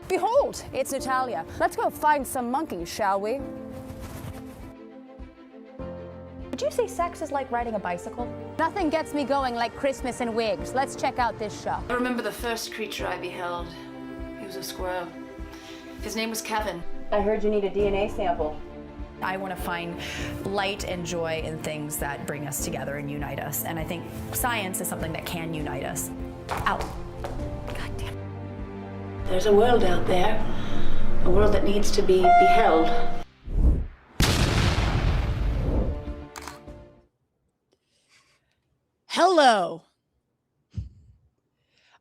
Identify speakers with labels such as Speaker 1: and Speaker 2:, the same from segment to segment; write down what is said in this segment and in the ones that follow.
Speaker 1: Behold, it's Natalia. Let's go find some monkeys, shall we?
Speaker 2: Would you say sex is like riding a bicycle?
Speaker 1: Nothing gets me going like Christmas and wigs. Let's check out this show.
Speaker 3: I remember the first creature I beheld. He was a squirrel. His name was Kevin.
Speaker 2: I heard you need a DNA sample.
Speaker 4: I want to find light and joy in things that bring us together and unite us. And I think science is something that can unite us. Ow. God damn.
Speaker 3: There's a world out there, a world that needs to be beheld.
Speaker 4: Hello.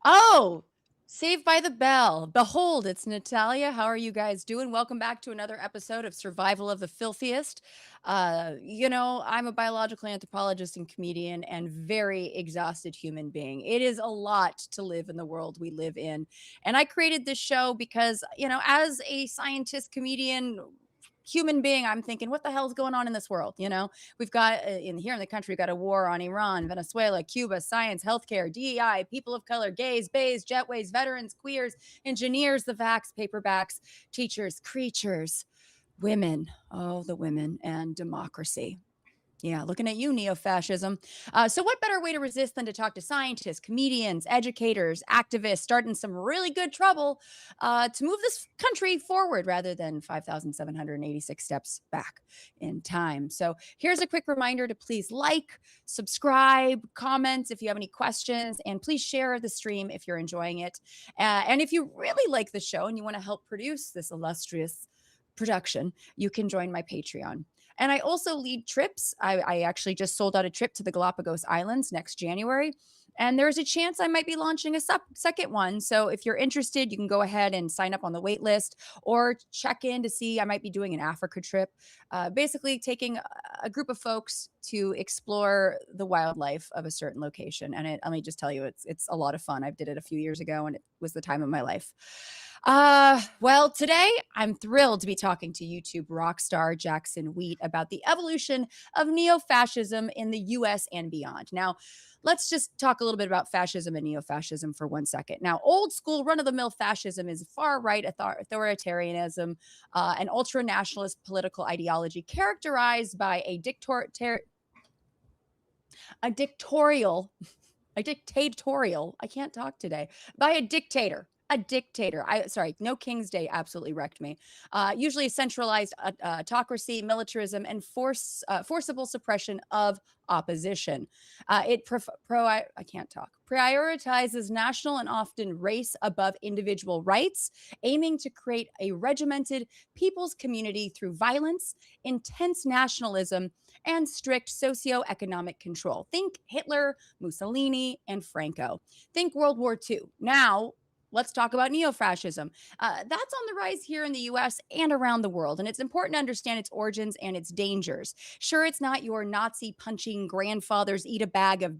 Speaker 4: Oh, Saved by the Bell. Behold, it's Natalia. How are you guys doing? Welcome back to another episode of Survival of the Filthiest. I'm a biological anthropologist and comedian and very exhausted human being. It is a lot to live in the world we live in. And I created this show because, as a scientist, comedian, human being, I'm thinking, what the hell is going on in this world? We've got here in the country, we've got a war on Iran, Venezuela, Cuba, science, healthcare, DEI, people of color, gays, bays, jetways, veterans, queers, engineers, the vax, paperbacks, teachers, creatures, women, the women, and democracy. Yeah, looking at you, neo-fascism. So what better way to resist than to talk to scientists, comedians, educators, activists, starting some really good trouble to move this country forward rather than 5,786 steps back in time. So here's a quick reminder to please like, subscribe, comment if you have any questions, and please share the stream if you're enjoying it. And if you really like the show and you want to help produce this illustrious production, you can join my Patreon. And I also lead trips. I actually just sold out a trip to the Galapagos Islands next January. And there's a chance I might be launching a second one. So if you're interested, you can go ahead and sign up on the wait list or check in to see. I might be doing an Africa trip, basically taking a group of folks to explore the wildlife of a certain location. And let me just tell you, it's a lot of fun. I did it a few years ago and it was the time of my life. Well, today I'm thrilled to be talking to YouTube rockstar Jackson Wheat about the evolution of neo-fascism in the US and beyond. Now, let's just talk a little bit about fascism and neo-fascism for 1 second. Now, old school run-of-the-mill fascism is far-right authoritarianism, an ultra-nationalist political ideology characterized by a dictatorial, I can't talk today, by a dictator. A dictator. No King's Day absolutely wrecked me. Usually a centralized autocracy, militarism, and forcible suppression of opposition. It prioritizes national and often race above individual rights, aiming to create a regimented people's community through violence, intense nationalism, and strict socioeconomic control. Think Hitler, Mussolini, and Franco. Think World War II. Now, let's talk about neo-fascism. That's on the rise here in the US and around the world, and it's important to understand its origins and its dangers. Sure, it's not your Nazi punching grandfathers eat a bag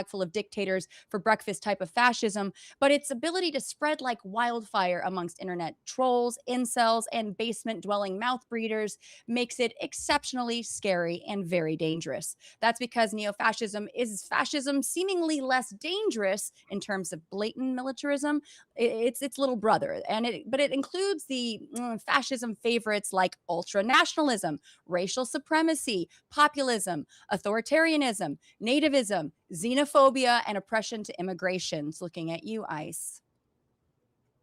Speaker 4: full of dictators for breakfast type of fascism, but its ability to spread like wildfire amongst internet trolls, incels, and basement-dwelling mouth breeders makes it exceptionally scary and very dangerous. That's because neo-fascism is fascism seemingly less dangerous in terms of blatant militarism. It's its little brother, but it includes the fascism favorites like ultra-nationalism, racial supremacy, populism, authoritarianism, nativism, xenophobia, and oppression to immigrations. Looking at you, ICE.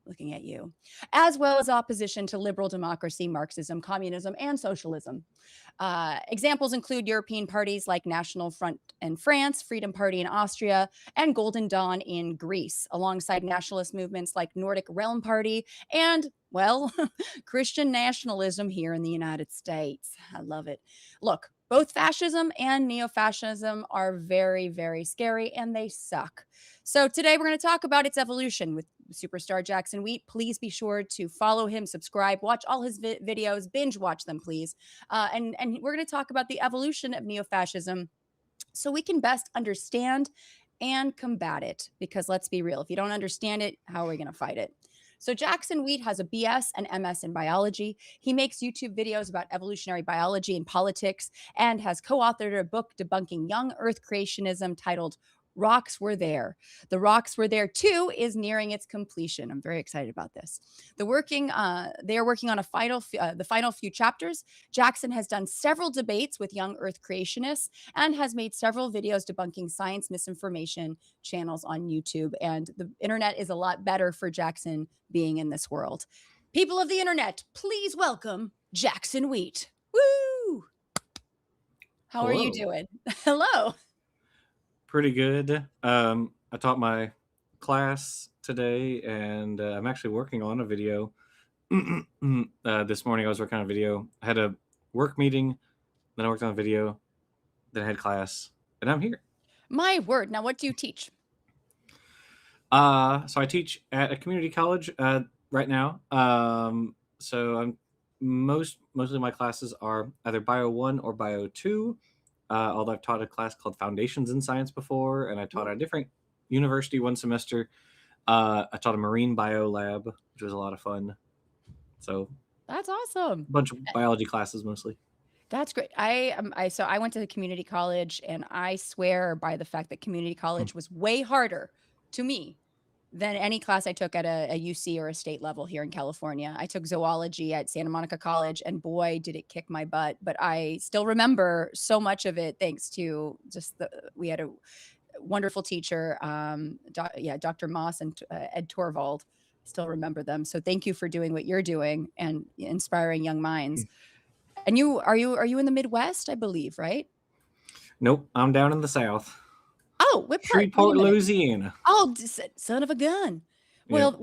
Speaker 4: Looking at you, as well as opposition to liberal democracy, Marxism, communism, and socialism. Examples include European parties like National Front in France, Freedom Party in Austria, and Golden Dawn in Greece, alongside nationalist movements like Nordic Realm Party and, well, Christian nationalism here in the United States. I love it. Look, both fascism and neo-fascism are very, very scary, and they suck. So today we're going to talk about its evolution with superstar Jackson Wheat. Please be sure to follow him, subscribe, watch all his videos, binge watch them, please. And we're going to talk about the evolution of neo-fascism so we can best understand and combat it. Because let's be real, if you don't understand it, how are we going to fight it? So Jackson Wheat has a BS and MS in biology. He makes YouTube videos about evolutionary biology and politics and has co-authored a book debunking young Earth creationism titled Rocks were there. The Rocks Were There 2 is nearing its completion. I'm very excited about this. They are working on the final few chapters. Jackson has done several debates with young Earth creationists and has made several videos debunking science misinformation channels on YouTube. And the internet is a lot better for Jackson being in this world. People of the internet, please welcome Jackson Wheat. Woo! How are you doing? Hello.
Speaker 5: Pretty good. I taught my class today, and I'm actually working on a video. This morning I was working on a video. I had a work meeting, then I worked on a video, then I had class, and I'm here.
Speaker 4: My word. Now, what do you teach?
Speaker 5: So I teach at a community college right now. So I'm mostly my classes are either Bio 1 or Bio 2. Although I've taught a class called Foundations in Science before, and I taught at a different university one semester. I taught a marine bio lab, which was a lot of fun. So
Speaker 4: that's awesome.
Speaker 5: A bunch of biology classes mostly.
Speaker 4: That's great. So I went to the community college, and I swear by the fact that community college was way harder to me than any class I took at a UC or a state level here in California. I took zoology at Santa Monica College, and boy, did it kick my butt. But I still remember so much of it thanks to we had a wonderful teacher, Dr. Moss and Ed Torvald. Still remember them. So thank you for doing what you're doing and inspiring young minds. And are you in the Midwest, I believe, right?
Speaker 5: Nope, I'm down in the South.
Speaker 4: Oh, what part?
Speaker 5: Shreveport, Louisiana.
Speaker 4: Oh, son of a gun. Well,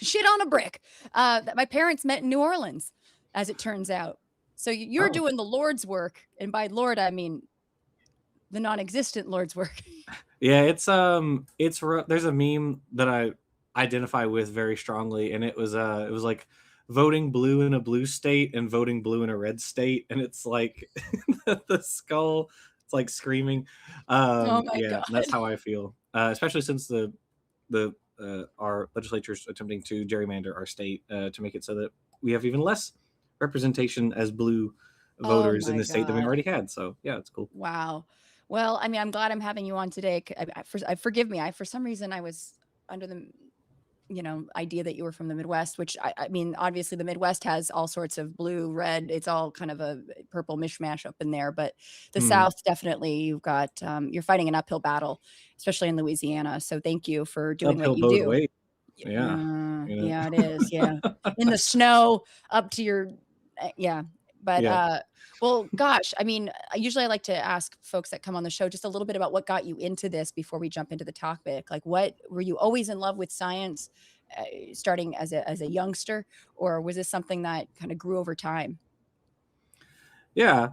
Speaker 4: shit on a brick. My parents met in New Orleans, as it turns out. So you're doing the Lord's work, and by Lord I mean the non-existent Lord's work.
Speaker 5: Yeah, it's there's a meme that I identify with very strongly, and it was like voting blue in a blue state and voting blue in a red state, and it's like the skull. It's like screaming.
Speaker 4: Oh my God.
Speaker 5: That's how I feel. Especially since our legislature is attempting to gerrymander our state to make it so that we have even less representation as blue voters in the state than we already had. So yeah, it's cool.
Speaker 4: Wow. Well, I mean, I'm glad I'm having you on today. Forgive me. For some reason I was under the idea that you were from the Midwest, which I mean, obviously the Midwest has all sorts of blue, red, it's all kind of a purple mishmash up in there. But the South, definitely, you've got, you're fighting an uphill battle, especially in Louisiana. So thank you for doing
Speaker 5: uphill
Speaker 4: what you
Speaker 5: both
Speaker 4: do.
Speaker 5: ways.
Speaker 4: Yeah, it is. Yeah. In the snow up to your, yeah. But, well, gosh, I mean, usually I like to ask folks that come on the show just a little bit about what got you into this before we jump into the topic. Like, what were you always in love with science, starting as a youngster, or was this something that kind of grew over time?
Speaker 5: Yeah,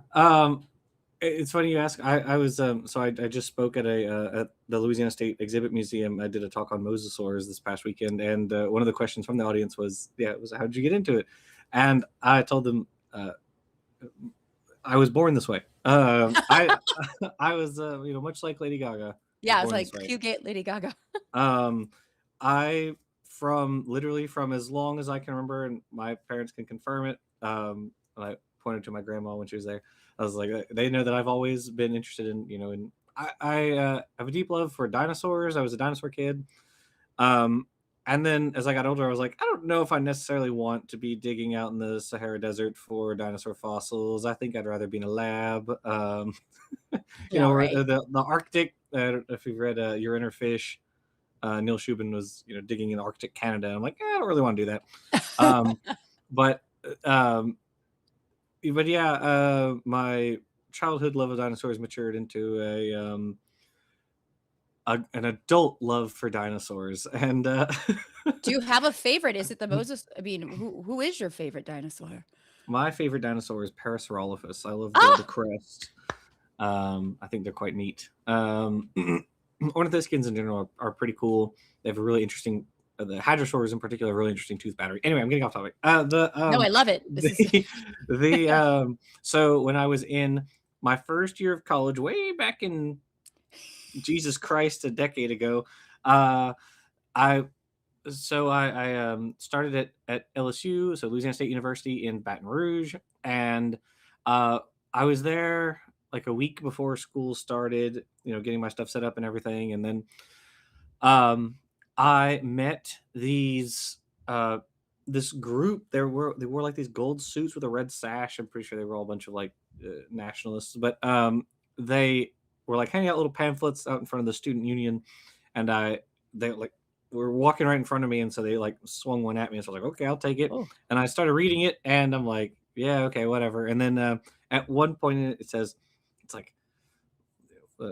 Speaker 5: it's funny you ask. I was so I just spoke at the Louisiana State Exhibit Museum. I did a talk on mosasaurs this past weekend, and one of the questions from the audience was how did you get into it? And I told them. I was born this way. I was, much like Lady Gaga.
Speaker 4: Yeah, it's like you get Lady Gaga.
Speaker 5: I from as long as I can remember, and my parents can confirm it. And I pointed to my grandma when she was there. I was like, they know that I've always been interested in, I have a deep love for dinosaurs. I was a dinosaur kid. And then as I got older, I was like, I don't know if I necessarily want to be digging out in the Sahara Desert for dinosaur fossils. I think I'd rather be in a lab. Right. The Arctic, if you've read Your Inner Fish, Neil Shubin was, digging in Arctic Canada. I'm like, I don't really want to do that. But yeah, my childhood love of dinosaurs matured into an adult love for dinosaurs. And
Speaker 4: do you have a favorite? Is it the Moses? I mean, who is your favorite dinosaur?
Speaker 5: My favorite dinosaur is Parasaurolophus. I love the crest. I think they're quite neat. Ornithischians in general are pretty cool. They have a really interesting the hadrosaurs in particular, a really interesting tooth battery. Anyway, I'm getting off topic. No,
Speaker 4: I love it.
Speaker 5: So when I was in my first year of college, way back in Jesus Christ, a decade ago, I started at LSU, so Louisiana State University in Baton Rouge, and I was there like a week before school started, getting my stuff set up and everything. And then I met this group. They wore like these gold suits with a red sash. I'm pretty sure they were all a bunch of like nationalists, but they were like handing out little pamphlets out in front of the student union, and they like were walking right in front of me, and so they like swung one at me, and so I was like, okay, I'll take it.
Speaker 4: Oh.
Speaker 5: And I started reading it, and I'm like, yeah, okay, whatever. And then at one point in it says, it's like,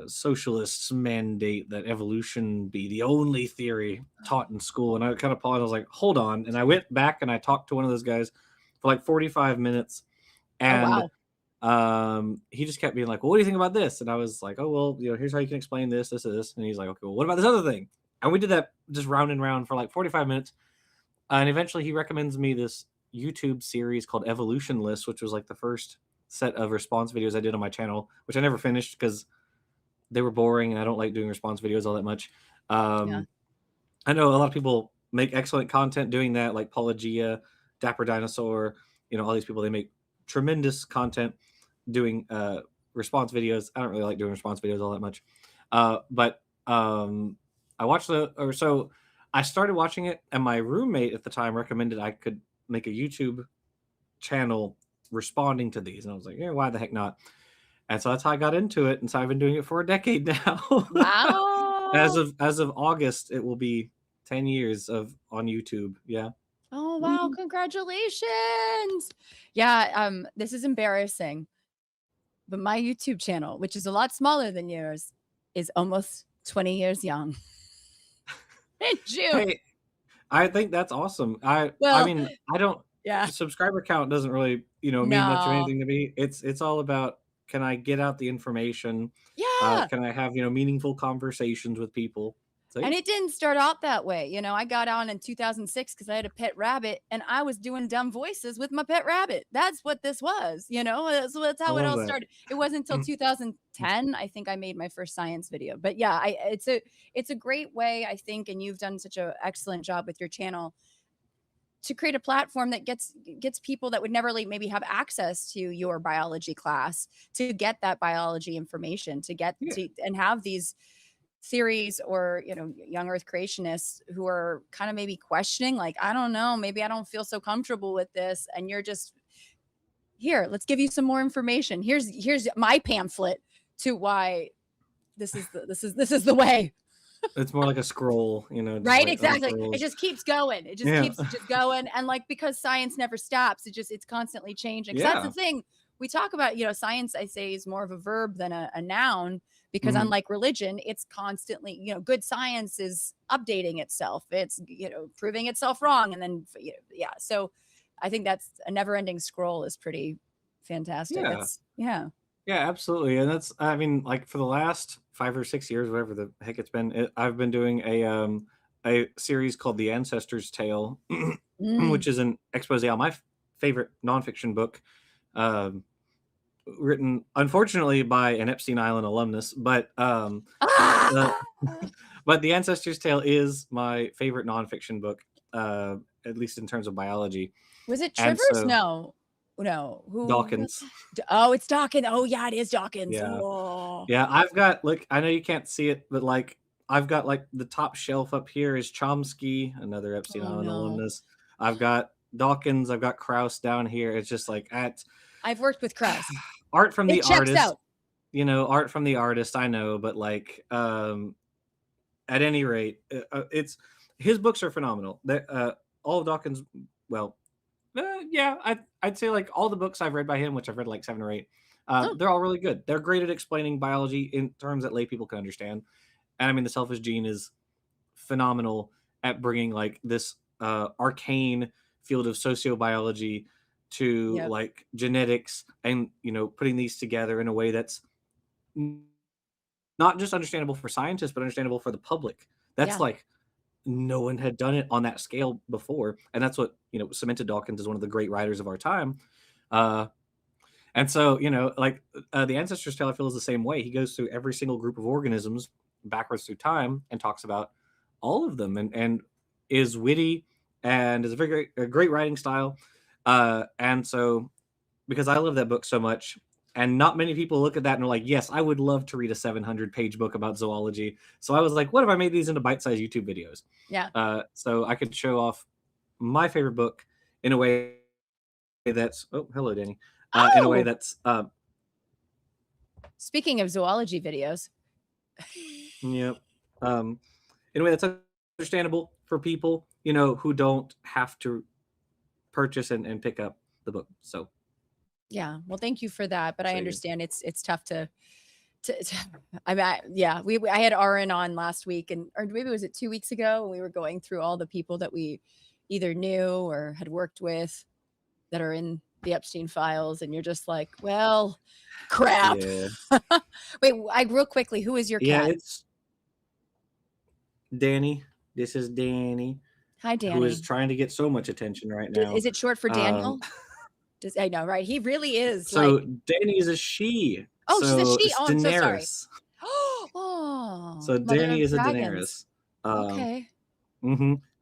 Speaker 5: socialists mandate that evolution be the only theory taught in school. And I kind of paused. I was like, hold on. And I went back and I talked to one of those guys for like 45 minutes. And he just kept being like, well, what do you think about this? And I was like, oh, well, here's how you can explain this, this, and this. And he's like, okay, well, what about this other thing? And we did that just round and round for like 45 minutes. And eventually he recommends me this YouTube series called Evolution List, which was like the first set of response videos I did on my channel, which I never finished because they were boring and I don't like doing response videos all that much. I know a lot of people make excellent content doing that, like Paula Gia, Dapper Dinosaur, all these people, they make tremendous content doing response videos. I don't really like doing response videos all that much. But I watched I started watching it, and my roommate at the time recommended I could make a YouTube channel responding to these. And I was like, yeah, why the heck not? And so that's how I got into it. And so I've been doing it for a decade now.
Speaker 4: Wow.
Speaker 5: As of August, it will be 10 years on YouTube. Yeah.
Speaker 4: Oh, wow.
Speaker 5: Woo.
Speaker 4: Congratulations. Yeah. This is embarrassing, but my YouTube channel, which is a lot smaller than yours, is almost 20 years young. In June.
Speaker 5: Hey, I think that's awesome. I mean, I don't, subscriber count doesn't really, mean much of anything to me. It's all about, can I get out the information?
Speaker 4: Yeah.
Speaker 5: Can I have, meaningful conversations with people?
Speaker 4: And it didn't start out that way. I got on in 2006 because I had a pet rabbit and I was doing dumb voices with my pet rabbit. That's what this was, so that's how it all started. It wasn't until 2010, I think, I made my first science video. But yeah, it's a great way, I think, and you've done such an excellent job with your channel to create a platform that gets people that would never maybe have access to your biology class to get that biology information, to get to and have these theories, or young earth creationists who are kind of maybe questioning, like, I don't know, maybe I don't feel so comfortable with this, and you're just here, let's give you some more information. Here's my pamphlet to why this is the way.
Speaker 5: It's more like a scroll,
Speaker 4: right? Exactly. It just keeps going. It just keeps just going. And like, because science never stops, it's constantly changing. That's the thing we talk about, science, I say, is more of a verb than a noun, because unlike religion, it's constantly, good science is updating itself. It's, proving itself wrong. And then, so I think that's a never ending scroll is pretty fantastic. Yeah,
Speaker 5: absolutely. And that's, I mean, like, for the last 5 or 6 years, whatever the heck it's been, I've been doing a series called The Ancestor's Tale, which is an expose on my favorite nonfiction book, written unfortunately by an Epstein Island alumnus, but The Ancestor's Tale is my favorite nonfiction book, at least in terms of biology.
Speaker 4: Was it Trivers? No. Who?
Speaker 5: Dawkins.
Speaker 4: Oh, it's Dawkins. Oh, yeah, it is Dawkins.
Speaker 5: Yeah.
Speaker 4: Oh.
Speaker 5: Yeah, I've got, look, I know you can't see it, but like, I've got like the top shelf up here is Chomsky, another Epstein Island alumnus. I've got Dawkins. I've got Krauss down here. It's just like,
Speaker 4: I've worked with Krauss.
Speaker 5: Art from the artist.
Speaker 4: Out.
Speaker 5: Art from the artist, I know, but like, at any rate, it's, his books are phenomenal. All of Dawkins, well, I'd say like all the books I've read by him, which I've read like 7 or 8, they're all really good. They're great at explaining biology in terms that lay people can understand. And I mean, The Selfish Gene is phenomenal at bringing like this arcane field of sociobiology to like genetics, and putting these together in a way that's not just understandable for scientists, but understandable for the public. That's like, no one had done it on that scale before, and that's what cemented Dawkins as one of the great writers of our time. And so like, The Ancestor's Tale, I feel, is the same way. He goes through every single group of organisms backwards through time and talks about all of them, and is witty and is a great writing style. And so, because I love that book so much, And not many people look at that and are like, yes, I would love to read a 700-page book about zoology. So I was like, what if I made these into bite-sized YouTube videos?
Speaker 4: Yeah.
Speaker 5: So I could show off my favorite book in a way that's, oh, hello, Danny. In a way that's,
Speaker 4: Speaking of zoology videos.
Speaker 5: yep. In a way that's understandable for people, who don't have to purchase and pick up the book. So
Speaker 4: Yeah. Well, thank you for that. But I
Speaker 5: So, yeah.
Speaker 4: understand it's tough to yeah, I had Aaron on last week, or maybe was it 2 weeks ago, and we were going through all the people that we either knew or had worked with that are in the Epstein files, and you're just like, well, crap.
Speaker 5: Yeah.
Speaker 4: Wait, real quickly, who is your
Speaker 5: Yeah,
Speaker 4: cat?
Speaker 5: it's Danny. This is Danny,
Speaker 4: Hi,
Speaker 5: who is
Speaker 4: Danny.
Speaker 5: trying to get so much attention right now.
Speaker 4: Is it short for Daniel? I know, right? He really is
Speaker 5: So
Speaker 4: like,
Speaker 5: Danny is a she.
Speaker 4: oh, she's a
Speaker 5: So
Speaker 4: she.
Speaker 5: it's
Speaker 4: Oh, I'm so sorry.
Speaker 5: Daenerys.
Speaker 4: Oh,
Speaker 5: So
Speaker 4: mother
Speaker 5: Danny
Speaker 4: of
Speaker 5: is a
Speaker 4: dragons.
Speaker 5: Daenerys.
Speaker 4: Okay.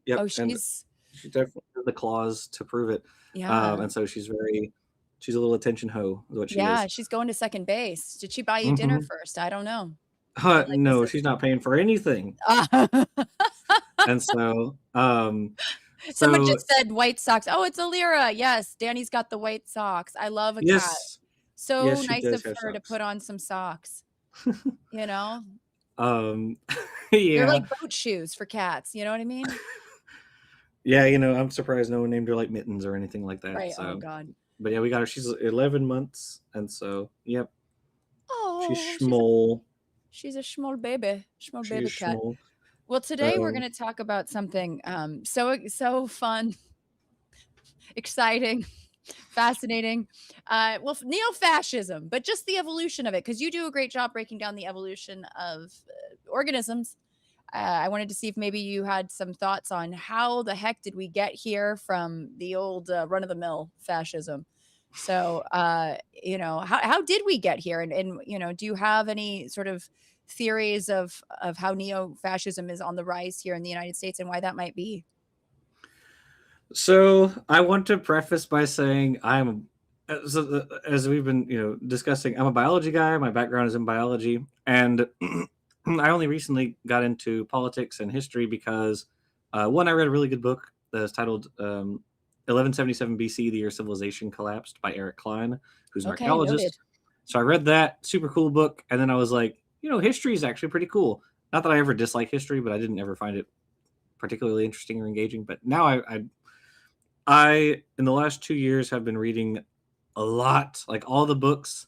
Speaker 5: Yep.
Speaker 4: Oh,
Speaker 5: And
Speaker 4: she's
Speaker 5: she definitely has the claws to prove it.
Speaker 4: yeah.
Speaker 5: And so she's a little attention hoe, is what she
Speaker 4: Yeah,
Speaker 5: is.
Speaker 4: she's going to second base. Did she buy you dinner first? I don't know. Like
Speaker 5: No, she's not paying for anything. And so,
Speaker 4: someone just said White Sox. Oh, it's Alira. Yes, Danny's got the White Sox. I love a cat.
Speaker 5: yes,
Speaker 4: So
Speaker 5: yes, she
Speaker 4: nice
Speaker 5: does
Speaker 4: of
Speaker 5: have
Speaker 4: her to
Speaker 5: socks.
Speaker 4: put on some socks. You know,
Speaker 5: They're
Speaker 4: they're like boat shoes for cats. You know what I mean?
Speaker 5: Yeah, I'm surprised no one named her like Mittens or anything like that.
Speaker 4: Right.
Speaker 5: So,
Speaker 4: Oh God.
Speaker 5: but yeah, we got her. She's 11 months, and so yep, she's
Speaker 4: Oh,
Speaker 5: schmoll.
Speaker 4: she's a schmoll baby. Schmoll baby
Speaker 5: She's
Speaker 4: cat.
Speaker 5: schmoll.
Speaker 4: Well, today we're going to talk about something so fun, exciting, fascinating. Well, neo-fascism, but just the evolution of it, because you do a great job breaking down the evolution of organisms. I wanted to see if maybe you had some thoughts on how the heck did we get here from the old run-of-the-mill fascism. So, how did we get here? And do you have any sort of theories of how neo-fascism is on the rise here in the United States and why that might be?
Speaker 5: So I want to preface by saying as we've been discussing, I'm a biology guy. My background is in biology, and I only recently got into politics and history because one, I read a really good book that's titled 1177 BC, the year civilization collapsed, by Eric Klein, who's an
Speaker 4: Okay,
Speaker 5: archaeologist.
Speaker 4: noted.
Speaker 5: So I read that super cool book, and then I was like, history is actually pretty cool. Not that I ever dislike history, but I didn't ever find it particularly interesting or engaging. But now I in the last 2 years have been reading a lot, like almost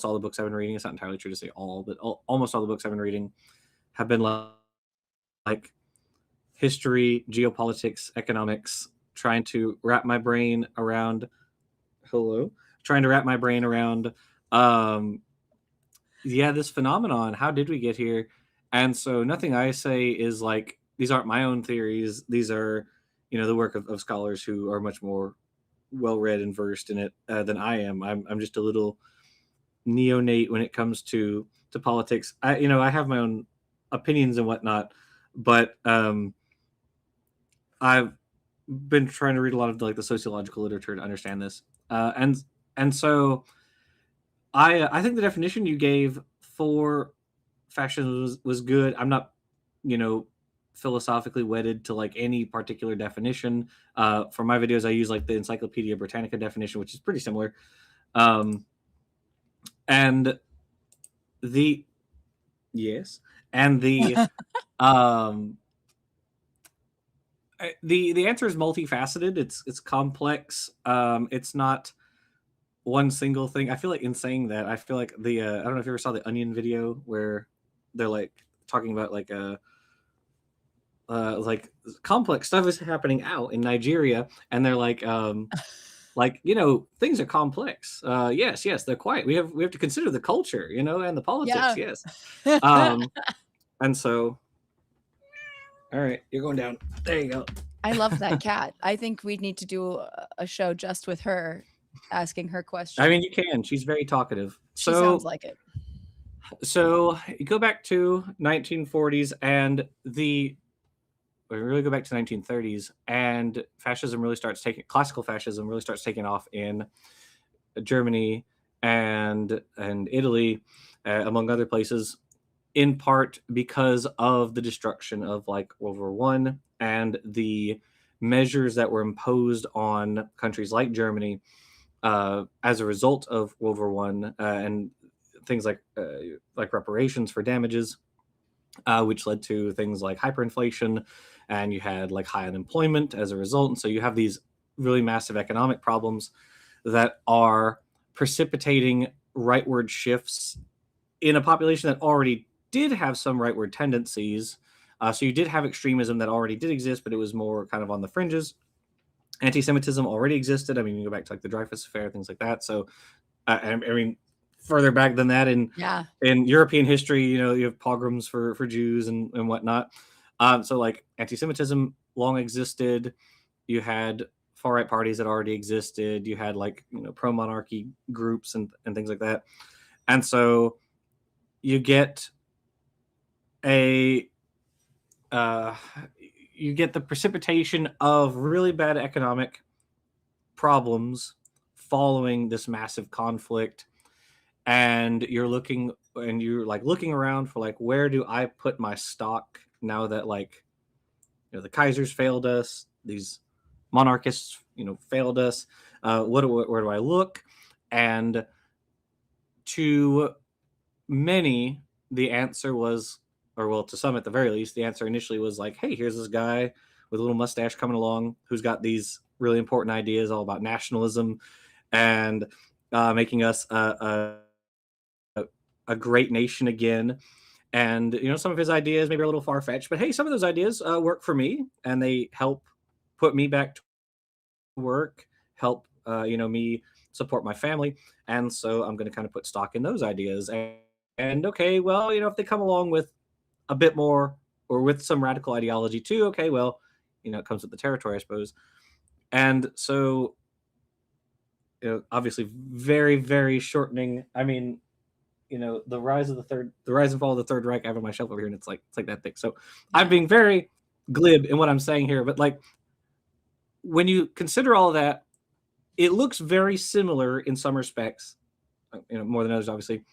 Speaker 5: all the books I've been reading. It's not entirely true to say all, but almost all the books I've been reading have been like history, geopolitics, economics, trying to wrap my brain around this phenomenon. How did we get here? And so nothing I say is like, these aren't my own theories. These are the work of scholars who are much more well read and versed in it than I am. I'm just a little neonate when it comes to politics. I have my own opinions and whatnot, but I've been trying to read a lot of the sociological literature to understand this, and so I think the definition you gave for fascism was good. I'm not philosophically wedded to like any particular definition. For my videos, I use like the Encyclopedia Britannica definition, which is pretty similar. And the the answer is multifaceted. It's complex. It's not one single thing. I feel like in saying that, I feel like I don't know if you ever saw the Onion video where they're like talking about like complex stuff is happening out in Nigeria, and they're like things are complex. Yes, they're quite. We have to consider the culture, and the politics.
Speaker 4: Yeah.
Speaker 5: Yes. And so, all right, you're going down. There you go.
Speaker 4: I love that cat. I think we need to do a show just with her, asking her questions.
Speaker 5: I mean, you can. She's very talkative.
Speaker 4: She sounds like it.
Speaker 5: So you go back to 1940s, and we really go back to 1930s, and classical fascism really starts taking off in Germany and Italy, among other places, in part because of the destruction of like World War One and the measures that were imposed on countries like Germany as a result of World War One, and things like reparations for damages, which led to things like hyperinflation, and you had like high unemployment as a result. And so you have these really massive economic problems that are precipitating rightward shifts in a population that already did have some rightward tendencies. So you did have extremism that already did exist, but it was more kind of on the fringes. Anti-Semitism already existed. I mean, you go back to like the Dreyfus Affair, things like that. So, I mean, further back than that in European history, you have pogroms for Jews and whatnot. So like anti-Semitism long existed. You had far right parties that already existed. You had like pro-monarchy groups and things like that. And so you get a you get the precipitation of really bad economic problems following this massive conflict, and you're looking around for like, where do I put my stock now that like the Kaisers failed us, these monarchists failed us, where do I look? And to many, the answer was, or well, to some at the very least, the answer initially was like, hey, here's this guy with a little mustache coming along who's got these really important ideas all about nationalism and making us a great nation again. And some of his ideas maybe are a little far-fetched, but hey, some of those ideas work for me, and they help put me back to work, help me support my family. And so I'm going to kind of put stock in those ideas. And okay, well, if they come along with a bit more or with some radical ideology too, okay, well, it comes with the territory, I suppose. And so obviously very, very shortening. I mean, the rise and fall of the Third Reich, I have on my shelf over here, and it's like that thick. So I'm being very glib in what I'm saying here, but like when you consider all of that, it looks very similar in some respects, more than others, obviously,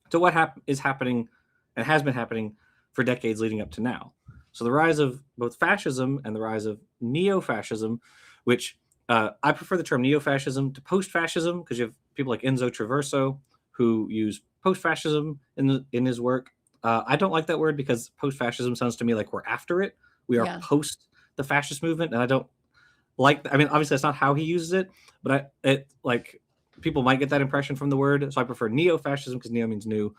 Speaker 5: to what is happening and has been happening for decades leading up to now. So the rise of both fascism and the rise of neo-fascism, which I prefer the term neo-fascism to post-fascism, because you have people like Enzo Traverso who use post-fascism in his work. I don't like that word because post-fascism sounds to me like we're after it. We are post the fascist movement, and I don't like. I mean, obviously that's not how he uses it, but people might get that impression from the word. So I prefer neo-fascism because neo means new,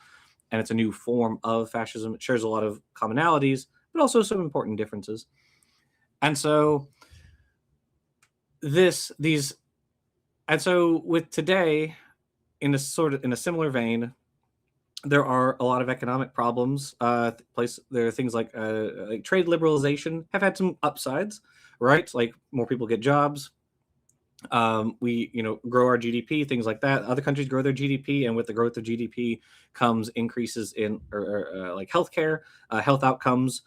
Speaker 5: and it's a new form of fascism. It shares a lot of commonalities, but also some important differences. And so with today, in a similar vein, there are a lot of economic problems. There are things like trade liberalization have had some upsides, right? Like more people get jobs. We grow our GDP, things like that. Other countries grow their GDP, and with the growth of GDP comes increases in like healthcare, health outcomes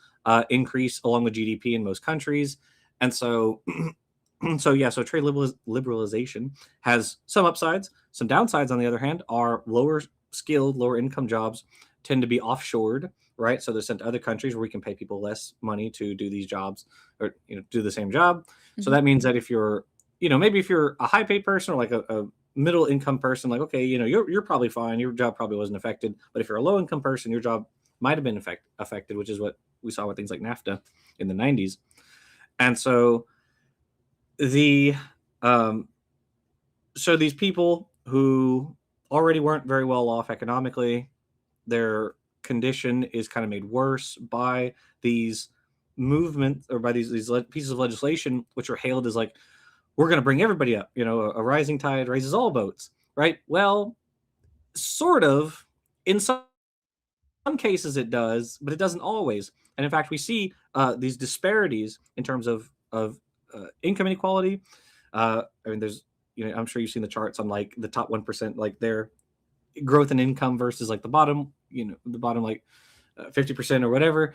Speaker 5: increase along with GDP in most countries. And so so trade liberalization has some upsides. Some downsides, on the other hand, are lower skilled, lower income jobs tend to be offshored, right? So they're sent to other countries where we can pay people less money to do these jobs, or do the same job. Mm-hmm. So that means that if you're maybe if you're a high paid person or like a middle income person, like, okay, you're probably fine, your job probably wasn't affected. But if you're a low income person, your job might have been affected, which is what we saw with things like NAFTA in the 90s. And so these people who already weren't very well off economically, their condition is kind of made worse by these movements, or by these pieces of legislation, which are hailed as like, we're going to bring everybody up. A rising tide raises all boats, right? Well, sort of. In some cases it does, but it doesn't always. And in fact, we see these disparities in terms of income inequality. I mean, there's, I'm sure you've seen the charts on like the top 1%, like their growth in income versus like the bottom, like 50% or whatever.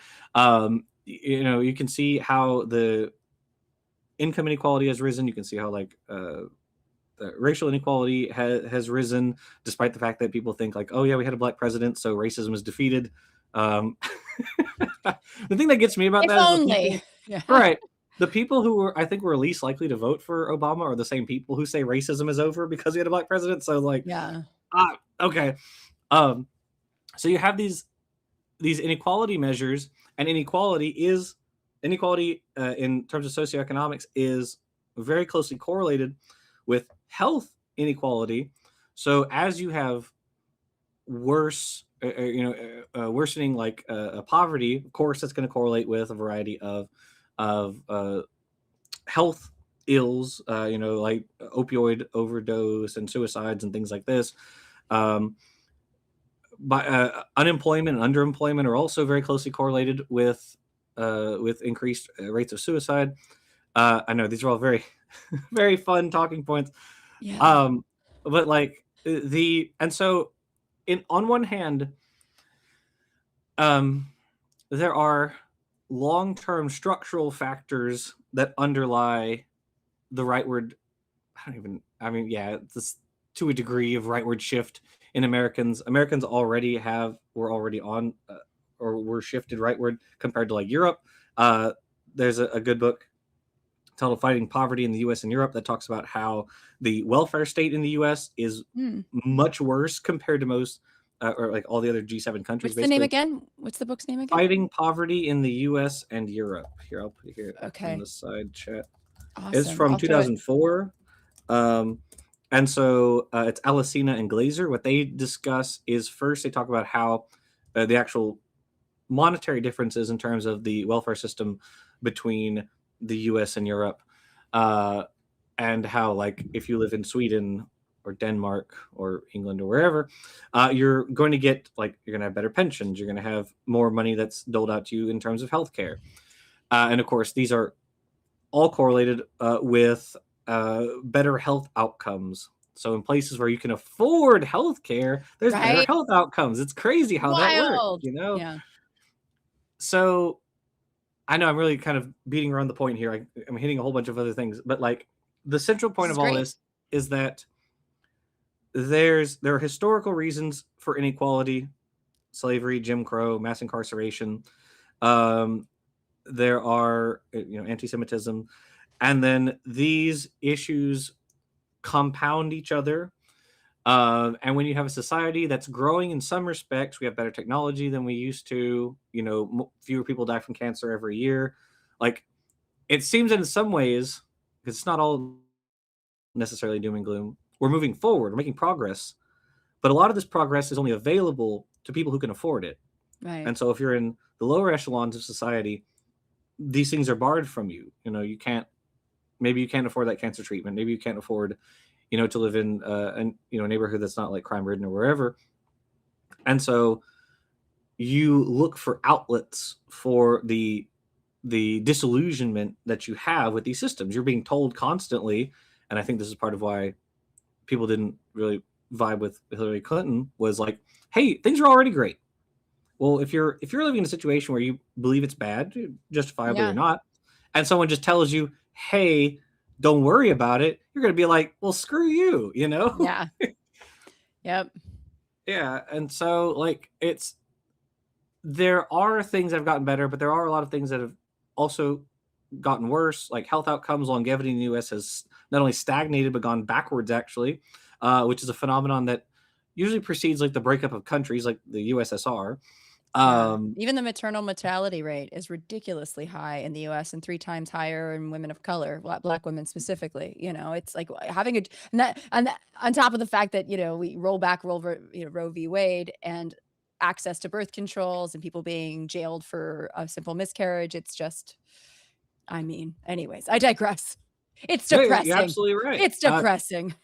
Speaker 5: You can see how the income inequality has risen. You can see how like racial inequality has risen, despite the fact that people think like, oh yeah, we had a black president, so racism is defeated. Um, the thing that gets me about
Speaker 4: If
Speaker 5: that is the
Speaker 4: only.
Speaker 5: people,
Speaker 4: Yeah.
Speaker 5: right? The people who were, I think, were least likely to vote for Obama are the same people who say racism is over because we had a black president. So like,
Speaker 4: Yeah.
Speaker 5: Okay. So you have these inequality measures, and inequality in terms of socioeconomics is very closely correlated with health inequality. So as you have worse, worsening like poverty, of course, that's going to correlate with a variety of health ills, like opioid overdose and suicides and things like this. Unemployment and underemployment are also very closely correlated with increased rates of suicide. I know these are all very, very fun talking points.
Speaker 4: Yeah.
Speaker 5: But like on one hand, there are long-term structural factors that underlie the rightward. This to a degree of rightward shift in Americans. Americans were already on or were shifted rightward compared to like Europe. There's a good book titled Fighting Poverty in the US and Europe that talks about how the welfare state in the US is much worse compared to most or like all the other G7 countries.
Speaker 4: What's the name again? What's the book's name again?
Speaker 5: Fighting Poverty in the US and Europe. Here, I'll put it here in the side chat.
Speaker 4: Awesome.
Speaker 5: It's from 2004. And so it's Alesina and Glazer. What they discuss is first they talk about how the actual monetary differences in terms of the welfare system between the US and Europe, and how like if you live in Sweden or Denmark or England or wherever, you're going to get you're going to have better pensions, you're going to have more money that's doled out to you in terms of healthcare. And of course, these are all correlated with better health outcomes. So in places where you can afford healthcare, there's better health outcomes. It's crazy how that works,
Speaker 4: Yeah.
Speaker 5: So I know I'm really kind of beating around the point here. I'm hitting a whole bunch of other things, but like the central point of all this is that there are historical reasons for inequality, slavery, Jim Crow, mass incarceration. There are anti-Semitism, and then these issues compound each other. And when you have a society that's growing in some respects, we have better technology than we used to. Fewer people die from cancer every year. Like, it seems in some ways, because it's not all necessarily doom and gloom, we're moving forward, we're making progress. But a lot of this progress is only available to people who can afford it.
Speaker 4: Right.
Speaker 5: And so if you're in the lower echelons of society, these things are barred from you. Maybe you can't afford that cancer treatment. Maybe you can't afford to live in a neighborhood that's not like crime ridden or wherever. And so you look for outlets for the disillusionment that you have with these systems. You're being told constantly, and I think this is part of why people didn't really vibe with Hillary Clinton, was like, hey, things are already great. Well, if you're living in a situation where you believe it's bad, justifiably or not, and someone just tells you, hey, don't worry about it, you're going to be like, well, screw you,
Speaker 4: Yeah. Yep.
Speaker 5: Yeah. And so there are things that have gotten better, but there are a lot of things that have also gotten worse. Like health outcomes, longevity in the US has not only stagnated, but gone backwards actually, which is a phenomenon that usually precedes like the breakup of countries like the USSR.
Speaker 4: Even the maternal mortality rate is ridiculously high in the US and 3 times higher in women of color, Black women specifically. It's like having and on top of the fact that, we roll back Roe v. Wade and access to birth controls and people being jailed for a simple miscarriage. It's just, anyways, I digress. It's depressing.
Speaker 5: You're absolutely right.
Speaker 4: It's depressing.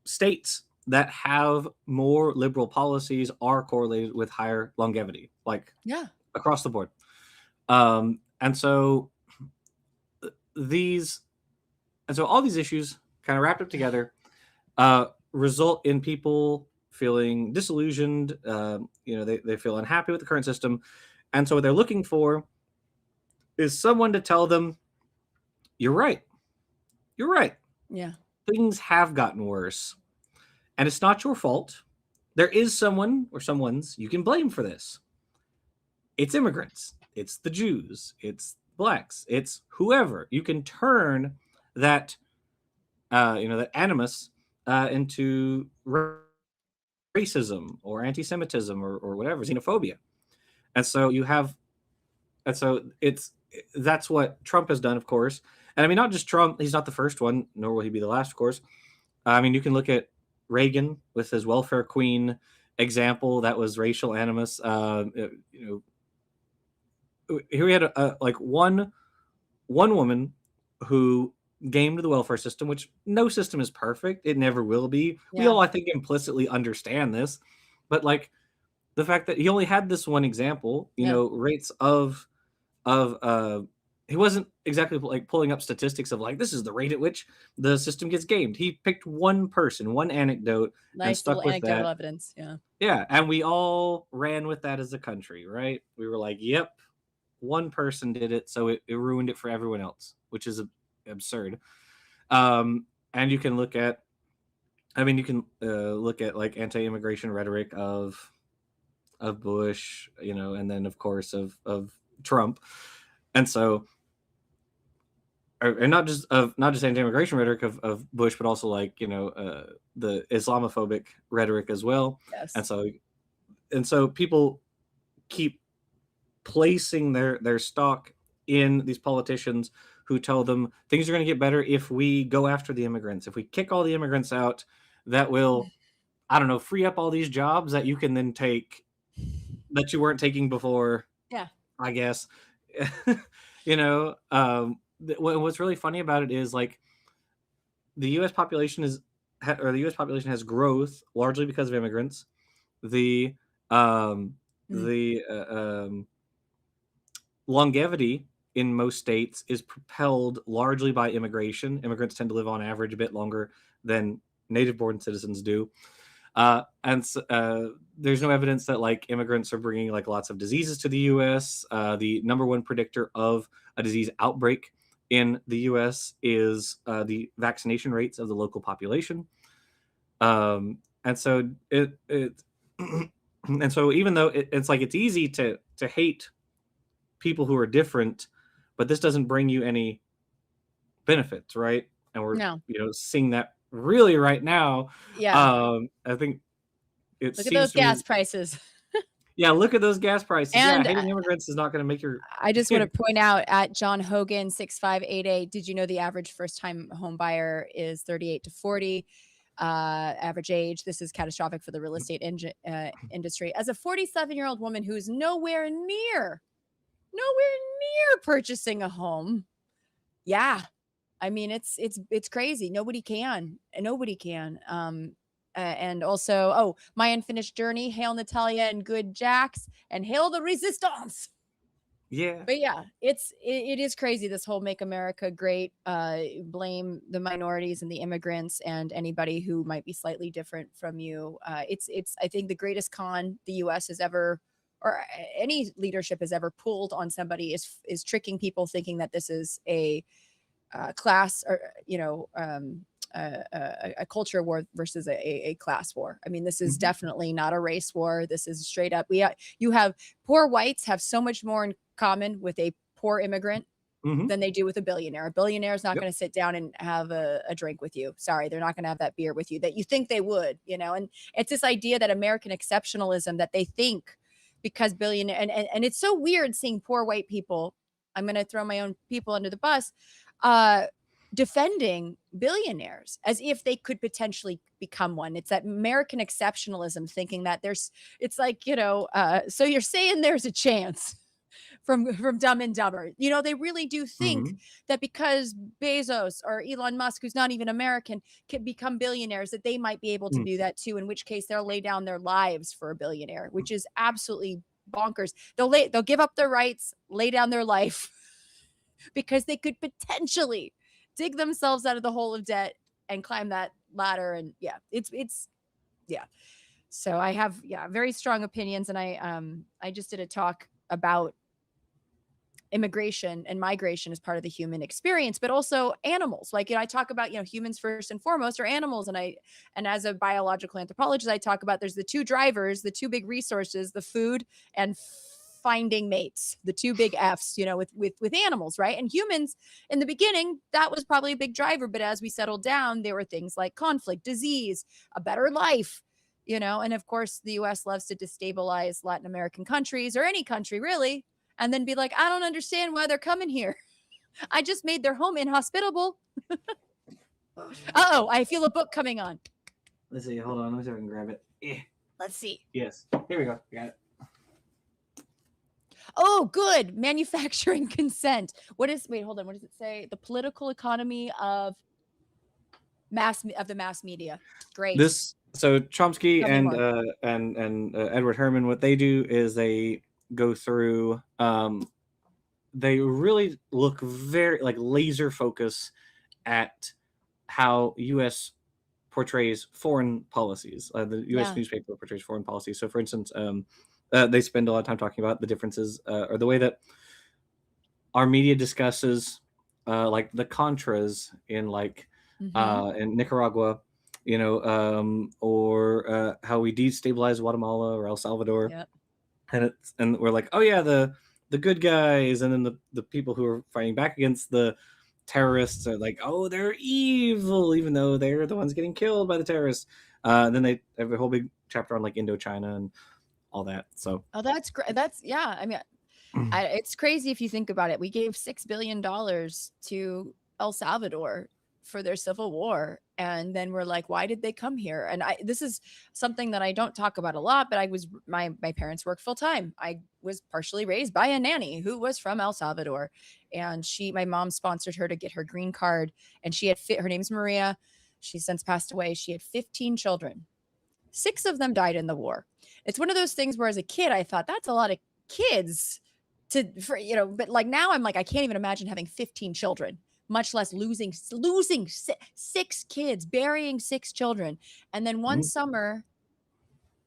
Speaker 5: States that have more liberal policies are correlated with higher longevity, across the board. And so all these issues kind of wrapped up together result in people feeling disillusioned. They feel unhappy with the current system. And so what they're looking for is someone to tell them, you're right. you're right.
Speaker 4: Yeah.
Speaker 5: Things have gotten worse, and it's not your fault. There is someone or someone's you can blame for this. It's immigrants, it's the Jews, it's blacks, it's whoever. You can turn that that animus into racism or anti-Semitism or whatever, xenophobia. And so you have, and so that's what Trump has done, of course. And I mean, not just Trump; he's not the first one, nor will he be the last, of course. I mean, you can look at Reagan with his welfare queen example. That was racial animus. Here we had like one woman who gamed the welfare system, which no system is perfect. It never will be. We
Speaker 4: Yeah.
Speaker 5: all, I think, implicitly understand this, but like the fact that he only had this one example,
Speaker 4: Yeah.
Speaker 5: rates of he wasn't exactly like pulling up statistics of like this is the rate at which the system gets gamed. He picked one person, one anecdote, and
Speaker 4: Nice
Speaker 5: stuck
Speaker 4: little
Speaker 5: with
Speaker 4: anecdotal
Speaker 5: that.
Speaker 4: evidence. Yeah.
Speaker 5: Yeah, and we all ran with that as a country, right? We were like, "Yep, one person did it, so it ruined it for everyone else," which is absurd. And you can look at, I mean, you can look at like anti-immigration rhetoric of Bush, and then of course of Trump, and so, and not just anti-immigration rhetoric of Bush, but also like the Islamophobic rhetoric as well,
Speaker 4: Yes.
Speaker 5: and so people keep placing their stock in these politicians who tell them things are going to get better if we go after the immigrants. If we kick all the immigrants out, that will, I don't know, free up all these jobs that you can then take that you weren't taking before.
Speaker 4: Yeah.
Speaker 5: I guess. What's really funny about it is like the U.S. population the U.S. population has growth largely because of immigrants. The longevity in most states is propelled largely by immigration. Immigrants tend to live on average a bit longer than native-born citizens do. There's no evidence that like immigrants are bringing like lots of diseases to the U.S. The number one predictor of a disease outbreak in the U.S. is the vaccination rates of the local population. And so and so even though it's like it's easy to hate people who are different, but this doesn't bring you any benefits, right? And we're
Speaker 4: No.
Speaker 5: seeing that really right now.
Speaker 4: Yeah.
Speaker 5: I think it
Speaker 4: Look at
Speaker 5: seems
Speaker 4: those
Speaker 5: to me,
Speaker 4: gas prices.
Speaker 5: yeah, look at those gas prices.
Speaker 4: And
Speaker 5: yeah, hating immigrants is not going to make your.
Speaker 4: I just want to point out at John Hogan 6588. Did you know the average first-time home buyer is 38 to 40? Average age. This is catastrophic for the real estate industry. As a 47-year-old woman who's nowhere near purchasing a home. Yeah. I mean, it's crazy. Nobody can. And also, my unfinished journey. Hail Natalia and good Jax, and hail the resistance.
Speaker 5: Yeah.
Speaker 4: But yeah, it is crazy. This whole "Make America Great," blame the minorities and the immigrants and anybody who might be slightly different from you. It's I think the greatest con the U.S. has ever, or any leadership has ever pulled on somebody is tricking people, thinking that this is a class or a culture war versus a class war. I mean, this is definitely not a race war. This is straight up. You have poor whites have so much more in common with a poor immigrant than they do with a billionaire. A billionaire is not going to sit down and have a drink with you. Sorry, they're not going to have that beer with you that you think they would, and it's this idea that American exceptionalism that they think because billionaire and it's so weird seeing poor white people. I'm going to throw my own people under the bus, defending billionaires as if they could potentially become one. It's that American exceptionalism thinking that it's like, so you're saying there's a chance from Dumb and Dumber. They really do think that because Bezos or Elon Musk, who's not even American, can become billionaires, that they might be able to do that too, in which case they'll lay down their lives for a billionaire, which is absolutely bonkers. They'll give up their rights, lay down their life because they could potentially dig themselves out of the hole of debt and climb that ladder. And yeah, it's yeah. So I have very strong opinions, and I just did a talk about immigration and migration is part of the human experience, but also animals. Like, I talk about, humans first and foremost are animals. And as a biological anthropologist, I talk about there's the two drivers, the two big resources, the food and finding mates, the two big F's, with animals, right? And humans in the beginning, that was probably a big driver. But as we settled down, there were things like conflict, disease, a better life, and of course, the US loves to destabilize Latin American countries or any country really, and then be like, I don't understand why they're coming here. I just made their home inhospitable. Uh-oh, I feel a book coming on.
Speaker 5: Let's see. Hold on. Let me see if I can grab it. Yeah.
Speaker 4: Let's see.
Speaker 5: Yes. Here we go. Got it.
Speaker 4: Oh, good. Manufacturing consent. Wait, hold on. What does it say? The political economy of the mass media. Great.
Speaker 5: So Chomsky and Edward Herman, what they do is they go through, they really look very like laser focus at how U.S. portrays foreign policies. The U.S. newspaper portrays foreign policy. So, for instance, they spend a lot of time talking about the differences or the way that our media discusses like the Contras in in Nicaragua, or how we destabilize Guatemala or El Salvador.
Speaker 4: Yep.
Speaker 5: And we're like, oh yeah, the good guys, and then the people who are fighting back against the terrorists are like, oh, they're evil, even though they're the ones getting killed by the terrorists. Then they have a whole big chapter on like Indochina and all that. So
Speaker 4: that's great. I mean, it's crazy if you think about it. We gave $6 billion to El Salvador for their civil war, and then we're like, why did they come here? And this is something that I don't talk about a lot, but my parents worked full time. I was partially raised by a nanny who was from El Salvador, and my mom sponsored her to get her green card, and her name's Maria. She's since passed away. She had 15 children. 6 of them died in the war. It's one of those things where as a kid I thought that's a lot of kids but like now I'm like, I can't even imagine having 15 children, much less losing 6 kids, burying 6 children. And then one summer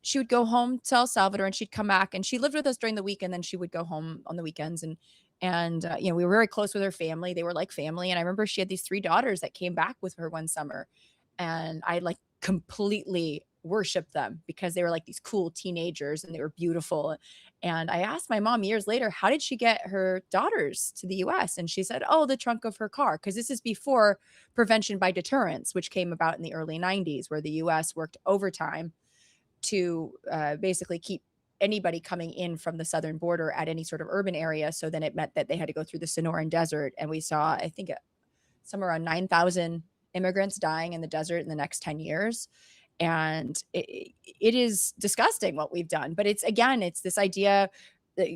Speaker 4: she would go home to El Salvador and she'd come back, and she lived with us during the week, and then she would go home on the weekends. And we were very close with her family. They were like family. And I remember she had these 3 daughters that came back with her one summer, and I like completely worshiped them because they were like these cool teenagers and they were beautiful. And I asked my mom years later, how did she get her daughters to the US? And she said, oh, the trunk of her car. Because this is before prevention by deterrence, which came about in the early 90s, where the US worked overtime to basically keep anybody coming in from the southern border at any sort of urban area. So then it meant that they had to go through the Sonoran Desert. And we saw, I think, somewhere around 9,000 immigrants dying in the desert in the next 10 years. And it is disgusting what we've done. But it's this idea that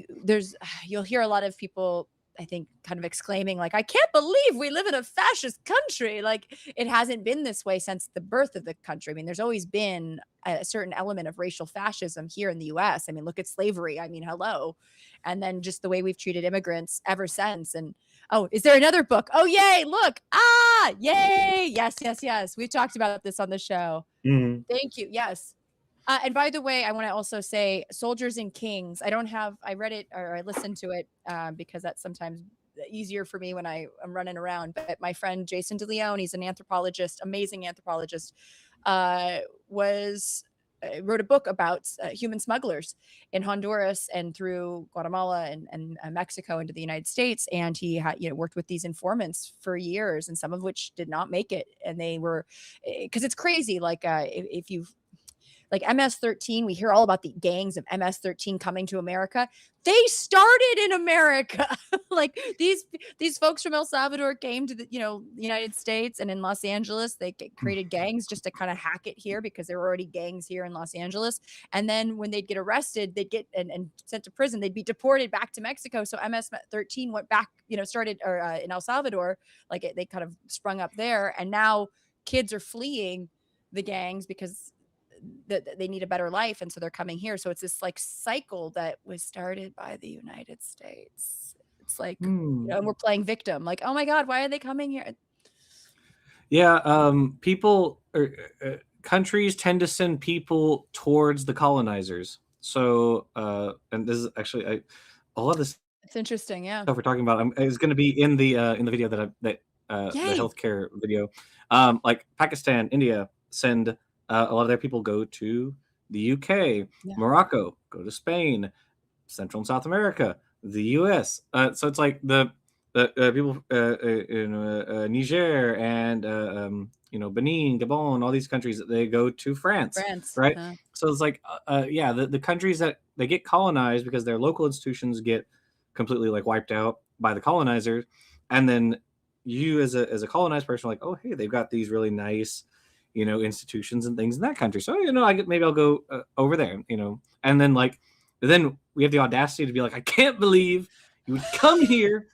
Speaker 4: you'll hear a lot of people, I think, kind of exclaiming like, I can't believe we live in a fascist country. Like, it hasn't been this way since the birth of the country. I mean, there's always been a certain element of racial fascism here in the US. I mean, look at slavery. I mean, hello. And then just the way we've treated immigrants ever since. And oh, is there another book? Oh, yay. Look. Yay. Yes. We've talked about this on the show.
Speaker 5: Mm-hmm.
Speaker 4: Thank you. Yes. And by the way, I want to also say Soldiers and Kings. I read it or I listened to it because that's sometimes easier for me when I'm running around. But my friend Jason DeLeon, he's an anthropologist, amazing anthropologist, wrote a book about human smugglers in Honduras and through Guatemala and Mexico into the United States. And he had, worked with these informants for years, and some of which did not make it. And they were, because it's crazy. Like if you've, like MS-13, we hear all about the gangs of MS-13 coming to America. They started in America. Like these folks from El Salvador came to the United States, and in Los Angeles they created gangs just to kind of hack it here because there were already gangs here in Los Angeles. And then when they'd get arrested, they'd get and sent to prison. They'd be deported back to Mexico. So MS-13 went back, started in El Salvador. Like they kind of sprung up there, and now kids are fleeing the gangs because they need a better life, and so they're coming here. So it's this like cycle that was started by the United States. It's like and we're playing victim, like, oh my god, why are they coming here?
Speaker 5: People or countries tend to send people towards the colonizers. So and this is actually all of this
Speaker 4: It's interesting, yeah.
Speaker 5: stuff we're talking about is going to be in the video the
Speaker 4: Yay!
Speaker 5: healthcare video. Like Pakistan, India send a lot of their people go to the UK,
Speaker 4: Yeah.
Speaker 5: Morocco, go to Spain, Central and South America, the US. So it's like the people in Niger and Benin, Gabon, all these countries, they go to France,
Speaker 4: France.
Speaker 5: right? So it's like yeah, the countries that they get colonized because their local institutions get completely like wiped out by the colonizers, and then you as a colonized person are like, oh hey, they've got these really nice institutions and things in that country, so maybe I'll go over there, and then like then we have the audacity to be like, I can't believe you would come here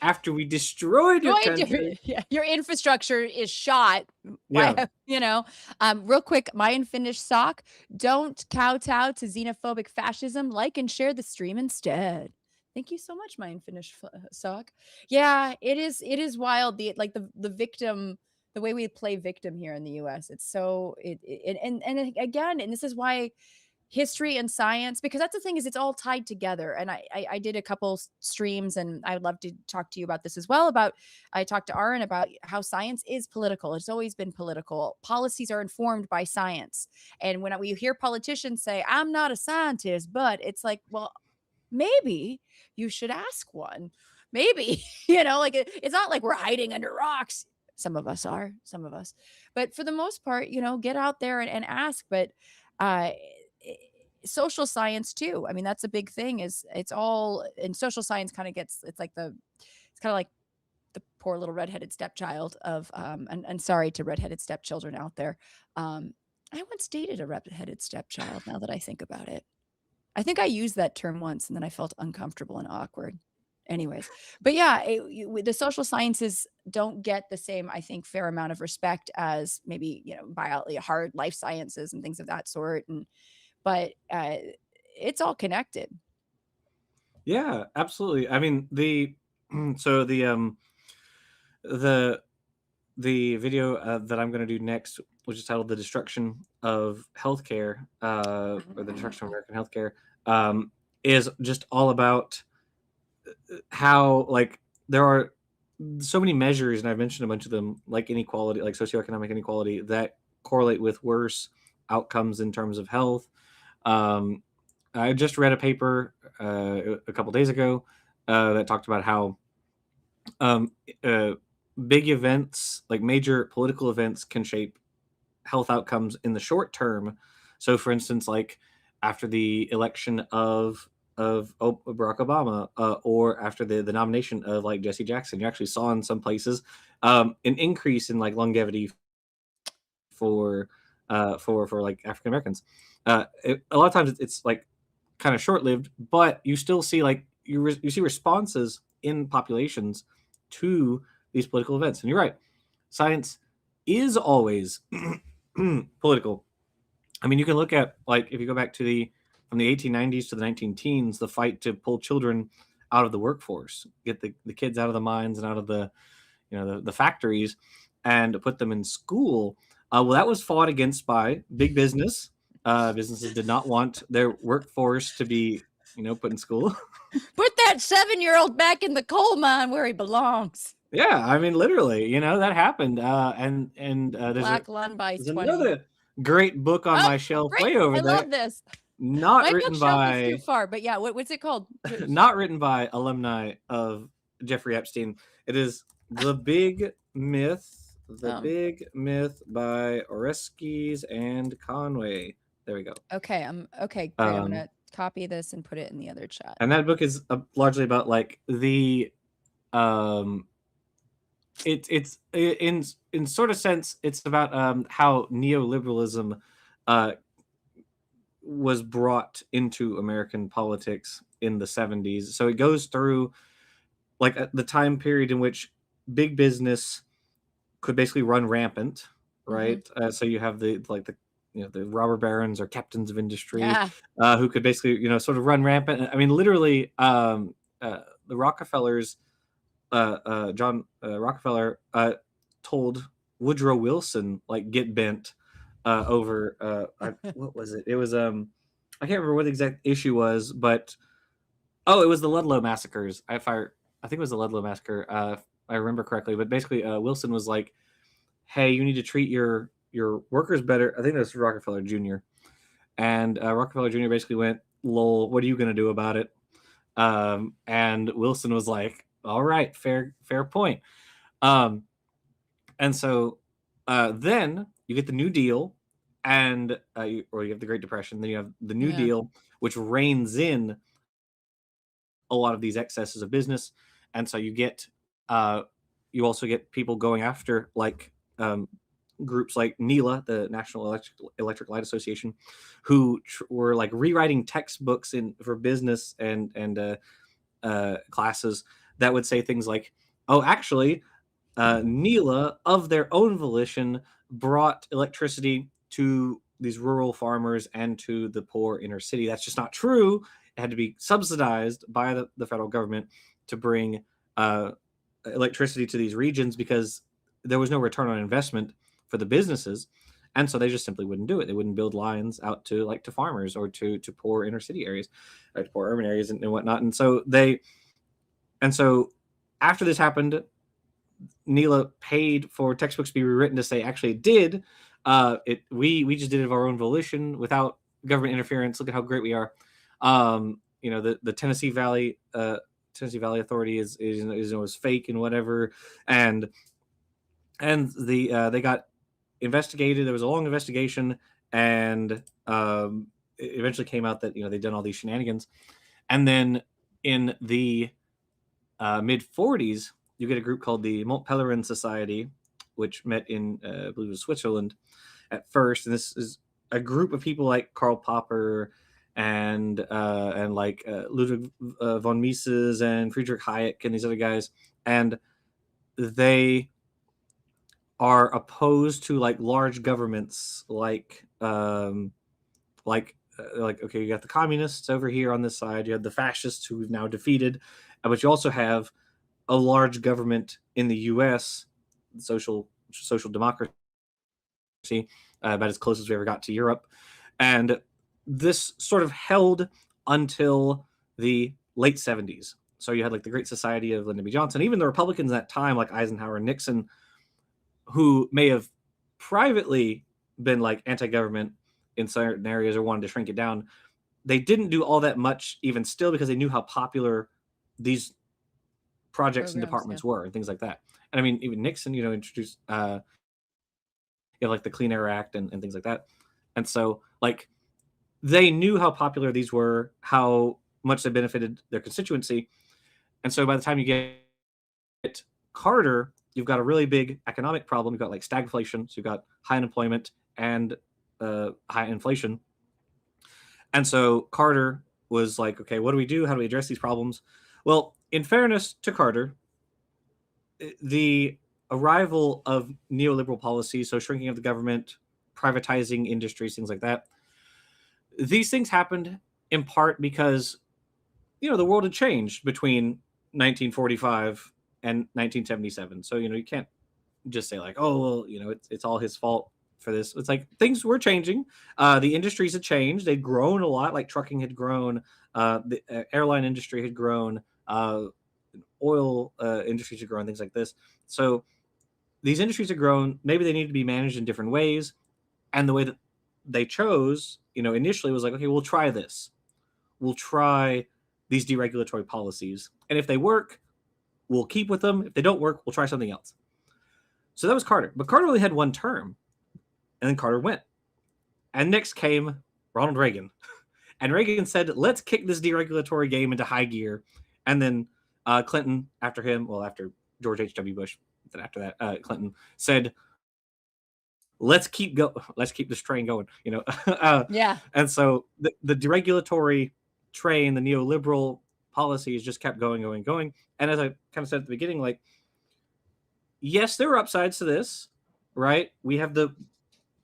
Speaker 5: after we destroyed your country.
Speaker 4: Yeah, your infrastructure is shot.
Speaker 5: Yeah.
Speaker 4: Real quick, my unfinished sock. Don't kowtow to xenophobic fascism. Like and share the stream instead. Thank you so much, my unfinished sock. Yeah, it is. It is wild. The victim, the way we play victim here in the U.S. It's so and again, and this is why history and science, because that's the thing, is it's all tied together. And I did a couple streams, and I would love to talk to you about this as well. I talked to Aaron about how science is political. It's always been political. Policies are informed by science. And when we hear politicians say, I'm not a scientist, but it's like, well, maybe you should ask one. Maybe, it's not like we're hiding under rocks. Some of us are, some of us. But for the most part, get out there and ask. But social science too. I mean, that's a big thing. Is it's all in social science kind of gets, it's kind of like the poor little redheaded stepchild of and sorry to redheaded stepchildren out there. I once dated a redheaded stepchild, now that I think about it. I think I used that term once, and then I felt uncomfortable and awkward. Anyways, but yeah, the social sciences don't get the same, I think, fair amount of respect as maybe biology, hard life sciences, and things of that sort. But it's all connected.
Speaker 5: Yeah, absolutely. I mean, so the video that I'm going to do next, which is titled "The Destruction of Healthcare," or the destruction of American healthcare, is just all about how like there are so many measures, and I've mentioned a bunch of them, like inequality, like socioeconomic inequality, that correlate with worse outcomes in terms of health. I just read a paper a couple days ago that talked about how big events, like major political events, can shape health outcomes in the short term. So, for instance, like after the election of Barack Obama, or after the nomination of like Jesse Jackson, you actually saw in some places an increase in like longevity for like African Americans. A lot of times it's like kind of short lived, but you still see like you see responses in populations to these political events. And you're right, science is always political. I mean, you can look at, like, if you go back to from the 1890s to the 19 teens, the fight to pull children out of the workforce, get the kids out of the mines and out of the the factories, and to put them in school. Well, that was fought against by big business. Businesses did not want their workforce to be put in school.
Speaker 4: Put that 7-year-old back in the coal mine where he belongs.
Speaker 5: Yeah, I mean, literally, that happened. And
Speaker 4: Black Lund by
Speaker 5: there's
Speaker 4: 20.
Speaker 5: another great book on my shelf way over
Speaker 4: I
Speaker 5: there.
Speaker 4: love this.
Speaker 5: Not
Speaker 4: My
Speaker 5: written
Speaker 4: bookshelf
Speaker 5: by
Speaker 4: is too far, but yeah, what's it called?
Speaker 5: not written by alumni of Jeffrey Epstein. It is The Big Myth. Big Myth by Oreskes and Conway. There we go.
Speaker 4: Okay, great. I'm gonna copy this and put it in the other chat.
Speaker 5: And that book is largely about like the it's in sort of sense, it's about how neoliberalism was brought into American politics in the 70s. So it goes through like the time period in which big business could basically run rampant, right? So you have the robber barons or captains of industry, who could basically sort of run rampant. I mean, literally, the Rockefellers, John Rockefeller told Woodrow Wilson, like, get bent over what was it? It was I can't remember what the exact issue was, but Oh, it was the Ludlow massacres. I think it was the Ludlow massacre. If I remember correctly. But basically, Wilson was like, "Hey, you need to treat your workers better." I think that's Rockefeller Jr. And Rockefeller Jr. basically went, "Lol, what are you gonna do about it?" And Wilson was like, "All right, fair point." Um, and so then you get the New Deal, and or you have the Great Depression. Then you have the New
Speaker 4: Yeah.
Speaker 5: Deal, which reins in a lot of these excesses of business, and so you also get people going after like groups like NELA, the National Electric Light Association, who were like rewriting textbooks for business and classes that would say things like, "Oh, actually, NELA, of their own volition, brought electricity to these rural farmers and to the poor inner city. That's just not true. It had to be subsidized by the federal government to bring uh, electricity to these regions because there was no return on investment for the businesses." And so they just simply wouldn't do it. They wouldn't build lines out to farmers or to poor inner city areas, or to poor urban areas and whatnot. And so after this happened, NELA paid for textbooks to be rewritten to say, actually, it did. We just did it of our own volition without government interference. Look at how great we are. The Tennessee Valley Authority is fake and whatever, and they got investigated. There was a long investigation, and it eventually came out that they'd done all these shenanigans. And then in the mid 40s, you get a group called the Mont Pelerin Society, which met in, I believe it was Switzerland at first. And this is a group of people like Karl Popper and like Ludwig von Mises and Friedrich Hayek and these other guys. And they are opposed to like large governments like okay, you got the communists over here on this side, you have the fascists who we've now defeated, but you also have a large government in the US, social democracy, about as close as we ever got to Europe. And this sort of held until the late 70s. So you had like the Great Society of Lyndon B. Johnson, even the Republicans at that time, like Eisenhower and Nixon, who may have privately been like anti-government in certain areas or wanted to shrink it down. They didn't do all that much even still because they knew how popular these projects and departments were and things like that. And I mean, even Nixon, introduced like the Clean Air Act and things like that. And so like they knew how popular these were, how much they benefited their constituency. And so by the time you get Carter, you've got a really big economic problem. You've got like stagflation, so you've got high unemployment and high inflation. And so Carter was like, okay, what do we do? How do we address these problems? Well, in fairness to Carter, the arrival of neoliberal policy, so shrinking of the government, privatizing industries, things like that, these things happened in part because, the world had changed between 1945 and 1977. So, you can't just say like, oh, well, it's all his fault for this. It's like things were changing. The industries had changed. They'd grown a lot. Like trucking had grown. The airline industry had grown. Oil industries had grown. Things like this. So these industries had grown. Maybe they needed to be managed in different ways. And the way that they chose, initially was like, okay, we'll try this. We'll try these deregulatory policies. And if they work, we'll keep with them. If they don't work, we'll try something else. So that was Carter. But Carter only had one term. And then Carter went. And next came Ronald Reagan. And Reagan said, let's kick this deregulatory game into high gear. And then Clinton, after him, after George H.W. Bush, then after that, Clinton said, let's keep this train going,
Speaker 4: Yeah.
Speaker 5: And so the deregulatory train, the neoliberal policies just kept going. And as I kind of said at the beginning, like, yes, there were upsides to this, right? We have the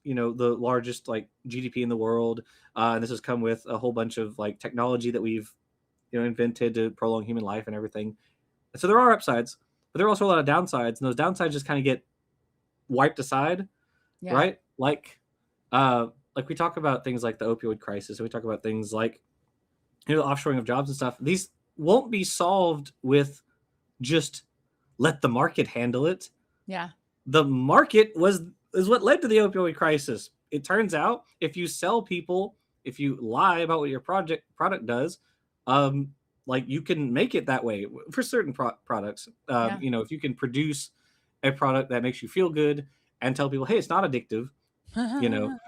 Speaker 5: largest like GDP in the world, and this has come with a whole bunch of like technology that we've invented to prolong human life and everything. And so there are upsides, but there are also a lot of downsides, and those downsides just kind of get wiped aside, right? Like we talk about things like the opioid crisis, and we talk about things like the offshoring of jobs and stuff. These won't be solved with just let the market handle it.
Speaker 4: Yeah.
Speaker 5: The market is what led to the opioid crisis. It turns out if you sell people, if you lie about what your product does, like you can make it that way for certain products.
Speaker 4: Yeah.
Speaker 5: You know, if you can produce a product that makes you feel good and tell people, hey, it's not addictive, you know,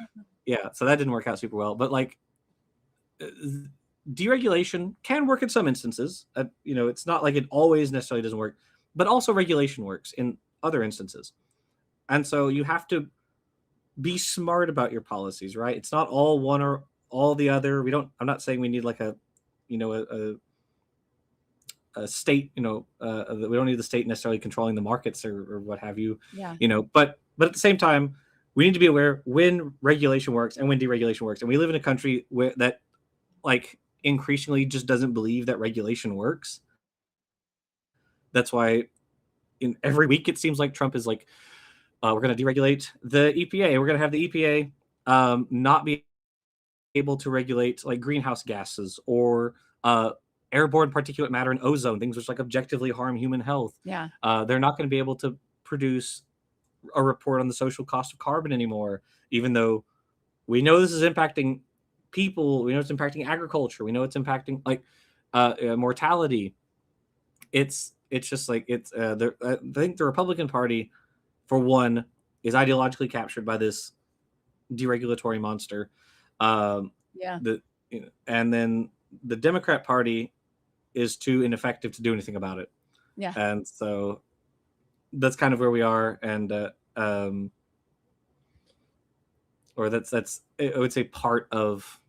Speaker 5: yeah. So that didn't work out super well. But like deregulation can work in some instances. You know, it's not like it always necessarily doesn't work, but also regulation works in other instances. And so you have to be smart about your policies, right? It's not all one or all the other. I'm not saying we need like a state, we don't need the state necessarily controlling the markets or what have you,
Speaker 4: Yeah.
Speaker 5: But at the same time, we need to be aware when regulation works and when deregulation works. And we live in a country where that like increasingly just doesn't believe that regulation works. That's why in every week it seems like Trump is like, we're going to deregulate the EPA. We're going to have the EPA not be able to regulate like greenhouse gases or airborne particulate matter and ozone, things which like objectively harm human health.
Speaker 4: Yeah.
Speaker 5: They're not going to be able to produce a report on the social cost of carbon anymore, even though we know this is impacting people. We know it's impacting agriculture. We know it's impacting like mortality. It's just like I think the Republican Party, for one, is ideologically captured by this deregulatory monster. And then the Democrat Party is too ineffective to do anything about it.
Speaker 4: Yeah.
Speaker 5: And so that's kind of where we are. And or that's I would say part of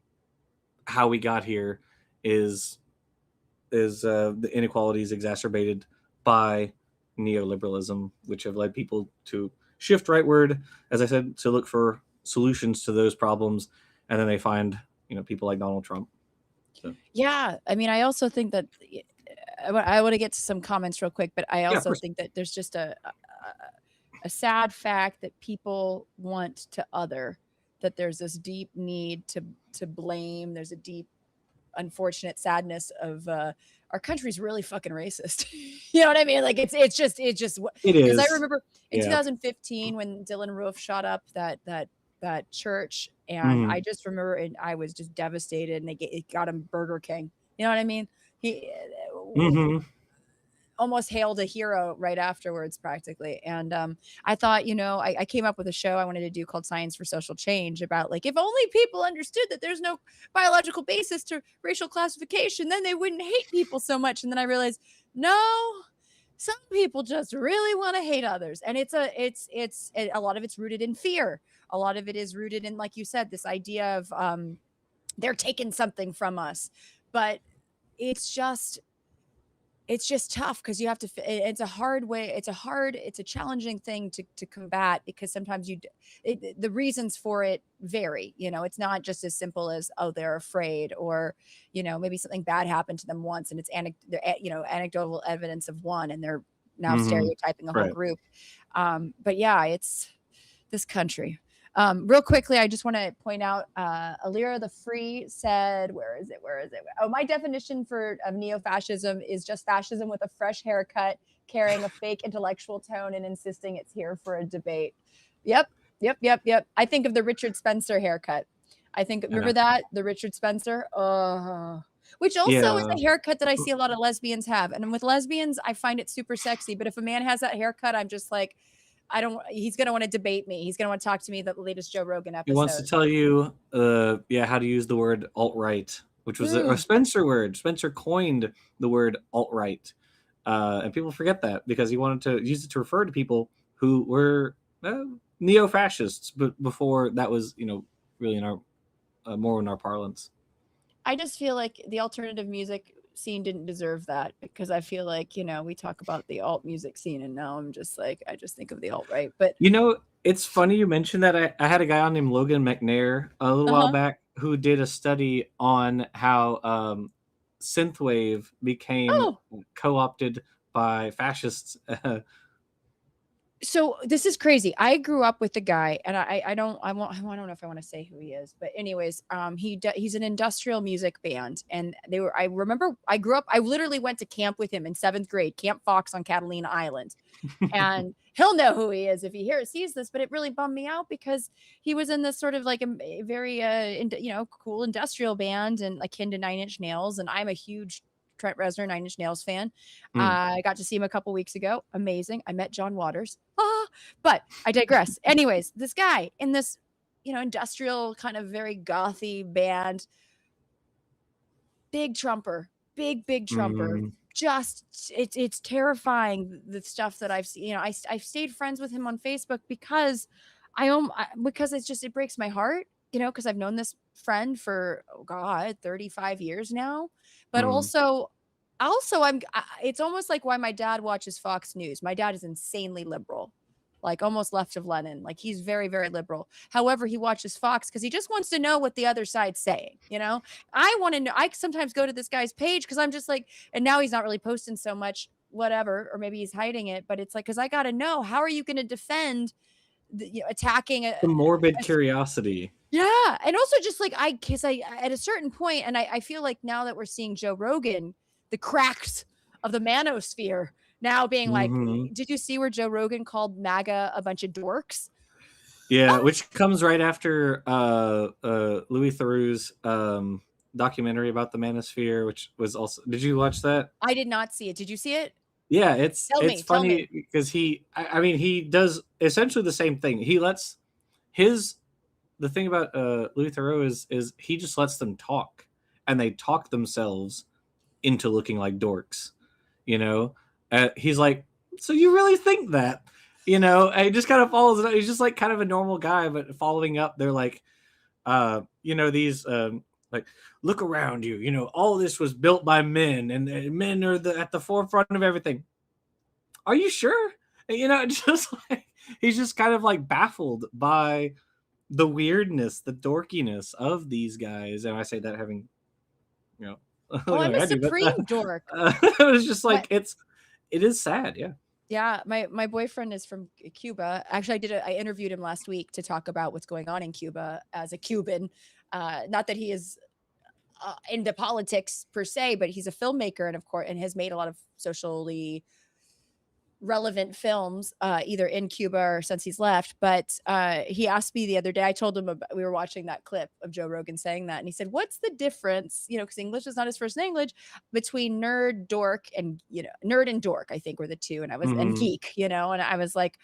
Speaker 5: how we got here is the inequalities exacerbated by neoliberalism, which have led people to shift rightward, as I said, to look for solutions to those problems, and then they find people like Donald Trump. So.
Speaker 4: Yeah, I mean, I also think that I want to get to some comments real quick, but I also think that there's just a sad fact that people want to other, that there's this deep need to blame. There's a deep, unfortunate sadness of our country's really fucking racist. You know what I mean? Like it's just
Speaker 5: it is.
Speaker 4: Because I remember in 2015 when Dylan Roof shot up that church, and I just remember, and I was just devastated, and it got him Burger King. You know what I mean? He almost hailed a hero right afterwards, practically. And I thought, I came up with a show I wanted to do called Science for Social Change, about like, if only people understood that there's no biological basis to racial classification, then they wouldn't hate people so much. And then I realized, no, some people just really want to hate others. And it's a lot of it's rooted in fear. A lot of it is rooted in, like you said, this idea of they're taking something from us. But it's just tough, because you have to, it's a hard way. It's a challenging thing to combat, because sometimes the reasons for it vary. It's not just as simple as, oh, they're afraid, or, maybe something bad happened to them once, and it's anecdotal evidence of one, and they're now stereotyping a whole group. But yeah, it's this country. Real quickly, I just want to point out, Alira the Free said, where is it? Oh, my definition of neo-fascism is just fascism with a fresh haircut, carrying a fake intellectual tone, and insisting it's here for a debate. Yep. I think of the Richard Spencer haircut. Remember that? The Richard Spencer? Which also is a haircut that I see a lot of lesbians have. And with lesbians, I find it super sexy. But if a man has that haircut, I'm just like, he's going to want to debate me. He's going to want to talk to me, the latest Joe Rogan episode.
Speaker 5: He wants to tell you, how to use the word alt-right, which was a Spencer word. Spencer coined the word alt-right. And people forget that, because he wanted to use it to refer to people who were neo-fascists, but before that was, really in our, more in our parlance.
Speaker 4: I just feel like the alternative music scene didn't deserve that, because I feel like, we talk about the alt music scene, and now I'm just like, I just think of the alt right. But
Speaker 5: it's funny you mentioned that. I had a guy named Logan McNair a little while back who did a study on how synthwave became co-opted by fascists
Speaker 4: So this is crazy. I grew up with the guy, and I don't know if I want to say who he is, but anyways, he's an industrial music band, and I remember I grew up. I literally went to camp with him in 7th grade, Camp Fox on Catalina Island, and he'll know who he is if he sees this. But it really bummed me out because he was in this sort of like a very cool industrial band and akin to Nine Inch Nails, and I'm a huge Trent Reznor, Nine Inch Nails fan.
Speaker 5: Mm.
Speaker 4: I got to see him a couple weeks ago. Amazing. I met John Waters. But I digress. Anyways, this guy in this, industrial kind of very gothy band, big trumper, big trumper.
Speaker 5: Mm.
Speaker 4: Just it's terrifying, the stuff that I've seen. I've stayed friends with him on Facebook because because it breaks my heart, because I've known this friend for 35 years now. But
Speaker 5: Mm.
Speaker 4: also it's almost like why my dad watches Fox News. My dad is insanely liberal, like almost left of Lenin. Like he's very, very liberal. However, he watches Fox because he just wants to know what the other side's saying. I want to know. I sometimes go to this guy's page because I'm just like, and now he's not really posting so much, whatever, or maybe he's hiding it. But it's like, because I got to know, how are you going to defend attacking
Speaker 5: The morbid curiosity.
Speaker 4: yeah. And also just like, because I at a certain point, and I feel like now that we're seeing Joe Rogan, the cracks of the manosphere now being like,
Speaker 5: Mhm.
Speaker 4: did you see where Joe Rogan called MAGA a bunch of dorks?
Speaker 5: Yeah, which comes right after Louis Theroux's documentary about the manosphere, which was also. Did you watch that?
Speaker 4: I did not see it. Did you see it?
Speaker 5: Yeah, it's
Speaker 4: Tell me.
Speaker 5: funny because I mean, he does essentially the same thing. He lets the thing about Louis Theroux is he just lets them talk, and they talk themselves into looking like dorks. He's like, so you really think that? And he just kind of follows it up. He's just like kind of a normal guy, but following up, they're like, these like, look around you. All this was built by men, and men are at the forefront of everything. Are you sure? Just like he's just kind of like baffled by the weirdness, the dorkiness of these guys. And I say that having,
Speaker 4: Oh, I'm
Speaker 5: like
Speaker 4: a
Speaker 5: I do, but
Speaker 4: supreme dork.
Speaker 5: it was just like it is sad, yeah.
Speaker 4: Yeah, my boyfriend is from Cuba. Actually, I interviewed him last week to talk about what's going on in Cuba as a Cuban. Not that he is into politics per se, but he's a filmmaker, and of course, and has made a lot of socially relevant films, either in Cuba or since he's left. But he asked me the other day, I told him we were watching that clip of Joe Rogan saying that, and he said, what's the difference, because English is not his first language, between nerd, dork, and nerd and dork, I think were the two. And and geek, and I was like,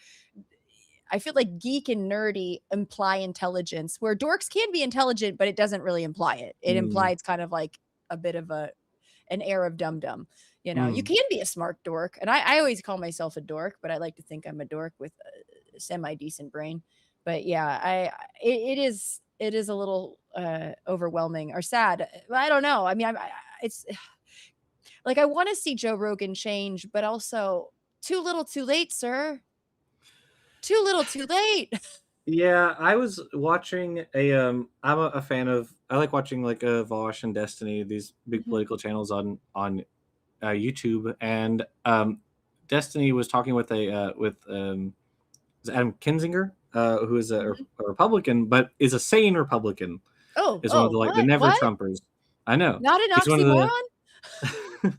Speaker 4: I feel like geek and nerdy imply intelligence, where dorks can be intelligent, but it doesn't really imply it. It implies kind of like a bit of an air of dum-dum. You can be a smart dork. And I always call myself a dork, but I like to think I'm a dork with a semi-decent brain. But yeah, it is a little overwhelming or sad. I don't know. I mean, it's like, I want to see Joe Rogan change, but also too little too late, sir. Too little too late.
Speaker 5: Yeah, I was watching I'm a fan of. I like watching like Vosh and Destiny, these big political channels on YouTube, and Destiny was talking with Adam Kinzinger, who is a Republican, but is a sane Republican. Is one of the never Trumpers. I know.
Speaker 4: Not an
Speaker 5: He's one of
Speaker 4: oxymoron.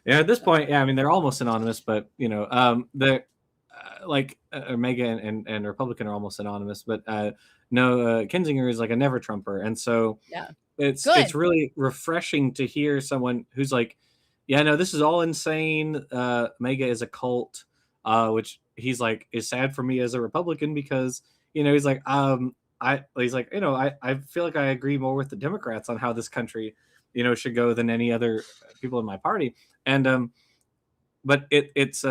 Speaker 5: Yeah, at this point, yeah, I mean they're almost synonymous, but they're like Omega and Republican are almost synonymous, but no, Kinzinger is like a never Trumper, and so
Speaker 4: Yeah.
Speaker 5: it's really refreshing to hear someone who's like, yeah, no, this is all insane. Mega is a cult, which he's like is sad for me as a Republican because he's like I feel like I agree more with the Democrats on how this country should go than any other people in my party, and but it's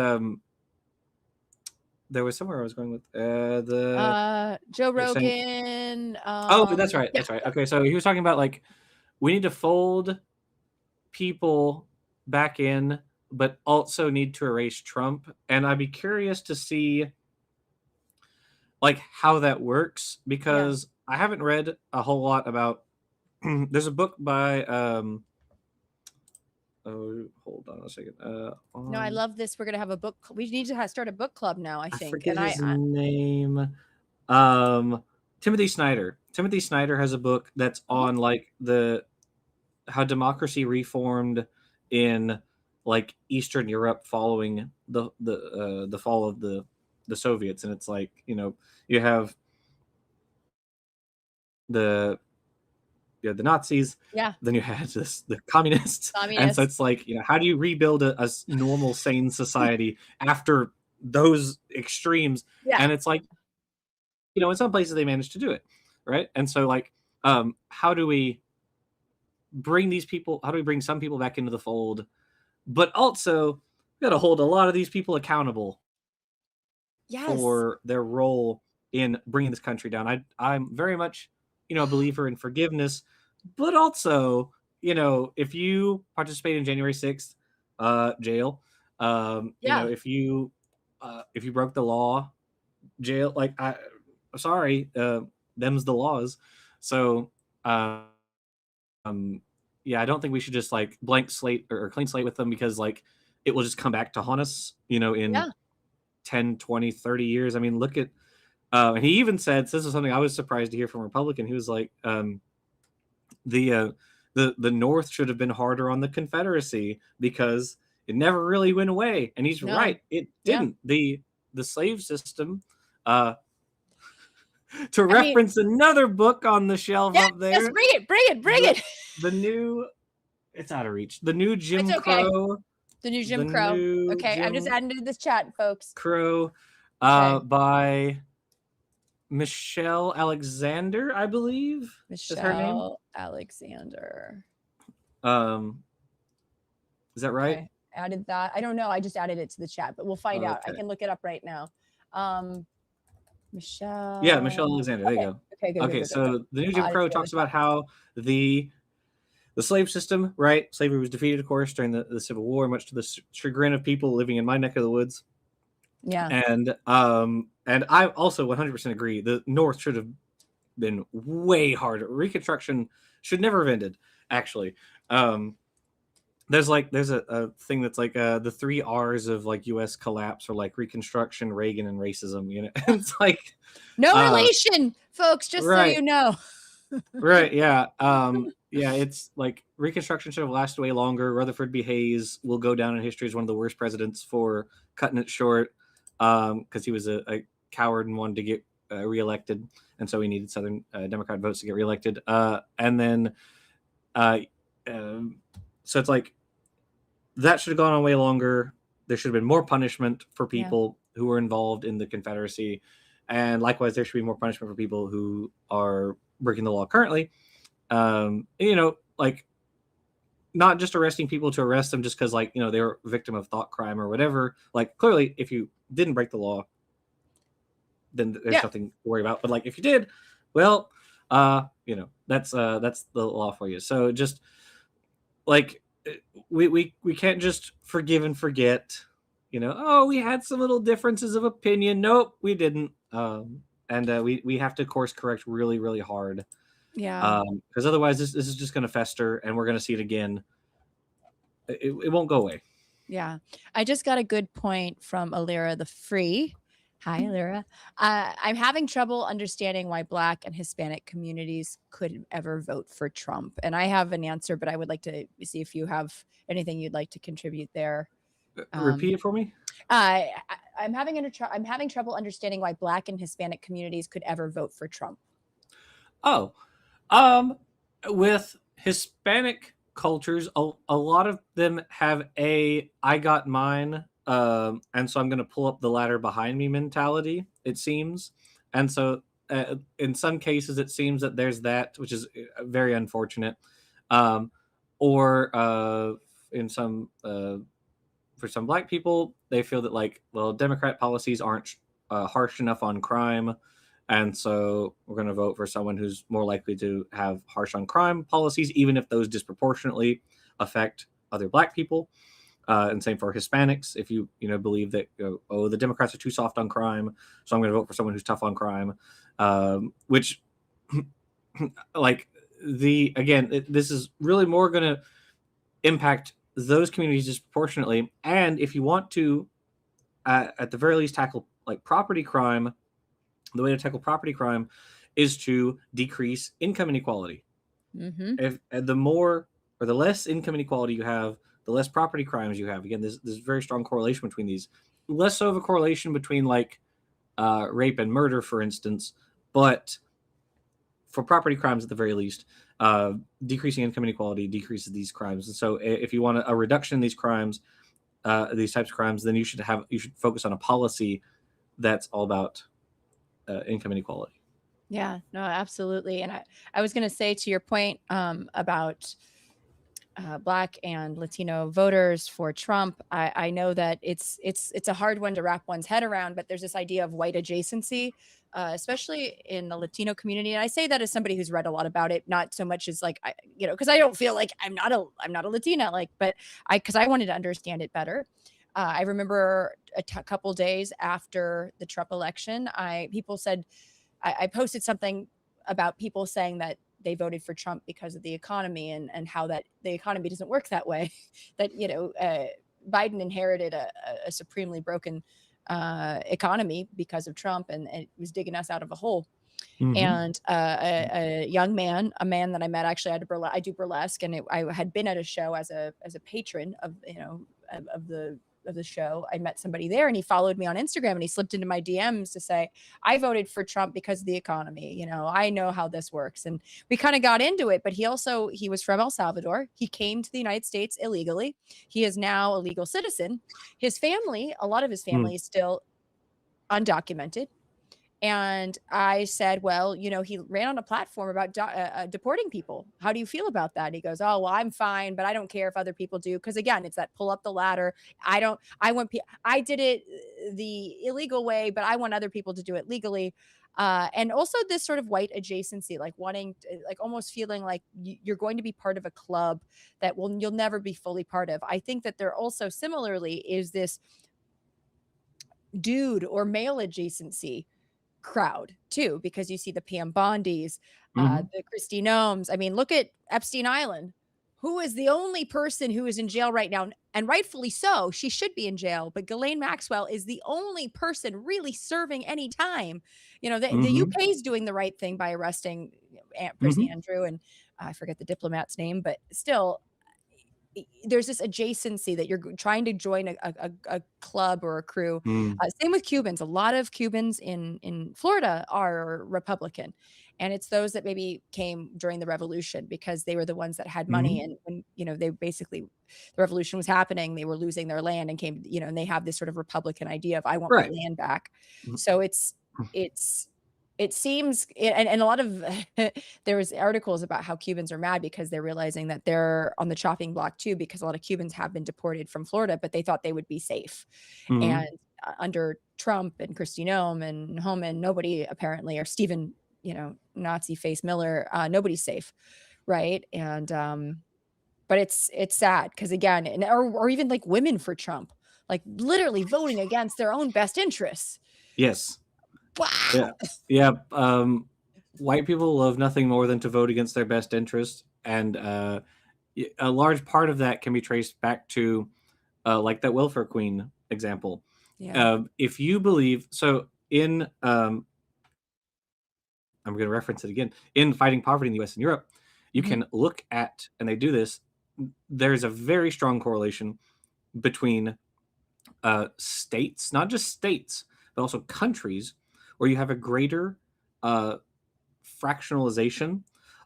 Speaker 5: there was somewhere I was going with
Speaker 4: Joe Rogan.
Speaker 5: Saying, oh, that's right.
Speaker 4: Yeah.
Speaker 5: That's right. Okay, so he was talking about like we need to fold people back in, but also need to erase Trump. And I'd be curious to see like how that works because I haven't read a whole lot about. There's a book by Oh, hold on a second.
Speaker 4: No, I love this. We're gonna have a book. We need to start a book club now, I
Speaker 5: I
Speaker 4: think.
Speaker 5: forget
Speaker 4: And
Speaker 5: his name. Timothy Snyder. Timothy Snyder has a book that's on like how democracy reformed in like Eastern Europe following the fall of the Soviets, and it's like, you know, you have the the Nazis,
Speaker 4: yeah,
Speaker 5: then you had the communists, and so it's like, you know, how do you rebuild a normal sane society after those extremes?
Speaker 4: yeah,
Speaker 5: And it's like, you know, in some places they managed to do it, right? And so like, how do we bring these people? How do we bring some people back into the fold, but also we got to hold a lot of these people accountable
Speaker 4: yes,
Speaker 5: for their role in bringing this country down. I'm very much, you know, a believer in forgiveness, but also, you know, if you participate in January 6th, jail. You
Speaker 4: yeah,
Speaker 5: know, if you broke the law, jail. Like, sorry, them's the laws. So, um, yeah, I don't think we should just like blank slate or clean slate with them, because like it will just come back to haunt us, you know, in
Speaker 4: yeah,
Speaker 5: 10, 20, 30 years. I mean, look at, and he even said, so this is something I was surprised to hear from a Republican. He was like, the the North should have been harder on the Confederacy because it never really went away. And he's
Speaker 4: no,
Speaker 5: right, it
Speaker 4: yeah.
Speaker 5: didn't. The slave system, uh, to
Speaker 4: I mean,
Speaker 5: reference another book on the shelf
Speaker 4: yes,
Speaker 5: up
Speaker 4: yes,
Speaker 5: there,
Speaker 4: bring it, bring it, bring
Speaker 5: the,
Speaker 4: it.
Speaker 5: the new, it's out of reach. The new
Speaker 4: It's
Speaker 5: Jim
Speaker 4: okay.
Speaker 5: Crow,
Speaker 4: The new
Speaker 5: the
Speaker 4: Jim Crow.
Speaker 5: new
Speaker 4: Okay, I'm just
Speaker 5: Jim
Speaker 4: adding to this chat, folks.
Speaker 5: Crow,
Speaker 4: Okay,
Speaker 5: by Michelle Alexander, I believe is her name.
Speaker 4: Michelle Alexander.
Speaker 5: Um, is that right?
Speaker 4: Okay, added that. I don't know. I just added it to the chat, but we'll find out. I
Speaker 5: Okay.
Speaker 4: can look it up right now. Michelle.
Speaker 5: Yeah, Michelle Alexander. There you
Speaker 4: Okay.
Speaker 5: go.
Speaker 4: Okay, good,
Speaker 5: Okay,
Speaker 4: good.
Speaker 5: so the new Jim
Speaker 4: Add it
Speaker 5: Crow
Speaker 4: to the
Speaker 5: talks
Speaker 4: chat.
Speaker 5: about how the slave system, right? Slavery was defeated, of course, during the Civil War, much to the chagrin of people living in my neck of the woods.
Speaker 4: Yeah.
Speaker 5: And I also 100% agree. The North should have been way harder. Reconstruction should never have ended, actually. There's a thing that's like the 3 R's of like US collapse, or like Reconstruction, Reagan, and racism, you know. It's like
Speaker 4: No relation, folks, just so
Speaker 5: right.
Speaker 4: you know.
Speaker 5: Right, yeah. Yeah, it's like Reconstruction should have lasted way longer. Rutherford B. Hayes will go down in history as one of the worst presidents for cutting it short, because he was a coward and wanted to get reelected, and so he needed Southern Democrat votes to get reelected. And then, so it's like that should have gone on way longer. There should have been more punishment for people who were involved in the Confederacy, and likewise, there should be more punishment for people who are breaking the law currently. You know, like not just arresting people to arrest them just because, like, you know, they were a victim of thought crime or whatever. Like, clearly, if you didn't break the law, then there's nothing to worry about. But like, if you did, well, you know, that's the law for you. So just like we can't just forgive and forget. You know, oh, we had some little differences of opinion. Nope, we didn't. And we have to course correct really, really hard.
Speaker 4: Yeah.
Speaker 5: Because otherwise this is just going to fester, and we're going to see it again. It won't go away.
Speaker 4: Yeah. I just got a good point from Alira the Free. Hi, Alira. I'm having trouble understanding why Black and Hispanic communities could ever vote for Trump. And I have an answer, but I would like to see if you have anything you'd like to contribute there.
Speaker 5: Repeat it for me.
Speaker 4: I'm having trouble understanding why Black and Hispanic communities could ever vote for Trump.
Speaker 5: Oh, with Hispanic cultures, a lot of them have a "I got mine," and so I'm going to pull up the ladder behind me mentality. It seems, and so in some cases, it seems that there's that, which is very unfortunate. Or in some for some Black people, they feel that, like, well, Democrat policies aren't harsh enough on crime, and so we're going to vote for someone who's more likely to have harsh on crime policies, even if those disproportionately affect other Black people. And same for Hispanics. If you believe that, oh, the Democrats are too soft on crime, so I'm going to vote for someone who's tough on crime, which like this is really more going to impact those communities disproportionately. And if you want to, at the very least, tackle like property crime, the way to tackle property crime is to decrease income inequality. If the more or the less income inequality you have, the less property crimes you have. Again, there's very strong correlation between these. Less so of a correlation between like rape and murder, for instance, but for property crimes at the very least, decreasing income inequality decreases these crimes. And so if you want a reduction in these crimes, these types of crimes, then you should focus on a policy that's all about income inequality.
Speaker 4: Yeah, no, absolutely. And I was going to say to your point about Black and Latino voters for Trump. I know that it's a hard one to wrap one's head around, but there's this idea of white adjacency, especially in the Latino community. And I say that as somebody who's read a lot about it, not so much as like because I don't feel like I'm not a Latina, but because I wanted to understand it better. I remember a couple days after the Trump election, people said I posted something about people saying that they voted for Trump because of the economy and how that the economy doesn't work that way. That, Biden inherited a supremely broken economy because of Trump, and it was digging us out of a hole. And a young man, a man that I met, actually, I do burlesque, and I had been at a show as a patron of the show. I met somebody there, and he followed me on Instagram, and he slipped into my DMs to say, I voted for Trump because of the economy. I know how this works. And we kind of got into it, but he was from El Salvador. He came to the United States illegally. He is now a legal citizen. His family, a lot of his family is still undocumented. And I said, well, he ran on a platform about deporting people. How do you feel about that? And he goes, oh, well, I'm fine, but I don't care if other people do. Because again, it's that pull up the ladder. I did it the illegal way, but I want other people to do it legally. And also this sort of white adjacency, like wanting, like almost feeling like you're going to be part of a club that you'll never be fully part of. I think that there also similarly is this dude or male adjacency crowd too, because you see the Pam Bondis, the Christy Nomes. I mean, look at Epstein Island, who is the only person who is in jail right now, and rightfully so. She should be in jail, but Ghislaine Maxwell is the only person really serving any time. The UK is doing the right thing by arresting Prince Andrew, and I forget the diplomat's name, but still, there's this adjacency that you're trying to join a club or a crew. Same with Cubans. A lot of Cubans in Florida are Republican, and it's those that maybe came during the revolution because they were the ones that had money. And when they basically, the revolution was happening, they were losing their land and came, and they have this sort of Republican idea of I want my land back. So it seems, and a lot of there was articles about how Cubans are mad because they're realizing that they're on the chopping block too, because a lot of Cubans have been deported from Florida, but they thought they would be safe. And under Trump and Kristi Noem and Homan, nobody apparently, or Stephen, Nazi face Miller, nobody's safe, right? And but it's sad because again, or even like women for Trump, like literally voting against their own best interests.
Speaker 5: Yes.
Speaker 4: Wow.
Speaker 5: Yeah. White people love nothing more than to vote against their best interest, and a large part of that can be traced back to like that welfare queen example. If you believe so in I'm going to reference it again, in Fighting Poverty in the US and Europe, you can look at, and they do this, there's a very strong correlation between states, not just states, but also countries, where you have a greater fractionalization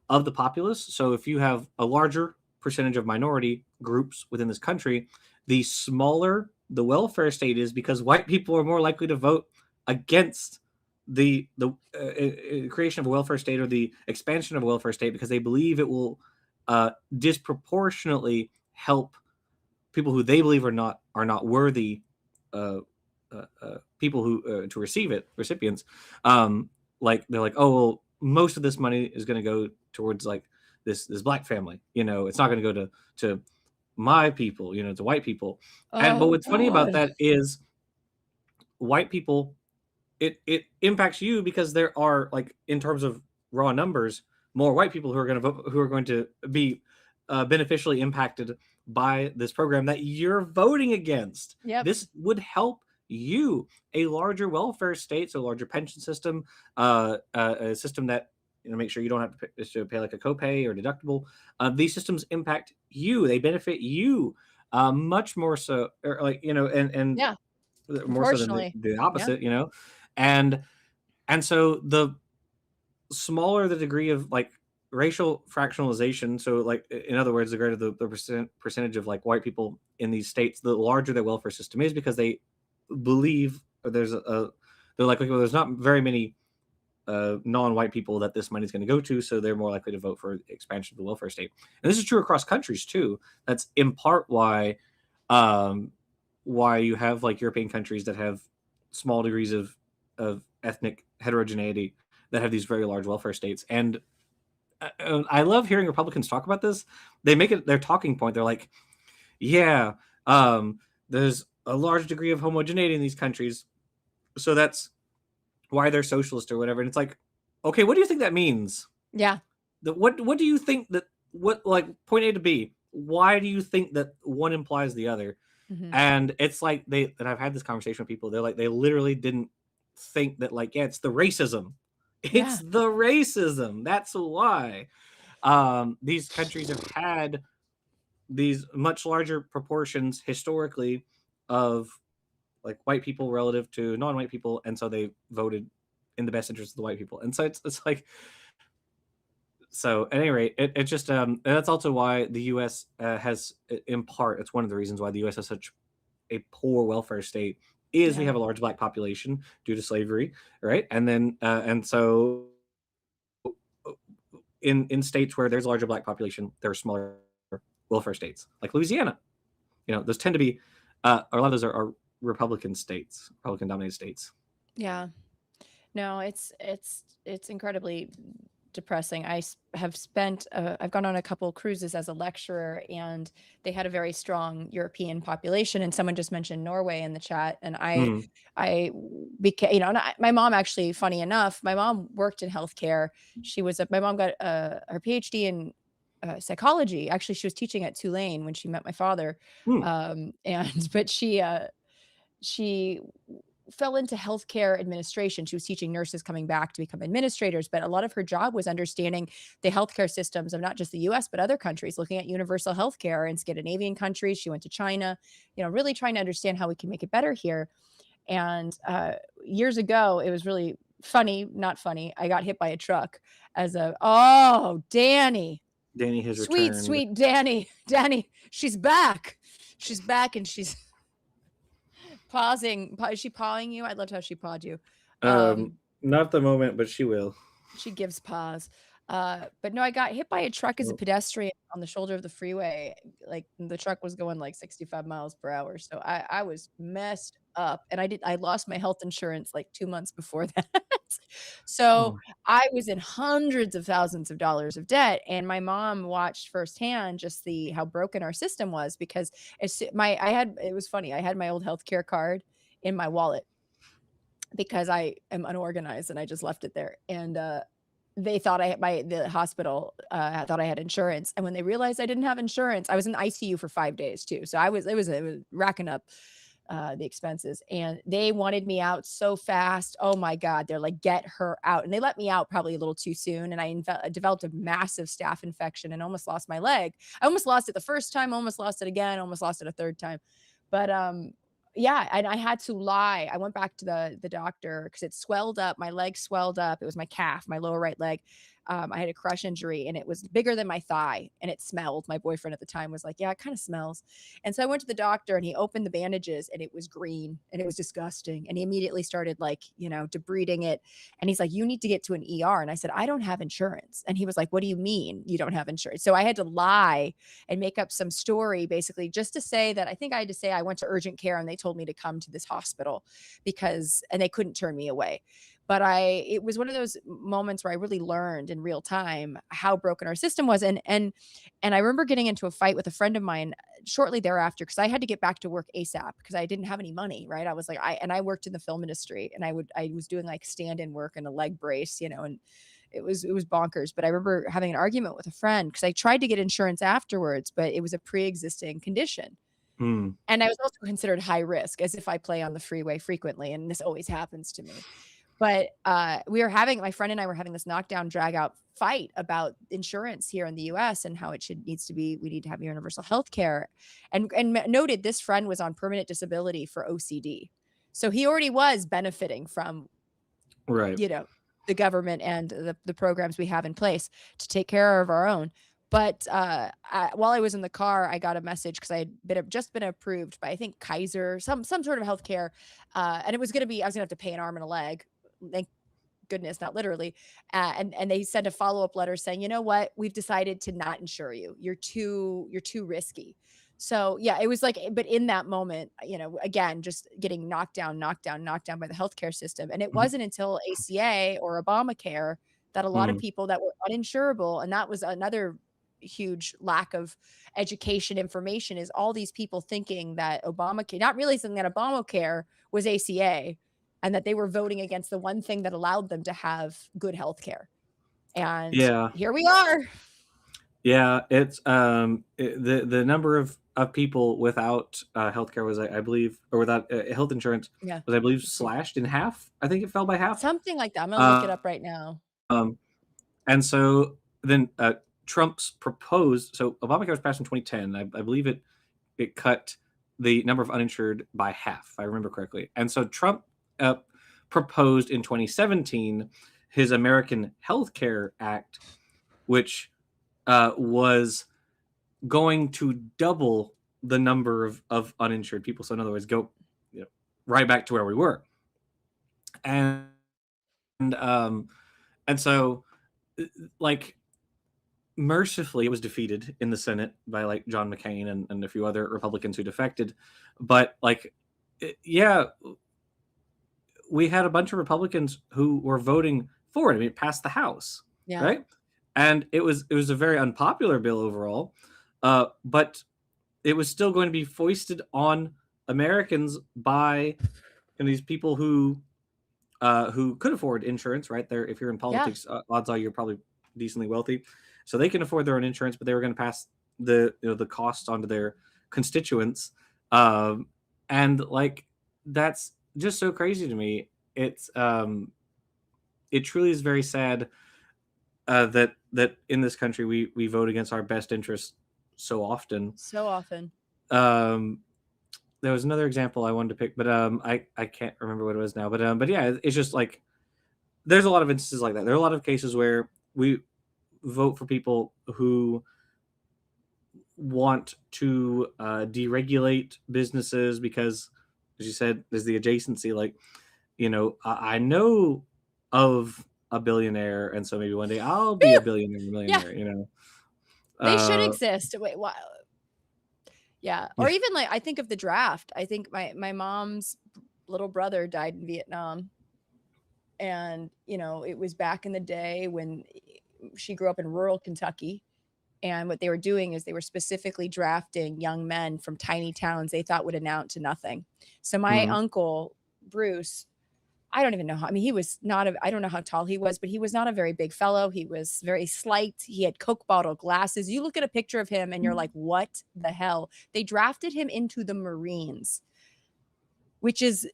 Speaker 5: of the populace. So if you have a larger percentage of minority groups within this country, the smaller the welfare state is, because white people are more likely to vote against the creation of a welfare state or the expansion of a welfare state, because they believe it will disproportionately help people who they believe are not worthy people who to receive it, recipients. Like they're like, oh well, most of this money is going to go towards like this black family. It's not going to go to my people. To white people. But what's funny about that is white people, it impacts you because there are, like, in terms of raw numbers, more white people who are going to vote, who are going to be beneficially impacted by this program that you're voting against.
Speaker 4: Yep.
Speaker 5: This would help you, a larger welfare state, so a larger pension system, a system that make sure you don't have to pay like a copay or deductible. These systems impact you; they benefit you much more so, or like and
Speaker 4: Yeah.
Speaker 5: more so than
Speaker 4: Proportionally.
Speaker 5: the
Speaker 4: Yeah.
Speaker 5: opposite, and so the smaller the degree of like racial fractionalization, so like in other words, the greater the percentage of like white people in these states, the larger their welfare system is, because they believe there's they're like, well, there's not very many non-white people that this money is going to go to, so they're more likely to vote for expansion of the welfare state. And this is true across countries too. That's in part why you have like European countries that have small degrees of ethnic heterogeneity that have these very large welfare states. And I love hearing Republicans talk about this. They make it their talking point. They're like, yeah, there's a large degree of homogeneity in these countries, so that's why they're socialist or whatever. And it's like, okay, what do you think that means?
Speaker 4: Yeah.
Speaker 5: What do you think that, what, like, point A to B, why do you think that one implies the other?
Speaker 4: Mhm.
Speaker 5: And it's like and I've had this conversation with people, they're like, they literally didn't think that, like, yeah, it's the racism.
Speaker 4: Yeah.
Speaker 5: It's the racism. That's why. These countries have had these much larger proportions historically of like white people relative to non-white people, and so they voted in the best interest of the white people. And so it's like, so at any rate, it just and that's also why the U.S. Has, in part, it's one of the reasons why the U.S. has such a poor welfare state, is we
Speaker 4: Yeah.
Speaker 5: have a large black population due to slavery, right? And then and so in states where there's a larger black population, there are smaller welfare states, like Louisiana. Those tend to be a lot of those are Republican states, Republican dominated states.
Speaker 4: Yeah. No, it's incredibly depressing. Have spent I've gone on a couple cruises as a lecturer, and they had a very strong European population. And someone just mentioned Norway in the chat, and
Speaker 5: Mm.
Speaker 4: I became, and my mom, actually, funny enough, my mom worked in healthcare. My mom got her PhD in psychology. Actually, she was teaching at Tulane when she met my father,
Speaker 5: Mm.
Speaker 4: and but she fell into healthcare administration. She was teaching nurses coming back to become administrators, but a lot of her job was understanding the healthcare systems of not just the US, but other countries, looking at universal healthcare in Scandinavian countries. She went to China, really trying to understand how we can make it better here. And years ago, it was really funny, not funny. I got hit by a truck oh, Danny,
Speaker 5: Danny has
Speaker 4: sweet,
Speaker 5: returned.
Speaker 4: sweet Danny, she's back. She's back, and she's pausing. Is she pawing you? I loved how she pawed you.
Speaker 5: Not at the moment, but she will.
Speaker 4: She gives paws. But no, I got hit by a truck as a
Speaker 5: Oh.
Speaker 4: pedestrian on the shoulder of the freeway. Like, the truck was going like 65 miles per hour. So I was messed up, and I lost my health insurance like 2 months before that. So
Speaker 5: Oh.
Speaker 4: I was in hundreds of thousands of dollars of debt, and my mom watched firsthand just how broken our system was, because it was funny. I had my old healthcare card in my wallet because I am unorganized, and I just left it there. And they thought the hospital thought I had insurance. And when they realized I didn't have insurance, I was in ICU for 5 days too. So it was racking up the expenses, and they wanted me out so fast. Oh my God. They're like, get her out. And they let me out probably a little too soon. And I developed a massive staph infection and almost lost my leg. I almost lost it the first time, almost lost it again, almost lost it a third time. But yeah, and I had to lie. I went back to the doctor because it swelled up. My leg swelled up. It was my calf, my lower right leg. I had a crush injury, and it was bigger than my thigh, and it smelled. My boyfriend at the time was like, yeah, it kind of smells. And so I went to the doctor, and he opened the bandages, and it was green, and it was disgusting. And he immediately started like, debriding it. And he's like, you need to get to an ER. And I said, I don't have insurance. And he was like, what do you mean you don't have insurance? So I had to lie and make up some story, basically, just to say that I had to say I went to urgent care and they told me to come to this hospital and they couldn't turn me away. But it was one of those moments where I really learned in real time how broken our system was. And I remember getting into a fight with a friend of mine shortly thereafter, because I had to get back to work ASAP because I didn't have any money. Right. I was like, I worked in the film industry, and I was doing like stand-in work and a leg brace, and it was bonkers. But I remember having an argument with a friend because I tried to get insurance afterwards, but it was a pre-existing condition.
Speaker 5: Mm.
Speaker 4: And I was also considered high risk, as if I play on the freeway frequently, and this always happens to me. But my friend and I were having this knockdown, drag out fight about insurance here in the US and how we need to have universal health care. And noted this friend was on permanent disability for OCD. So he already was benefiting from,
Speaker 5: Right.
Speaker 4: the government and the programs we have in place to take care of our own. But while I was in the car, I got a message because I had just been approved by, I think, Kaiser, some sort of healthcare, and I was gonna have to pay an arm and a leg. Thank goodness, not literally. And they sent a follow-up letter saying, you know what, we've decided to not insure you. You're too risky. So yeah, it was like, but in that moment, again, just getting knocked down by the healthcare system. And it
Speaker 5: Mhm.
Speaker 4: wasn't until ACA or Obamacare that a lot of
Speaker 5: Mm.
Speaker 4: people that were uninsurable, and that was another huge lack of education information, is all these people thinking that Obamacare, not realizing that Obamacare was ACA, and that they were voting against the one thing that allowed them to have good health care. And
Speaker 5: Yeah.
Speaker 4: here we are.
Speaker 5: Yeah, it's the number of people without healthcare was, I believe, or without health insurance
Speaker 4: Yeah.
Speaker 5: was, I believe, slashed in half. I think it fell by half.
Speaker 4: Something like that. I'm gonna look it
Speaker 5: Uh,
Speaker 4: up right now.
Speaker 5: and so then Trump's proposed. So Obamacare was passed in 2010. I believe it cut the number of uninsured by half, if I remember correctly. And so Trump proposed in 2017 his American Healthcare Act, which was going to double the number of uninsured people. So in other words, go right back to where we were. And so like mercifully it was defeated in the Senate by like John McCain and a few other Republicans who defected. But like yeah, we had a bunch of Republicans who were voting for it. I mean, it passed the House,
Speaker 4: Yeah.
Speaker 5: right? And it was a very unpopular bill overall, but it was still going to be foisted on Americans by these people who could afford insurance, right? There, if you're in politics, odds are you're probably decently wealthy, so they can afford their own insurance. But they were going to pass the costs onto their constituents, and like that's just so crazy to me. It's it truly is very sad that in this country we vote against our best interests so often.
Speaker 4: So often.
Speaker 5: There was another example I wanted to pick, but I can't remember what it was now. But yeah, it's just like there's a lot of instances like that. There are a lot of cases where we vote for people who want to deregulate businesses because, as you said, there's the adjacency. Like, I know of a billionaire, and so maybe one day I'll be a billionaire, millionaire.
Speaker 4: They should exist. Wait, what? Yeah. Or even like, I think of the draft. I think my mom's little brother died in Vietnam. And, it was back in the day when she grew up in rural Kentucky. And what they were doing is they were specifically drafting young men from tiny towns they thought would amount to nothing. So my uncle, Bruce, I don't even know how, I mean, he was not, I don't know how tall he was, but he was not a very big fellow. He was very slight. He had Coke bottle glasses. You look at a picture of him and you're like, what the hell? They drafted him into the Marines, which is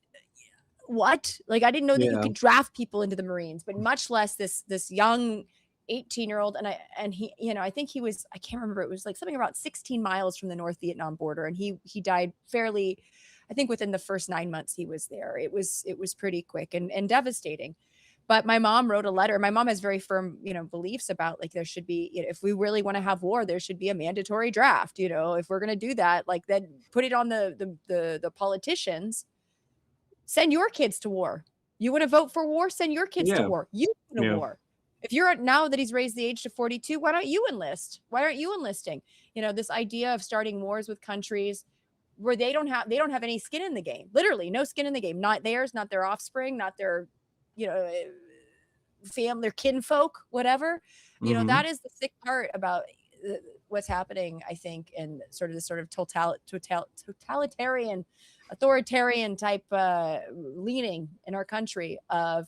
Speaker 4: what? Like, I didn't know that you could draft people into the Marines, but much less this young 18-year-old. And he, I think he was, I can't remember. It was like something about 16 miles from the North Vietnam border. And he died fairly, I think within the first 9 months he was there. It was pretty quick and devastating. But my mom wrote a letter. My mom has very firm, beliefs about like there should be, if we really want to have war, there should be a mandatory draft. If we're going to do that, like then put it on the politicians. Send your kids to war. You want to vote for war? Send your kids to war. You go to war. If you're now that he's raised the age to 42, why don't you enlist? Why aren't you enlisting? This idea of starting wars with countries where they don't have any skin in the game. Literally, no skin in the game. Not theirs, not their offspring, not their, family, their kinfolk, whatever. That is the sick part about what's happening, I think, in sort of this sort of totalitarian, authoritarian type leaning in our country of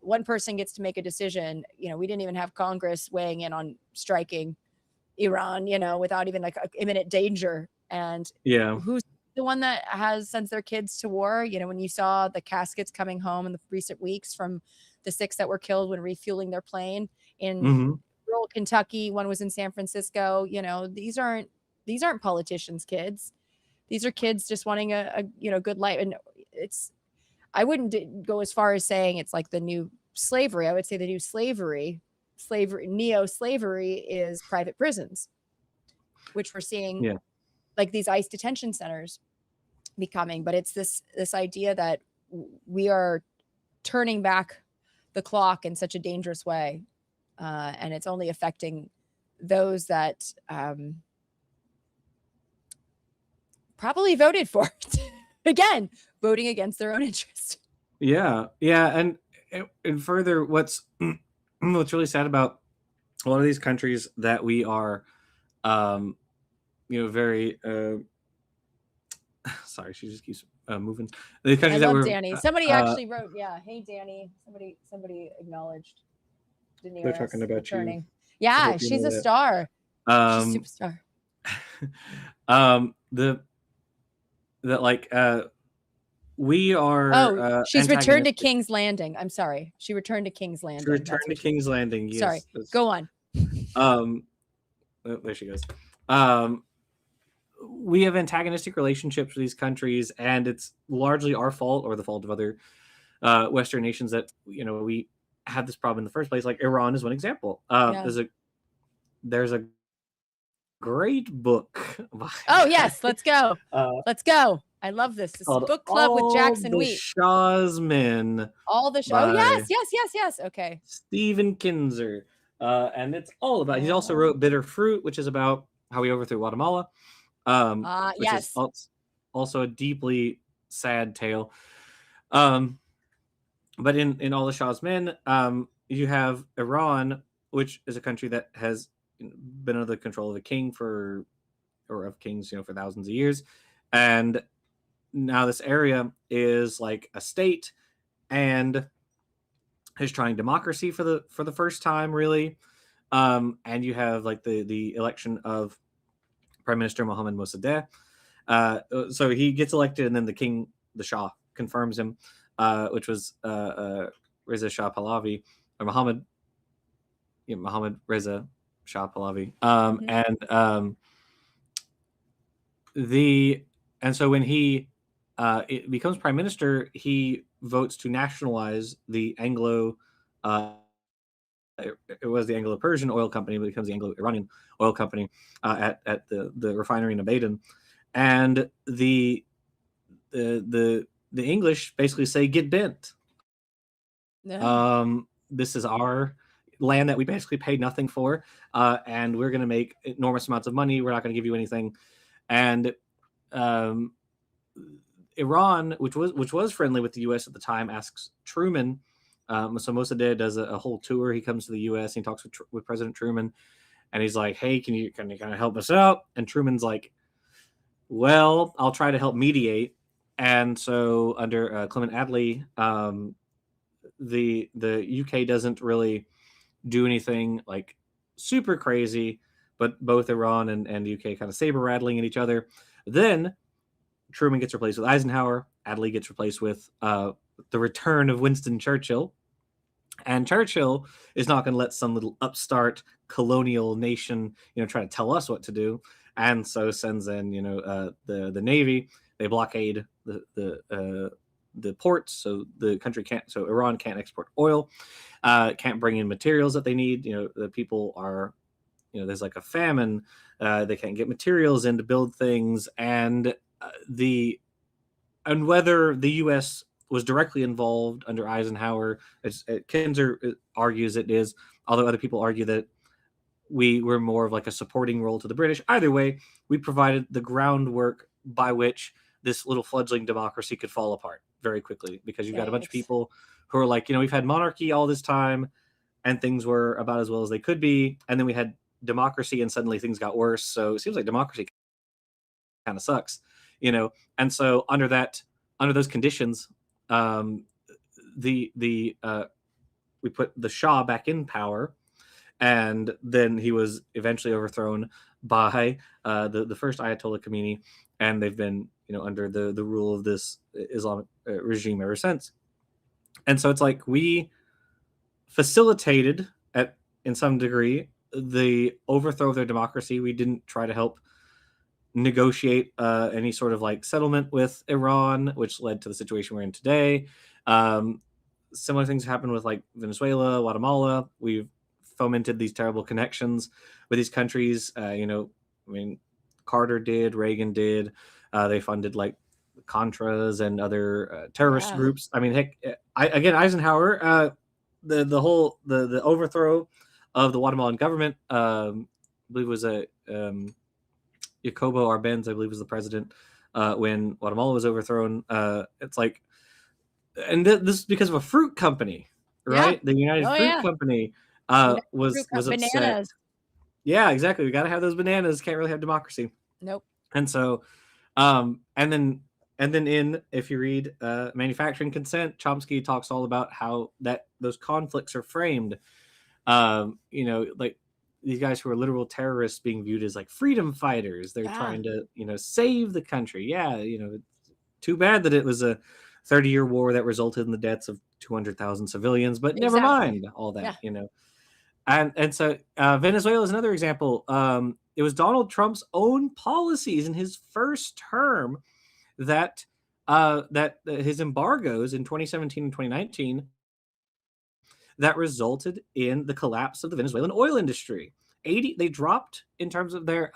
Speaker 4: one person gets to make a decision. We didn't even have Congress weighing in on striking Iran, without even like imminent danger. And who's the one that has sent their kids to war? When you saw the caskets coming home in the recent weeks from the 6 that were killed when refueling their plane in rural Kentucky, one was in San Francisco. These aren't politicians' kids. These are kids just wanting a good life. And I wouldn't go as far as saying it's like the new slavery. I would say the new slavery, neo-slavery is private prisons, which we're seeing like these ICE detention centers becoming. But it's this idea that we are turning back the clock in such a dangerous way. And it's only affecting those that probably voted for it. Again, voting against their own interest.
Speaker 5: Yeah. And further, what's really sad about a lot of these countries that we are, very. Sorry, she just keeps moving. The countries
Speaker 4: I love Danny. Somebody actually wrote, "Hey, Danny." Somebody acknowledged.
Speaker 5: They're talking about
Speaker 4: returning.
Speaker 5: you.
Speaker 4: Yeah, she's a star. She's a superstar.
Speaker 5: We are.
Speaker 4: She's returned to King's Landing. I'm sorry. She returned to King's Landing.
Speaker 5: She returned to King's Landing. Yes.
Speaker 4: Sorry. Go on.
Speaker 5: There she goes. We have antagonistic relationships with these countries, and it's largely our fault or the fault of other Western nations that we had this problem in the first place. Like Iran is one example. There's a great book.
Speaker 4: Oh yes, let's go. Let's go. I love this. This is book club with Jackson Wheat.
Speaker 5: Shah's Men.
Speaker 4: All the show. Oh yes. Okay.
Speaker 5: Stephen Kinzer, and it's all about. He also wrote Bitter Fruit, which is about how he overthrew Guatemala. Which is also a deeply sad tale. But in all the Shah's Men, you have Iran, which is a country that has been under the control of a king for kings, for thousands of years, and now this area is like a state and is trying democracy for the first time, really. And you have like the election of Prime Minister Mohammad Mossadegh. So he gets elected, and then the Shah, confirms him, which was Reza Shah Pahlavi, or Mohammad Reza Shah Pahlavi. And so when he it becomes prime minister, he votes to nationalize the Anglo. It was the Anglo-Persian oil company, but it becomes the Anglo-Iranian oil company at the refinery in Abadan, and the English basically say, "Get bent." Yeah. This is our land that we basically paid nothing for, and we're going to make enormous amounts of money. We're not going to give you anything, and Iran, which was friendly with the U.S. at the time, asks Truman. So Mossadegh does a whole tour. He comes to the U.S. and he talks with President Truman, and he's like, "Hey, can you kind of help us out?" And Truman's like, "Well, I'll try to help mediate." And so under Clement Attlee, the UK doesn't really do anything like super crazy, but both Iran and the UK kind of saber rattling at each other. Then Truman gets replaced with Eisenhower. Attlee gets replaced with the return of Winston Churchill. And Churchill is not going to let some little upstart colonial nation, try to tell us what to do. And so sends in, the Navy. They blockade the ports, so so Iran can't export oil, can't bring in materials that they need. The people are, there's like a famine. They can't get materials in to build things, and whether the U.S. was directly involved under Eisenhower, Kinzer argues it is, although other people argue that we were more of like a supporting role to the British. Either way, we provided the groundwork by which this little fledgling democracy could fall apart very quickly, because you've got a bunch of people who are like, we've had monarchy all this time and things were about as well as they could be. And then we had democracy and suddenly things got worse. So it seems like democracy kind of sucks, And so under those conditions, the we put the Shah back in power, and then he was eventually overthrown by the first Ayatollah Khomeini, and they've been under the rule of this Islamic regime ever since. And so it's like we facilitated in some degree the overthrow of their democracy. We didn't try to help negotiate any sort of like settlement with Iran, which led to the situation we're in today. Similar things happened with like Venezuela, Guatemala. We've fomented these terrible connections with these countries. Carter did, Reagan did. They funded like Contras and other terrorist groups. I mean, heck, Eisenhower, the whole the overthrow of the Guatemalan government, I believe was Jacobo Arbenz, I believe was the president when Guatemala was overthrown. It's like, and this is because of a fruit company, right? The United Fruit Company was upset.
Speaker 4: Bananas.
Speaker 5: Yeah, exactly. We got to have those bananas. Can't really have democracy.
Speaker 4: Nope.
Speaker 5: And so, and then if you read Manufacturing Consent, Chomsky talks all about how those conflicts are framed. Like these guys who are literal terrorists being viewed as like freedom fighters. They're trying to, save the country. Yeah, it's too bad that it was a 30-year war that resulted in the deaths of 200,000 civilians, but never mind all that, And so Venezuela is another example. It was Donald Trump's own policies in his first term that his embargoes in 2017 and 2019 that resulted in the collapse of the Venezuelan oil industry. They dropped in terms of their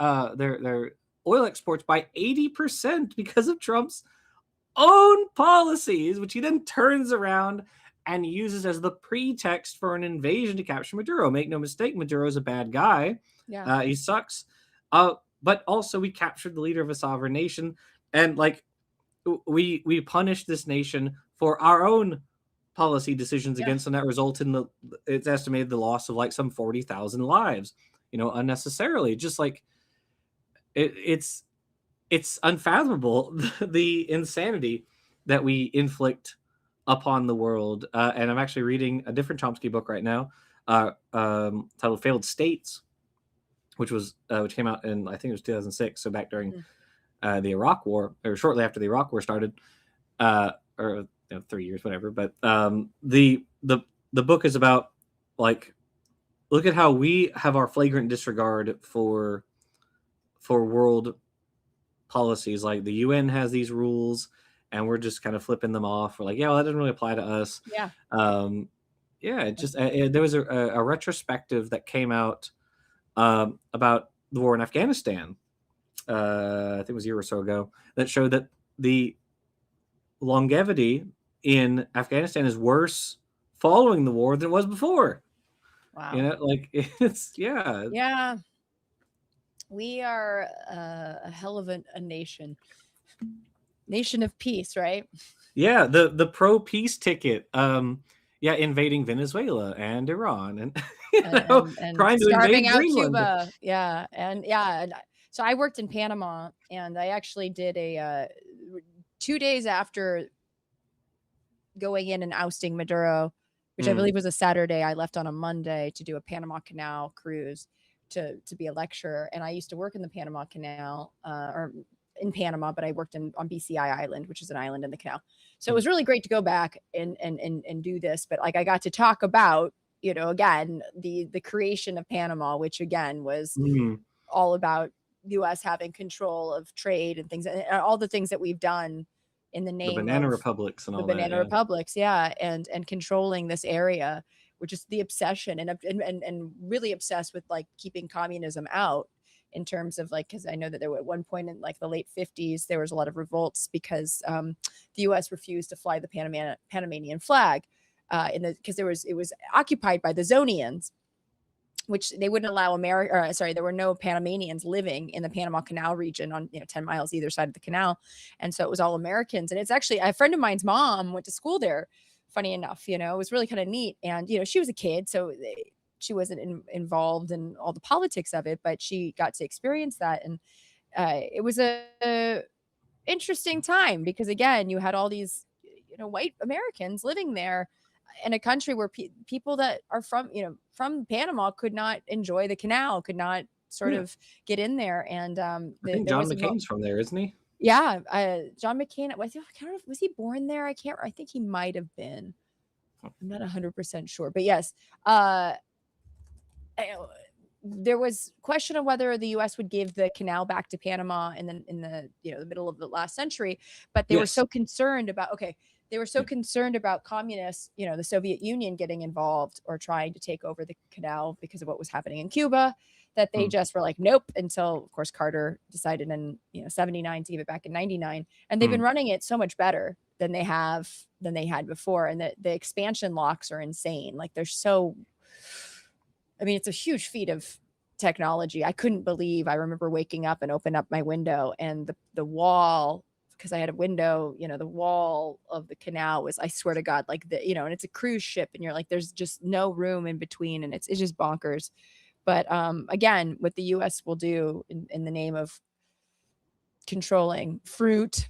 Speaker 5: oil exports by 80% because of Trump's own policies, which he then turns around and uses as the pretext for an invasion to capture Maduro. Make no mistake, Maduro is a bad guy. Yeah, he sucks. But also we captured the leader of a sovereign nation, and like we punished this nation for our own policy decisions against them that result in it's estimated the loss of like some 40,000 lives, unnecessarily. Just like it's unfathomable the insanity that we inflict upon the world. And I'm actually reading a different Chomsky book right now, titled "Failed States," which came out in, I think it was 2006, so back during the Iraq War, or shortly after the Iraq War started, or 3 years, whatever. But the book is about like, look at how we have our flagrant disregard for world policies. Like the UN has these rules, and we're just kind of flipping them off. We're like, yeah, well, that doesn't really apply to us. It just there was a retrospective that came out about the war in Afghanistan. I think it was a year or so ago, that showed that the longevity in Afghanistan is worse following the war than it was before.
Speaker 4: Wow.
Speaker 5: Like it's
Speaker 4: we are a hell of a nation of peace, right?
Speaker 5: Yeah, the pro peace ticket. Invading Venezuela and Iran and trying to invade Greenland.
Speaker 4: Cuba. And so I worked in Panama, and I actually did 2 days after going in and ousting Maduro, which I believe was a Saturday. I left on a Monday to do a Panama Canal cruise to be a lecturer. And I used to work in the Panama Canal, or in Panama, but I worked on BCI Island, which is an island in the canal. So it was really great to go back and do this. But like, I got to talk about, again, the creation of Panama, which again was all about U.S. having control of trade and things, and all the things that we've done in the name
Speaker 5: the banana
Speaker 4: of
Speaker 5: republics and all
Speaker 4: the banana republics, and controlling this area, which is the obsession, and really obsessed with like keeping communism out, in terms of like, because I know that there were at one point in like the late 50s, there was a lot of revolts because the U.S. refused to fly the Panamanian flag because it was occupied by the Zonians, which they wouldn't allow there were no Panamanians living in the Panama Canal region on 10 miles either side of the canal. And so it was all Americans. And it's actually a friend of mine's mom went to school there, funny enough. It was really kind of neat. And she was a kid, so she wasn't involved in all the politics of it, but she got to experience that. And it was a interesting time, because again, you had all these white Americans living there, in a country where people that are from, from Panama could not enjoy the canal, could not sort of get in there. And
Speaker 5: I think
Speaker 4: there
Speaker 5: John
Speaker 4: was
Speaker 5: McCain's from there, isn't he?
Speaker 4: yeah, John McCain, was he born there? I think he might have been. I'm not 100% sure, but yes. There was question of whether the U.S. would give the canal back to Panama in the the middle of the last century, but they were so concerned about concerned about communists, the Soviet Union getting involved or trying to take over the canal because of what was happening in Cuba, that they just were like, nope, until of course Carter decided in 79 to give it back in 99, and they've been running it so much better than they had before, and the expansion locks are insane. Like it's a huge feat of technology. I couldn't believe, I remember waking up and open up my window, and the wall, because I had a window, the wall of the canal was, I swear to God, like and it's a cruise ship, and you're like, there's just no room in between, and it's just bonkers. But again, what the US will do in the name of controlling fruit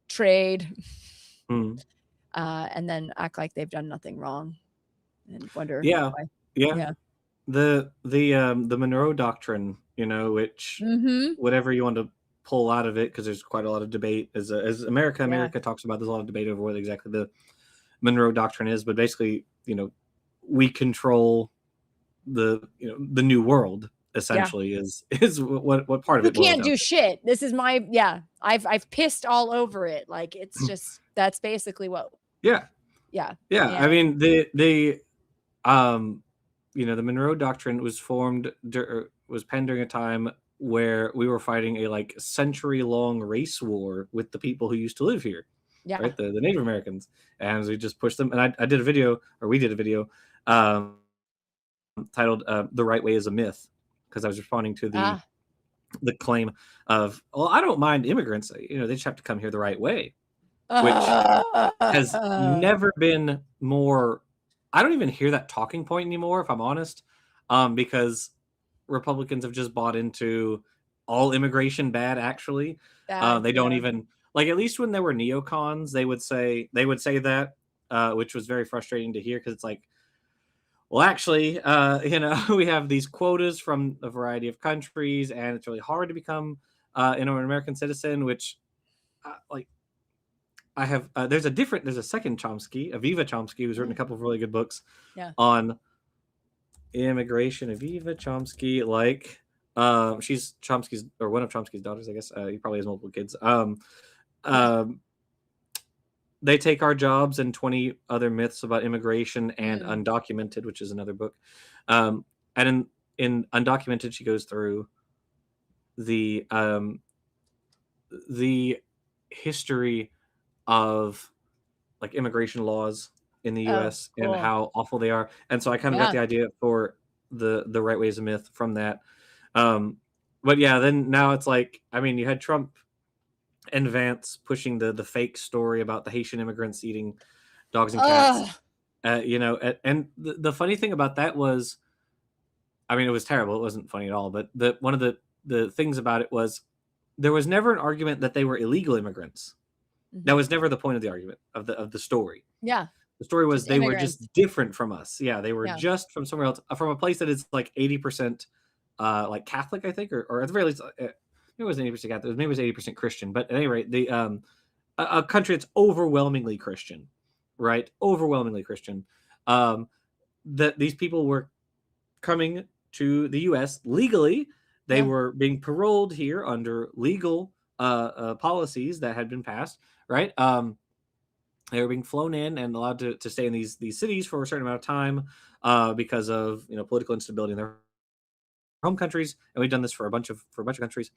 Speaker 4: trade, and then act like they've done nothing wrong and wonder why.
Speaker 5: Yeah. The Monroe Doctrine, which whatever you want to pull out of it, because there's quite a lot of debate as America talks about. There's a lot of debate over what exactly the Monroe Doctrine is, but basically, we control the new world essentially is what part of it.
Speaker 4: You can't do shit. This is my I've pissed all over it. Like it's just that's basically what. Yeah.
Speaker 5: I mean the Monroe Doctrine was penned during a time where we were fighting a century-long race war with the people who used to live here, right? The Native Americans, and we just pushed them. And we did a video titled "The Right Way is a Myth," because I was responding to the claim of, well, I don't mind immigrants, they just have to come here the right way, which has never been more. I don't even hear that talking point anymore, if I'm honest, because Republicans have just bought into all immigration bad. Actually, they don't even at least when there were neocons, they would say that, which was very frustrating to hear, because it's like, well, actually, we have these quotas from a variety of countries, and it's really hard to become an American citizen. Which, I have there's a second Chomsky, Aviva Chomsky, who's written a couple of really good books on immigration. Aviva Chomsky, she's Chomsky's, or one of Chomsky's daughters, I guess. He probably has multiple kids. They Take Our Jobs and 20 Other Myths About Immigration, and Undocumented, which is another book. And in Undocumented, she goes through the history of immigration laws in the US and how awful they are. And so I kind of got the idea for the right way is a myth from that. But then now it's you had Trump and Vance pushing the fake story about the Haitian immigrants eating dogs and cats. And the funny thing about that was, it was terrible. It wasn't funny at all. But one of the things about it was, there was never an argument that they were illegal immigrants. That was never the point of the argument of the story.
Speaker 4: Yeah.
Speaker 5: The story was they were just different from us. Yeah, they were just from somewhere else, from a place that is 80% Catholic, I think, or at the very least, it wasn't 80% Catholic. Maybe it was 80% Christian. But at any rate, a country that's overwhelmingly Christian, right? Overwhelmingly Christian. That these people were coming to the U.S. legally. They were being paroled here under legal policies that had been passed, right? They were being flown in and allowed to stay in these cities for a certain amount of time because of political instability in their home countries. And we've done this for a bunch of countries.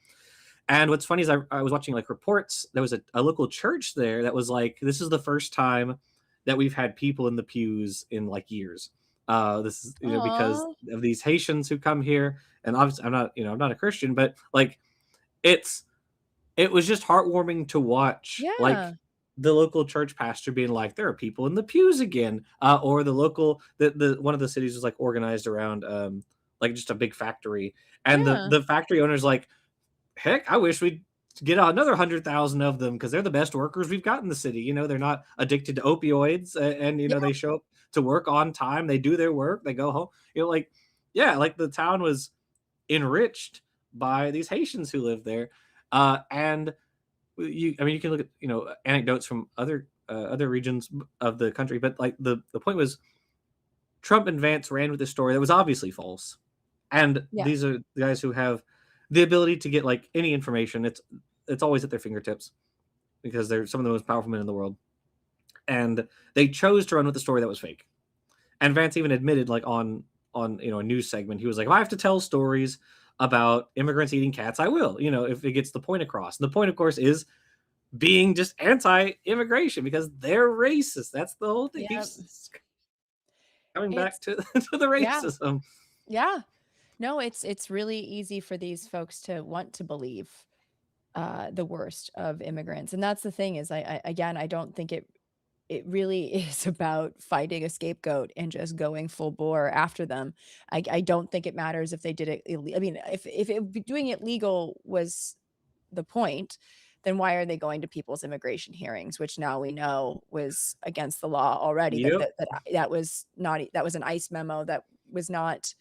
Speaker 5: And what's funny is I was watching reports. There was a local church there that was this is the first time that we've had people in the pews in years. This is because of these Haitians who come here. And obviously I'm not a Christian, but it was just heartwarming to watch the local church pastor being there are people in the pews again, or the local one of the cities was organized around just a big factory, and the factory owner's heck, I wish we'd get another 100,000 of them, because they're the best workers we've got in the city. They're not addicted to opioids, and they show up to work on time. They do their work. They go home. Like, yeah, like the town was enriched by these Haitians who lived there. And you can look at, anecdotes from other regions of the country, but like the point was, Trump and Vance ran with this story that was obviously false. And these are the guys who have the ability to get like any information. It's always at their fingertips because they're some of the most powerful men in the world. And they chose to run with the story that was fake. And Vance even admitted, like on a news segment, he was like, if I have to tell stories about immigrants eating cats, I will, if it gets the point across. And the point, of course, is being just anti-immigration because they're racist. That's the whole thing.
Speaker 4: Yep.
Speaker 5: Coming back to the racism.
Speaker 4: Yeah. No, it's really easy for these folks to want to believe the worst of immigrants. And that's the thing is, I don't think it really is about finding a scapegoat and just going full bore after them. I don't think it matters if they did it. I mean, if doing it legal was the point, then why are they going to people's immigration hearings, which now we know was against the law already?
Speaker 5: Yep.
Speaker 4: That was an ICE memo that was not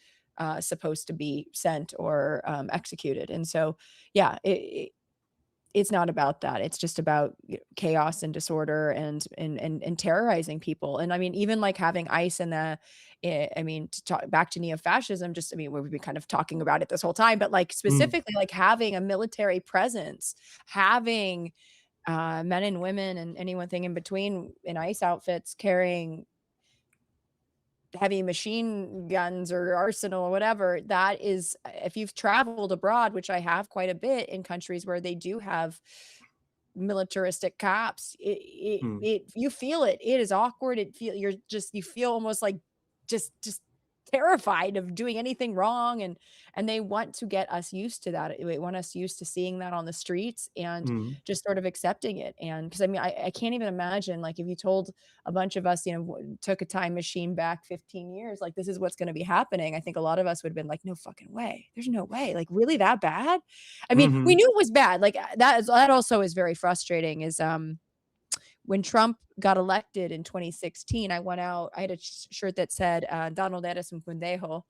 Speaker 4: supposed to be sent or executed. And so, yeah, it's not about that. It's just about chaos and disorder and terrorizing people. And I mean, even like having ICE and to talk back to neo-fascism, we've been kind of talking about it this whole time, but like specifically like having a military presence, having men and women and anything in between in ICE outfits carrying heavy machine guns or arsenal or whatever. That is, if you've traveled abroad, which I have quite a bit in countries where they do have militaristic cops, you feel it. It is awkward. You feel almost like just terrified of doing anything wrong, and they want to get us used to that. They want us used to seeing that on the streets and just sort of accepting it. And because I can't even imagine, like, if you told a bunch of us, took a time machine back 15 years, like, this is what's going to be happening, I think a lot of us would have been like, no fucking way, there's no way, like, really that bad? I mean, we knew it was bad. Like, that also is very frustrating. Is when Trump got elected in 2016, I went out, I had a shirt that said, Donald eres un pendejo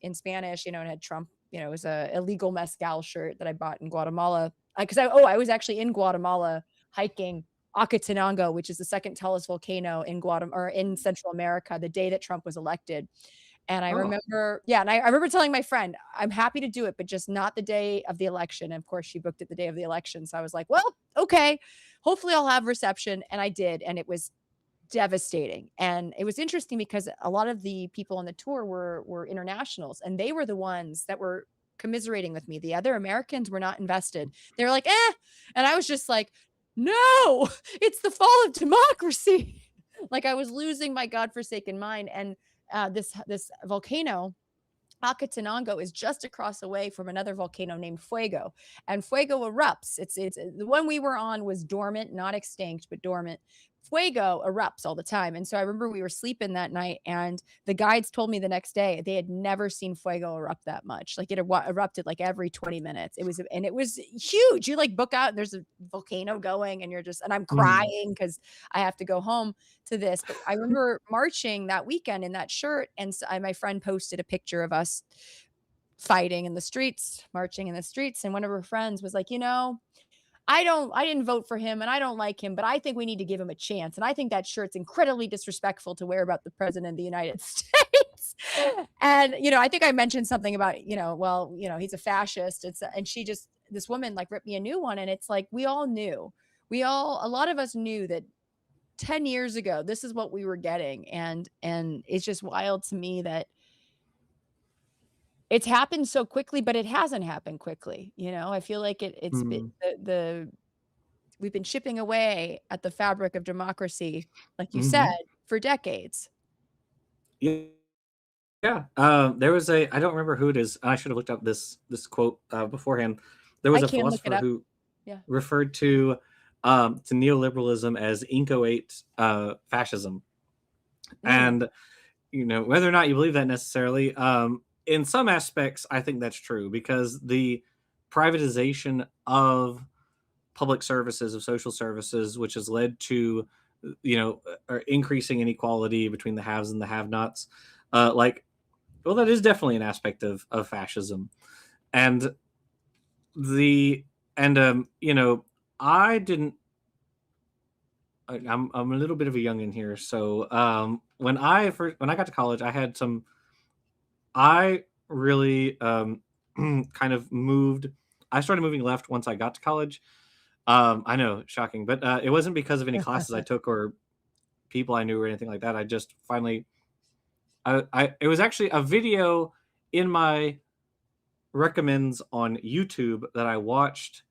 Speaker 4: in Spanish, and it had Trump, it was a illegal mezcal shirt that I bought in Guatemala. I was actually in Guatemala hiking Acatenango, which is the second tallest volcano in Guatemala, or in Central America, the day that Trump was elected. And I remember, and I remember telling my friend, I'm happy to do it, but just not the day of the election. And of course, she booked it the day of the election. So I was like, well, okay, hopefully I'll have reception. And I did. And it was devastating. And it was interesting because a lot of the people on the tour were internationals, and they were the ones that were commiserating with me. The other Americans were not invested. They were like, eh. And I was just like, no, it's the fall of democracy. Like, I was losing my godforsaken mind. And this volcano, Acatenango, is just across away from another volcano named Fuego, and Fuego erupts. It's the one we were on was dormant, not extinct, but dormant. Fuego erupts all the time. And so I remember we were sleeping that night, and the guides told me the next day they had never seen Fuego erupt that much. Like, it erupted like every 20 minutes. It was huge. You like book out and there's a volcano going, and and I'm crying because I have to go home to this. But I remember marching that weekend in that shirt, and my friend posted a picture of us fighting in the streets, marching in the streets. And one of her friends was like, I didn't vote for him and I don't like him, but I think we need to give him a chance. And I think that shirt's incredibly disrespectful to wear about the president of the United States. And, I think I mentioned something about, he's a fascist. And this woman like ripped me a new one. And it's like, a lot of us knew that 10 years ago, this is what we were getting. And it's just wild to me that it's happened so quickly, but it hasn't happened quickly. I feel like we've been chipping away at the fabric of democracy, like you said, for decades.
Speaker 5: Yeah. There was I don't remember who it is. I should have looked up this quote beforehand. There was a philosopher who referred to neoliberalism as inchoate fascism. And, whether or not you believe that necessarily, in some aspects, I think that's true, because the privatization of public services, of social services, which has led to are increasing inequality between the haves and the have-nots. Well, that is definitely an aspect of fascism. And I didn't. I'm a little bit of a youngin here, so when I got to college, I really kind of moved. I started moving left once I got to college. I know, shocking, but it wasn't because of any classes I took or people I knew or anything like that. I just finally, it was actually a video in my recommends on YouTube that I watched,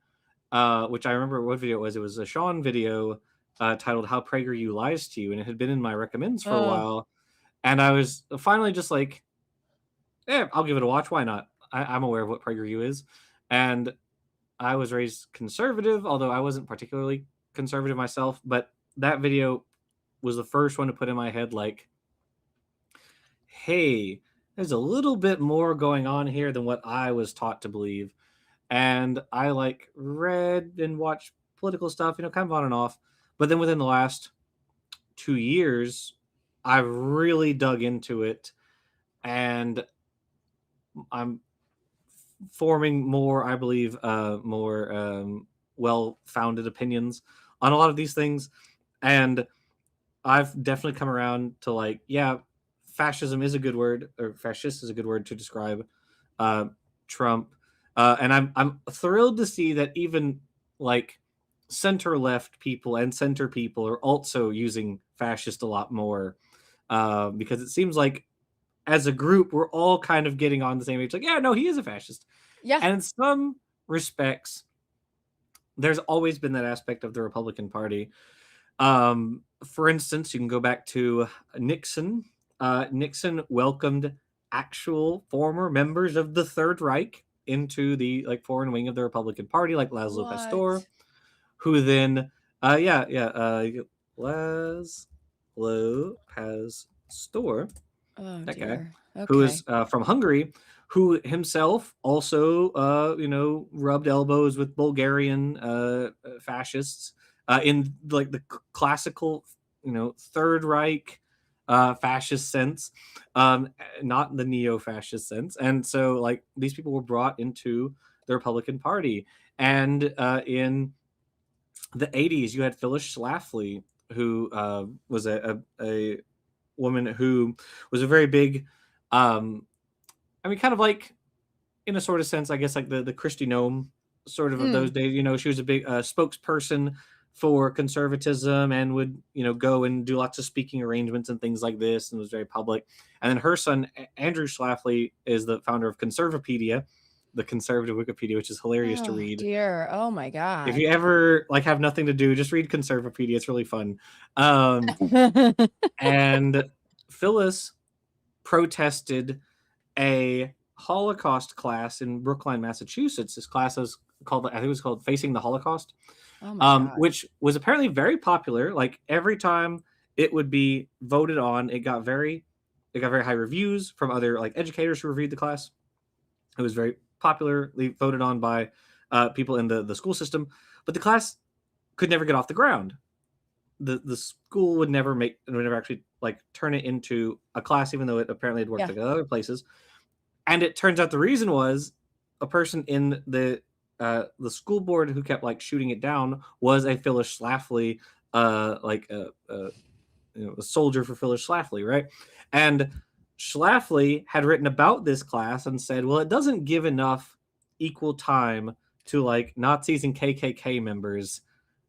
Speaker 5: which I remember what video it was. It was a Sean video titled "How PragerU Lies to You," and it had been in my recommends for a
Speaker 4: Oh,
Speaker 5: while. And I was finally just like, "Yeah, I'll give it a watch. Why not?" I'm aware of what PragerU is, and I was raised conservative, although I wasn't particularly conservative myself. But that video was the first one to put in my head, like, hey, there's a little bit more going on here than what I was taught to believe. And I like read and watched political stuff, kind of on and off. But then within the last 2 years, I've really dug into it, and I'm forming more, I believe, more well-founded opinions on a lot of these things. And I've definitely come around to, like, yeah, fascism is a good word, or fascist is a good word to describe uh, Trump. And I'm thrilled to see that even like center left people and center people are also using fascist a lot more, because it seems like as a group we're all kind of getting on the same page. Like, yeah, no, he is a fascist,
Speaker 4: yeah.
Speaker 5: and in some respects, there's always been that aspect of the Republican Party. For instance, you can go back to Nixon. Nixon welcomed actual former members of the Third Reich into the like foreign wing of the Republican Party, like Laszlo Pastor,
Speaker 4: What?
Speaker 5: who then, Laszlo Pastor,
Speaker 4: Oh
Speaker 5: that guy,
Speaker 4: dear.
Speaker 5: who is
Speaker 4: Okay.
Speaker 5: from Hungary, who himself also, rubbed elbows with Bulgarian fascists in like the classical, Third Reich fascist sense, not the neo-fascist sense. And so, like, these people were brought into the Republican Party, and in the 80s, you had Phyllis Schlafly, who was a woman who was a very big, kind of like, in a sort of sense, I guess, like the Christy Nome sort of those
Speaker 4: Mm.
Speaker 5: days. She was a big spokesperson for conservatism and would, go and do lots of speaking arrangements and things like this, and was very public. And then her son, Andrew Schlafly, is the founder of Conservapedia, the conservative Wikipedia, which is hilarious to
Speaker 4: Oh
Speaker 5: read.
Speaker 4: dear. Oh my
Speaker 5: If
Speaker 4: God.
Speaker 5: you ever like have nothing to do, just read Conservapedia. It's really fun. And Phyllis protested a Holocaust class in Brookline, Massachusetts. This class was called, I think it was called Facing the Holocaust,
Speaker 4: Oh my gosh.
Speaker 5: which was apparently very popular. Like, every time it would be voted on, it got very high reviews from other like educators who reviewed the class. It was very popularly voted on by people in the school system, but the class could never get off the ground. The school would never actually like turn it into a class, even though it apparently had worked
Speaker 4: Yeah.
Speaker 5: like at other places. And it turns out the reason was a person in the school board who kept like shooting it down was a Phyllis Schlafly, a soldier for Phyllis Schlafly, right? And Schlafly had written about this class and said, well, it doesn't give enough equal time to like Nazis and KKK members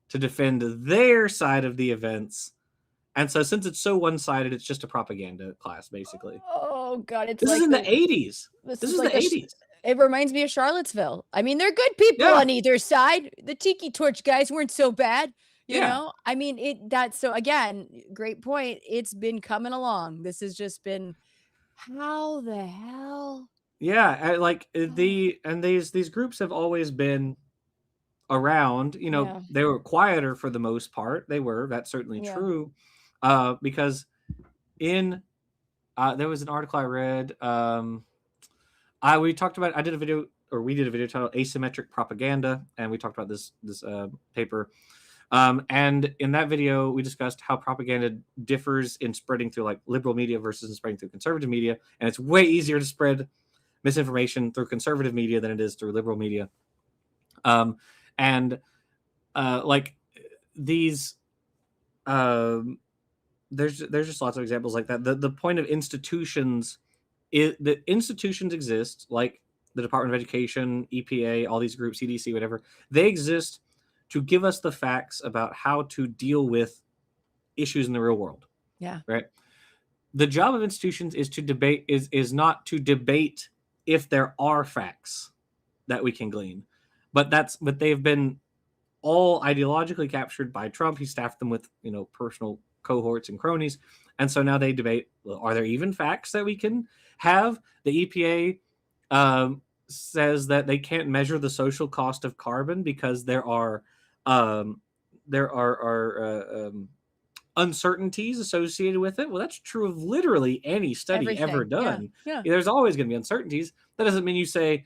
Speaker 5: to defend their side of the events. And so, since it's so one-sided, it's just a propaganda class, basically.
Speaker 4: Oh God. It's
Speaker 5: This is
Speaker 4: like
Speaker 5: in the 80s.
Speaker 4: this
Speaker 5: This
Speaker 4: is
Speaker 5: is
Speaker 4: like
Speaker 5: the 80s.
Speaker 4: it reminds me of Charlottesville. I mean, they're good people
Speaker 5: Yeah,
Speaker 4: on either side. The Tiki Torch guys weren't so bad, you
Speaker 5: yeah,
Speaker 4: know? I mean, that's so again, great point. It's been coming along. This has just been how the hell?
Speaker 5: yeah.
Speaker 4: Oh,
Speaker 5: These groups have always been around.
Speaker 4: yeah.
Speaker 5: They were quieter for the most part. That's certainly
Speaker 4: Yeah.
Speaker 5: true, because in there was an article I read. We talked about. I did a video, or we did a video titled "Asymmetric Propaganda," and we talked about this paper And in that video, we discussed how propaganda differs in spreading through like liberal media versus in spreading through conservative media. And it's way easier to spread misinformation through conservative media than it is through liberal media. And like these, there's just lots of examples like that. The point of institutions is that institutions exist, like the Department of Education, EPA, all these groups, CDC, whatever. They exist to give us the facts about how to deal with issues in the real world.
Speaker 4: Yeah.
Speaker 5: Right. The job of institutions is to debate, is not to debate if there are facts that we can glean, but they've been all ideologically captured by Trump. He staffed them with, personal cohorts and cronies. And so now they debate, well, are there even facts that we can have? The EPA says that they can't measure the social cost of carbon because there are uncertainties associated with it. Well, that's true of literally any study ever done.
Speaker 4: Yeah.
Speaker 5: There's always going to be uncertainties. That doesn't mean you say,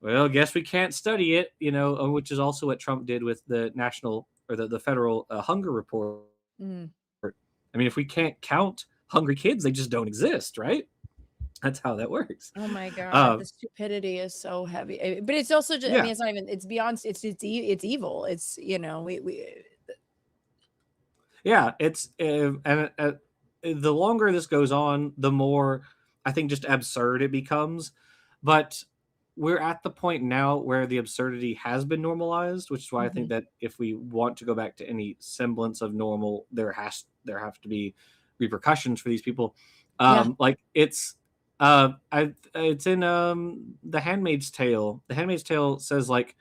Speaker 5: well, guess we can't study it, which is also what Trump did with the national or the federal hunger report. I mean, if we can't count hungry kids, they just don't exist, right? That's how that works.
Speaker 4: Oh my God, the stupidity is so heavy. But it's also just, I mean, it's not even, it's beyond, it's evil. It's,
Speaker 5: it's and the longer this goes on, the more I think just absurd it becomes. But we're at the point now where the absurdity has been normalized, which is why I think that if we want to go back to any semblance of normal, there have to be repercussions for these people. Like it's in The Handmaid's Tale. The Handmaid's Tale says like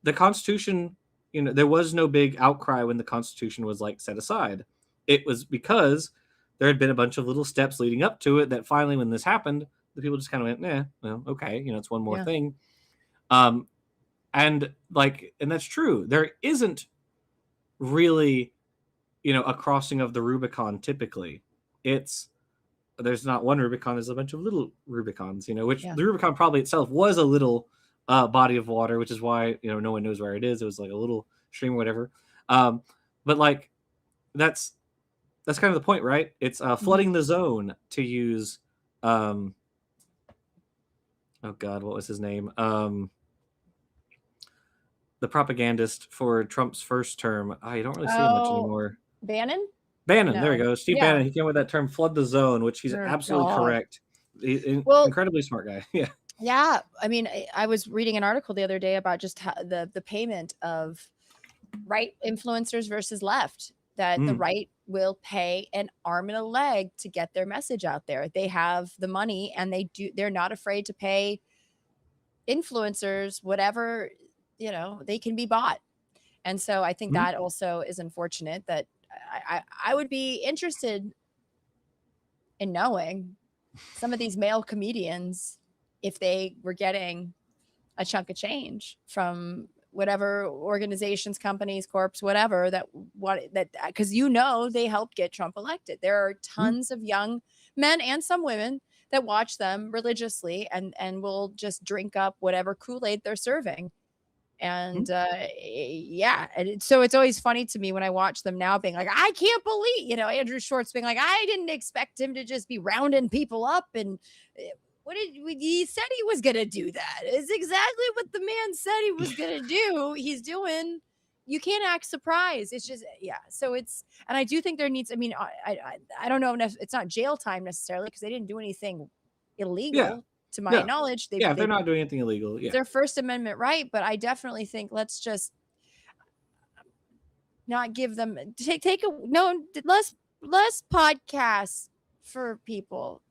Speaker 5: the Constitution, there was no big outcry when the Constitution was like set aside. It was because there had been a bunch of little steps leading up to it that finally, when this happened, the people just kind of went, well, okay, it's one more thing. And that's true. There isn't really, a crossing of the Rubicon typically. There's not one Rubicon, there's a bunch of little Rubicons, which the Rubicon probably itself was a little body of water, which is why, no one knows where it is. It was like a little stream or whatever. But like, that's kind of the point, right? It's flooding the zone, to use, oh God, what was his name? The propagandist for Trump's first term. You don't really see him much anymore.
Speaker 4: Bannon,
Speaker 5: no. There we go. Steve Bannon. He came with that term, flood the zone, which he's absolutely correct. He's incredibly smart guy. Yeah.
Speaker 4: Yeah. I mean, I was reading an article the other day about just how the payment of right influencers versus left, that the right will pay an arm and a leg to get their message out there. They have the money and they're not afraid to pay influencers whatever, they can be bought. And so I think that also is unfortunate. That I would be interested in knowing some of these male comedians, if they were getting a chunk of change from whatever organizations, companies, corps, whatever, because they helped get Trump elected. There are tons of young men and some women that watch them religiously and will just drink up whatever Kool-Aid they're serving. And so it's always funny to me when I watch them now being like, I can't believe, Andrew Schwartz being like, I didn't expect him to just be rounding people up. And he said he was going to do that. It's exactly what the man said he was going to do. He's doing. You can't act surprised. It's just, So and I do think there needs, I don't know if it's not jail time necessarily, because they didn't do anything illegal. To my knowledge,
Speaker 5: they're not doing anything illegal.
Speaker 4: Their First Amendment right, but I definitely think let's just not give them less podcasts for people.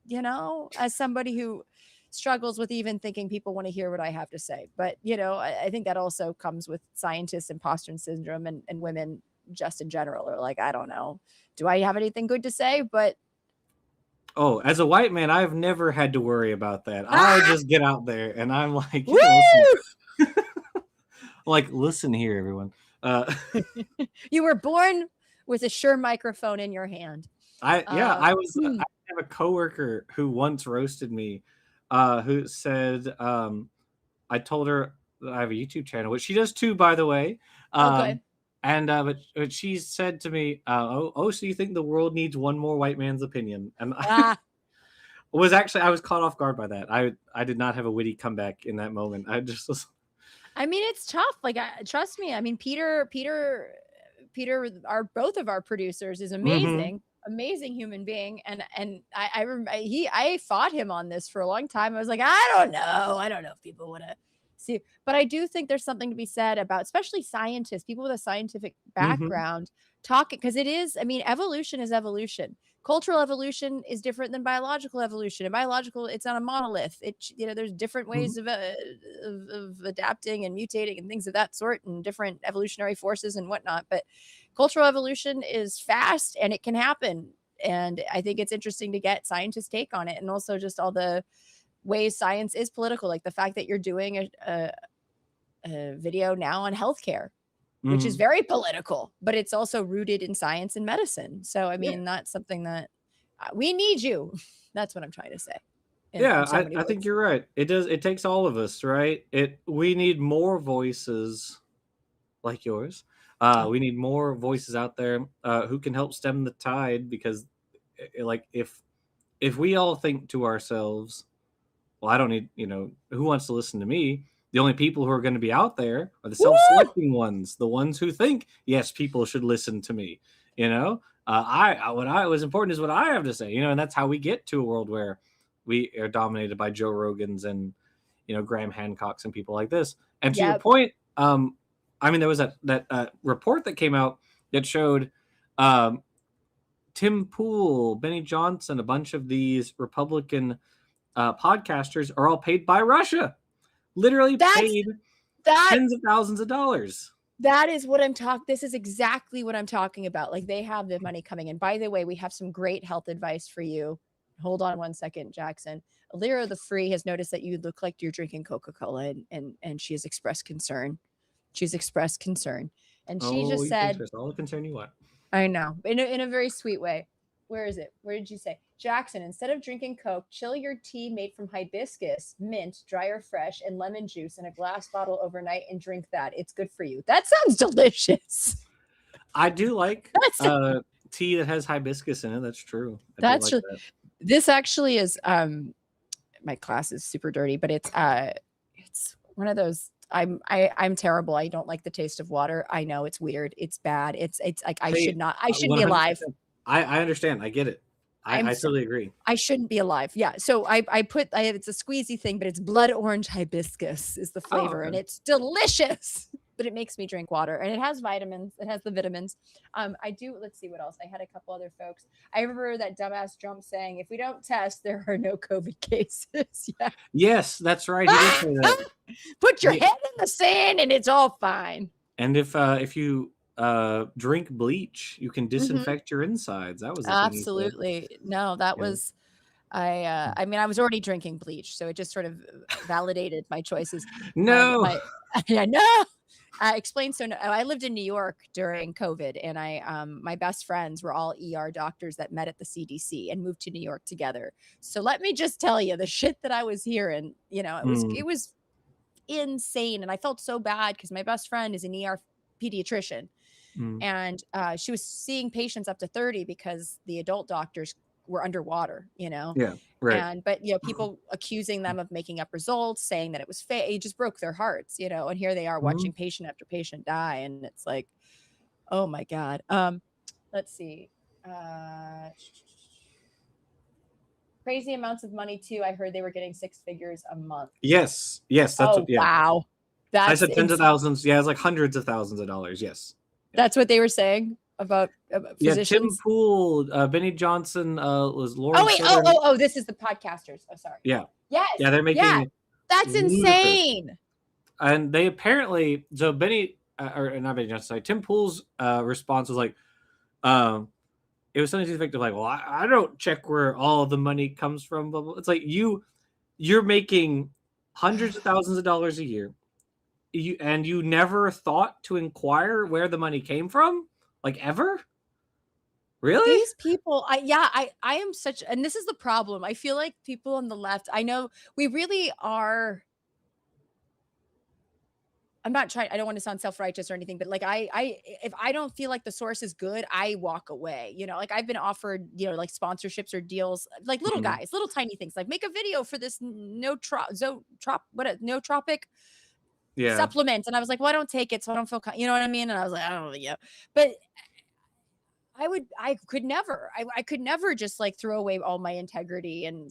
Speaker 4: As somebody who struggles with even thinking people want to hear what I have to say, but I think that also comes with scientists, imposter syndrome, and women just in general are like, I don't know, do I have anything good to say? But
Speaker 5: oh, as a white man, I've never had to worry about that. I just get out there and I'm like, listen here, everyone.
Speaker 4: You were born with a Shure microphone in your hand.
Speaker 5: I have a coworker who once roasted me, who said, I told her that I have a YouTube channel, which she does too, by the way.
Speaker 4: Good.
Speaker 5: And but she said to me, so you think the world needs one more white man's opinion? And
Speaker 4: Ah,
Speaker 5: I was caught off guard by that. I did not have a witty comeback in that moment. I just was,
Speaker 4: I memean, it's tough. Like, trust me. I mean, Peter, our both of our producers is
Speaker 5: mm-hmm,
Speaker 4: amazing human being. And I fought him on this for a long time. I was like, I don't know if people want to see, but I do think there's something to be said about, especially scientists, people with a scientific
Speaker 5: mm-hmm,
Speaker 4: background talking, because it is, I mean, evolution is evolution. Cultural evolution is different than biological evolution. And biological, it's not a monolith. There's different
Speaker 5: mm-hmm.
Speaker 4: ways of adapting and mutating and things of that sort, and different evolutionary forces and whatnot. But cultural evolution is fast and it can happen. And I think it's interesting to get scientists' take on it, and also just all the ways science is political, like the fact that you're doing a video now on healthcare, which is
Speaker 5: Mm-hmm.
Speaker 4: very political, but it's also rooted in science and medicine. So, I
Speaker 5: Yeah.
Speaker 4: mean, that's something that we need you. That's what I'm trying to say.
Speaker 5: Yeah,
Speaker 4: In so many
Speaker 5: I think
Speaker 4: words.
Speaker 5: you're right. It takes all of us, right? We need more voices like yours.
Speaker 4: Oh,
Speaker 5: We need more voices out there who can help stem the tide, because like if we all think to ourselves, well, I don't need, who wants to listen to me? The only people who are going to be out there are the
Speaker 4: woo!
Speaker 5: self-selecting ones, the ones who think, yes, people should listen to me. What I was important is what I have to say. And that's how we get to a world where we are dominated by Joe Rogans and Graham Hancocks and people like this. And to your
Speaker 4: Yep.
Speaker 5: point, I mean, there was that report that came out that showed um, Tim Pool, Benny Johnson, a bunch of these Republican podcasters are all paid by Russia, literally
Speaker 4: That's
Speaker 5: paid
Speaker 4: that
Speaker 5: tens of thousands of dollars.
Speaker 4: that is what I'm talking. This is exactly what I'm talking about. Like, they have the money coming in. By the way, we have some great health advice for you. Hold on one second, Jackson. Alira the Free has noticed that you look like you're drinking Coca-Cola, and she has expressed concern. She's expressed concern. And she
Speaker 5: Oh,
Speaker 4: just
Speaker 5: you can
Speaker 4: said,
Speaker 5: express all the concern you want.
Speaker 4: I know, in a very sweet way. Where is it? Where did you say? Jackson, instead of drinking Coke, chill your tea made from hibiscus, mint, dry or fresh, and lemon juice in a glass bottle overnight and drink that. It's good for you. That sounds delicious.
Speaker 5: I do like
Speaker 4: That's
Speaker 5: tea that has hibiscus in it. That's true. I do
Speaker 4: that's
Speaker 5: like that.
Speaker 4: this actually is my class is super dirty, but it's one of those. I'm terrible. I don't like the taste of water. I know it's weird. It's bad. It's like I
Speaker 5: Hey,
Speaker 4: shouldn't be alive.
Speaker 5: 100%. I understand. I get it.
Speaker 4: I'm
Speaker 5: I
Speaker 4: so,
Speaker 5: totally agree.
Speaker 4: I shouldn't be alive. Yeah. So it's a squeezy thing, but it's blood orange hibiscus is the
Speaker 5: Oh,
Speaker 4: flavor, and
Speaker 5: okay.
Speaker 4: it's delicious. But it makes me drink water, and it has vitamins. It has the vitamins. Let's see what else. I had a couple other folks. I remember that dumbass Trump saying, if we don't test, there are no COVID cases. Yeah.
Speaker 5: Yes, that's right. He did say that.
Speaker 4: Put your
Speaker 5: Yeah.
Speaker 4: head in the sand and it's all fine.
Speaker 5: And if you drink bleach, you can disinfect your insides. That was the thing he said.
Speaker 4: Absolutely. No, that
Speaker 5: Yeah.
Speaker 4: was I mean, I was already drinking bleach, so it just sort of validated my choices.
Speaker 5: No.
Speaker 4: I know. Explain. So I lived in New York during COVID, and my best friends were all ER doctors that met at the CDC and moved to New York together. So let me just tell you, the shit that I was hearing, it was insane, and I felt so bad because my best friend is an ER pediatrician, and she was seeing patients up to 30 because the adult doctors were underwater,
Speaker 5: Yeah, right.
Speaker 4: but people accusing them of making up results, saying that it was fake. It just broke their hearts, and here they are watching patient after patient die, and it's like, oh my God. Let's see. Crazy amounts of money too. I heard they were getting 6 figures a month.
Speaker 5: Yes, that's what. Yeah,
Speaker 4: Wow.
Speaker 5: I
Speaker 4: That's
Speaker 5: said tens of thousands. Yeah, it's like hundreds of thousands of dollars. Yes.
Speaker 4: That's what they were saying about
Speaker 5: Yeah,
Speaker 4: physicians.
Speaker 5: Tim Pool, Benny Johnson, was Lauren.
Speaker 4: Oh wait, oh, this is the podcasters. Oh, sorry.
Speaker 5: Yeah.
Speaker 4: Yes.
Speaker 5: Yeah, they're making.
Speaker 4: That's
Speaker 5: ludicrous.
Speaker 4: insane.
Speaker 5: And they apparently, so Benny, or not Benny Johnson, sorry, Tim Pool's response was like, it was something to the effect of like, well, I don't check where all of the money comes from. Blah, blah. It's like you're making hundreds of thousands of dollars a year. You never thought to inquire where the money came from, like ever? Really?
Speaker 4: These people, I am such, and this is the problem. I feel like people on the left, I know we really are. I'm not trying, I don't want to sound self-righteous or anything, but like if I don't feel like the source is good, I walk away. Like I've been offered, like sponsorships or deals, like little
Speaker 5: Mhm.
Speaker 4: guys, little tiny things, like make a video for this nootropic
Speaker 5: Yeah.
Speaker 4: supplement. And I was like, well, I don't take it, so I don't feel, you know what I mean? And I was like, I don't know, yeah. But I could never, I could never just like throw away all my integrity and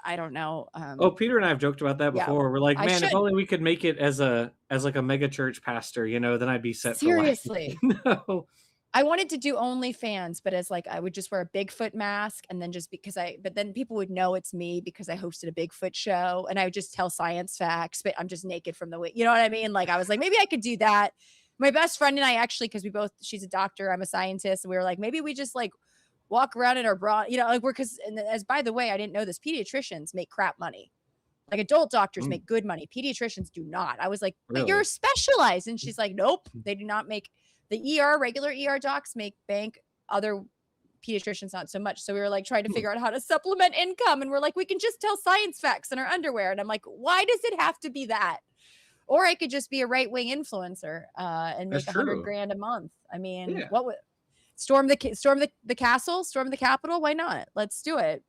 Speaker 4: I don't know.
Speaker 5: Oh, Peter and I have joked about that
Speaker 4: Yeah,
Speaker 5: before. We're like,
Speaker 4: I
Speaker 5: man, if
Speaker 4: should.
Speaker 5: only we could make it as like a mega church pastor, then I'd be set for life.
Speaker 4: Seriously.
Speaker 5: No.
Speaker 4: I wanted to do OnlyFans, but as like I would just wear a Bigfoot mask, and then just because but then people would know it's me because I hosted a Bigfoot show, and I would just tell science facts, but I'm just naked from the way, you know what I mean? Like I was like, maybe I could do that. My best friend and I actually, because she's a doctor, I'm a scientist, and we were like, maybe we just like walk around in our bra, like and as by the way, I didn't know this, pediatricians make crap money. Like adult doctors make good money. Pediatricians do not. I was like, but
Speaker 5: Really?
Speaker 4: you're specialized. And she's like, nope, they do not make regular ER docs make bank. Other pediatricians, not so much. So we were like trying to figure out how to supplement income. And we're like, we can just tell science facts in our underwear. And I'm like, why does it have to be that? Or I could just be a right-wing influencer and make $100,000 a month. I mean,
Speaker 5: Yeah.
Speaker 4: what would storm the castle, storm the Capitol? Why not? Let's do it.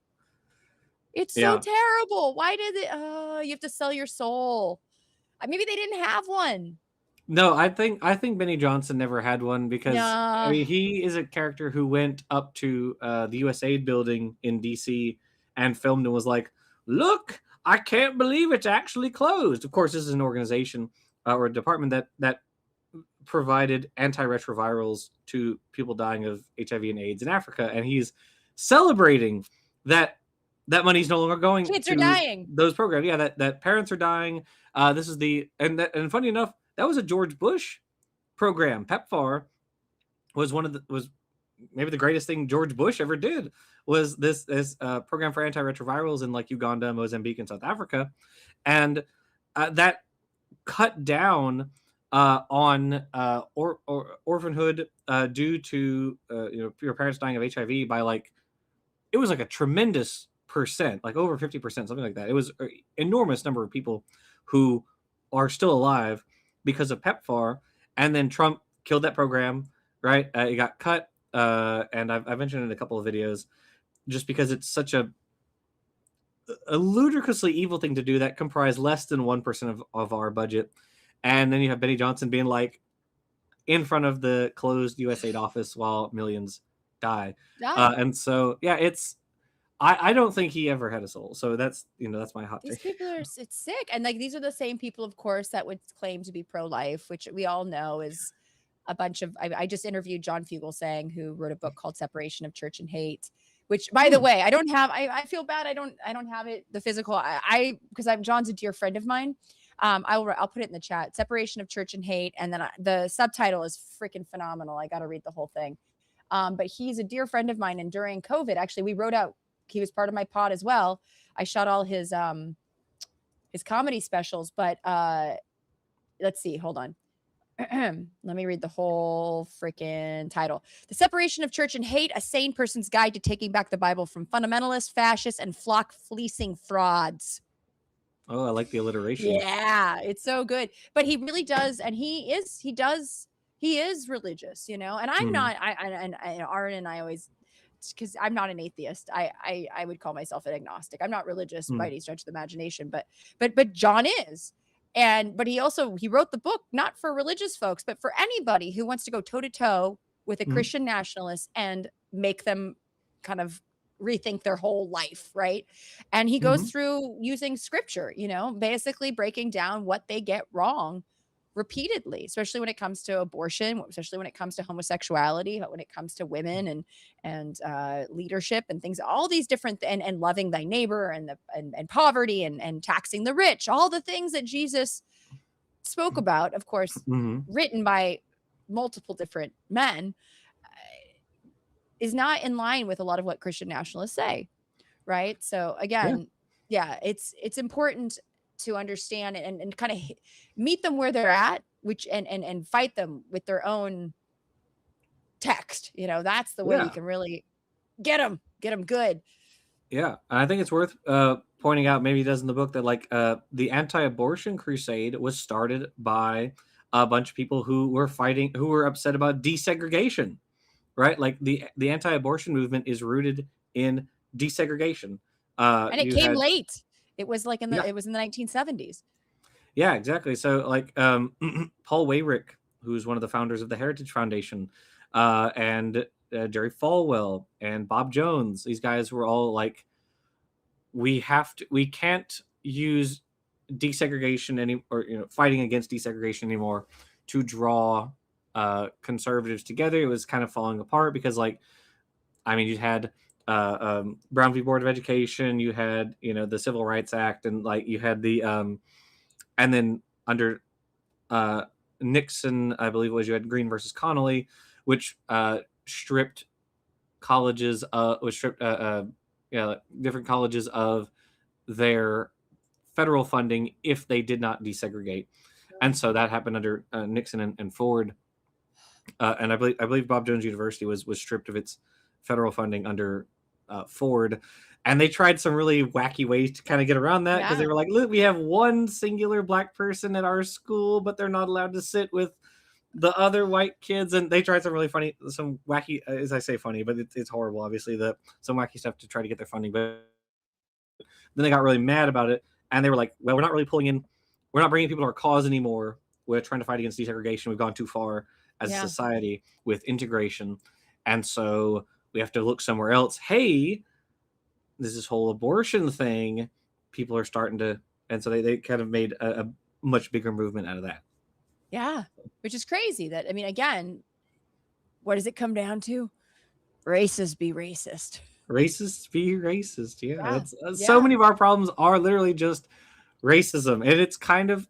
Speaker 4: It's so terrible. Why did it? You have to sell your soul. Maybe they didn't have one.
Speaker 5: No, I think Benny Johnson never had one because
Speaker 4: Nah.
Speaker 5: he is a character who went up to the USAID building in DC and filmed and was like, "Look, I can't believe it's actually closed." Of course, this is an organization or a department that provided antiretrovirals to people dying of HIV and AIDS in Africa, and he's celebrating that money's no longer going.
Speaker 4: Kids
Speaker 5: to
Speaker 4: are dying.
Speaker 5: Those programs. Yeah, that parents are dying. This is and funny enough, that was a George Bush program. PEPFAR was was maybe the greatest thing George Bush ever did. Was this program for antiretrovirals in like Uganda, Mozambique, and South Africa, and that cut down on orphanhood due to your parents dying of HIV by like, it was like a tremendous percent, like over 50%, something like that. It was an enormous number of people who are still alive because of PEPFAR, and then Trump killed that program, right? It got cut, and I've mentioned it in a couple of videos, just because it's such a ludicrously evil thing to do that comprised less than 1% of our budget. And then you have Benny Johnson being like in front of the closed USAID office while millions die. And so, yeah, I don't think he ever had a soul. So that's my hot
Speaker 4: These
Speaker 5: take.
Speaker 4: people it's sick. And like, these are the same people, of course, that would claim to be pro-life, which we all know is a bunch of, I just interviewed John Fugelsang, who wrote a book called Separation of Church and Hate, which, by the way, I don't have, I feel bad. I don't have it, the physical, because John's a dear friend of mine. I'll put it in the chat, Separation of Church and Hate. And then the subtitle is freaking phenomenal. I got to read the whole thing. But he's a dear friend of mine. And during COVID, actually, we wrote out, he was part of my pod as well. I shot all his comedy specials, but let's see, hold on. Let me read the whole freaking title. The Separation of Church and Hate, a sane person's guide to taking back the Bible from fundamentalist, fascist, and flock fleecing frauds.
Speaker 5: Oh, I like the alliteration.
Speaker 4: Yeah, it's so good. But he really does, and he is religious, and I'm not, and Aaron and I always, because I'm not an atheist. I would call myself an agnostic. I'm not religious by any stretch of the imagination, but John is. But he wrote the book not for religious folks, but for anybody who wants to go toe to toe with a Christian nationalist and make them kind of rethink their whole life, right? And he goes through using scripture, basically breaking down what they get wrong repeatedly, especially when it comes to abortion, especially when it comes to homosexuality, when it comes to women and leadership and things, all these different, and loving thy neighbor and poverty and taxing the rich, all the things that Jesus spoke about, of course, written by multiple different men, is not in line with a lot of what Christian nationalists say, right? So again, yeah, it's important to understand and kind of meet them where they're at, which and fight them with their own text. That's the way you can really get them good.
Speaker 5: Yeah, I think it's worth pointing out, maybe he does in the book, that like the anti-abortion crusade was started by a bunch of people who were upset about desegregation, right? Like the anti-abortion movement is rooted in desegregation.
Speaker 4: And it came
Speaker 5: had
Speaker 4: late. It was like in
Speaker 5: Yeah.
Speaker 4: the 1970s.
Speaker 5: Yeah, exactly. So like Paul Weyrick, who's one of the founders of the Heritage Foundation, and Jerry Falwell and Bob Jones, these guys were all like, we can't use desegregation fighting against desegregation anymore to draw conservatives together. It was kind of falling apart because, like, I mean, you had Brown v. Board of Education, you had the Civil Rights Act, and like you had the and then under Nixon, I believe it was, you had Green versus Connolly, which stripped colleges different colleges of their federal funding if they did not desegregate. And so that happened under Nixon and Ford. And I believe Bob Jones University was stripped of its federal funding under Ford. And they tried some really wacky ways to kind of get around that, because they were like, look, we have one singular black person at our school, but they're not allowed to sit with the other white kids. And they tried some really funny, some wacky, as I say funny, but it's horrible, obviously, some wacky stuff to try to get their funding. But then they got really mad about it. And they were like, well, we're not bringing people to our cause anymore. We're trying to fight against desegregation. We've gone too far as a society with integration. And so we have to look somewhere else. Hey, there's this whole abortion thing. People are starting to, and so they kind of made a much bigger movement out of that.
Speaker 4: Yeah, which is crazy. That, I mean, again, what does it come down to? Racists be racist.
Speaker 5: Racists be racist. Yeah. So many of our problems are literally just racism. And it's kind of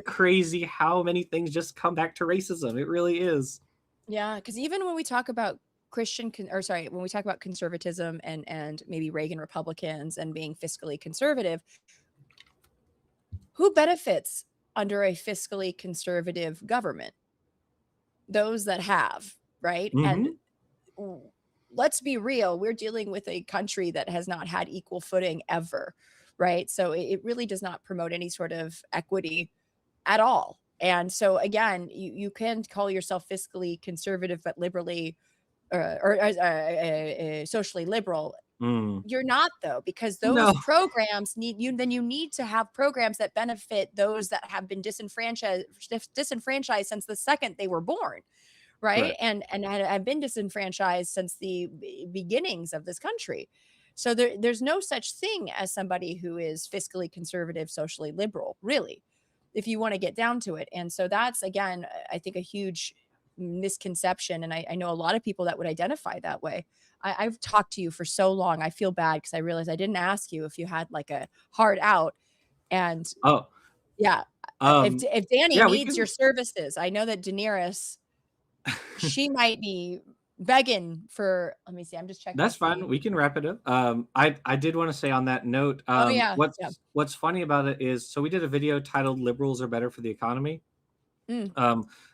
Speaker 5: crazy how many things just come back to racism. It really is.
Speaker 4: Yeah, because even when we talk about when we talk about conservatism and maybe Reagan Republicans and being fiscally conservative, who benefits under a fiscally conservative government? Those that have, right?
Speaker 5: Mm-hmm.
Speaker 4: And let's be real, we're dealing with a country that has not had equal footing ever, right? So it really does not promote any sort of equity at all. And so again, you can call yourself fiscally conservative, but liberally or socially liberal. You're not, though, because those programs you need to have programs that benefit those that have been disenfranchised since the second they were born, right? And have been disenfranchised since the beginnings of this country. So there's no such thing as somebody who is fiscally conservative, socially liberal, really, if you want to get down to it. And so that's, again, I think, a huge misconception. And I know a lot of people that would identify that way. I've talked to you for so long. I feel bad because I realized I didn't ask you if you had like a hard out. And if Danny needs your services, I know that Daenerys, she might be begging for, let me see, I'm just checking.
Speaker 5: That's fine. We can wrap it up. I did want to say on that note, what's funny about it is, so we did a video titled "Liberals Are Better for the Economy."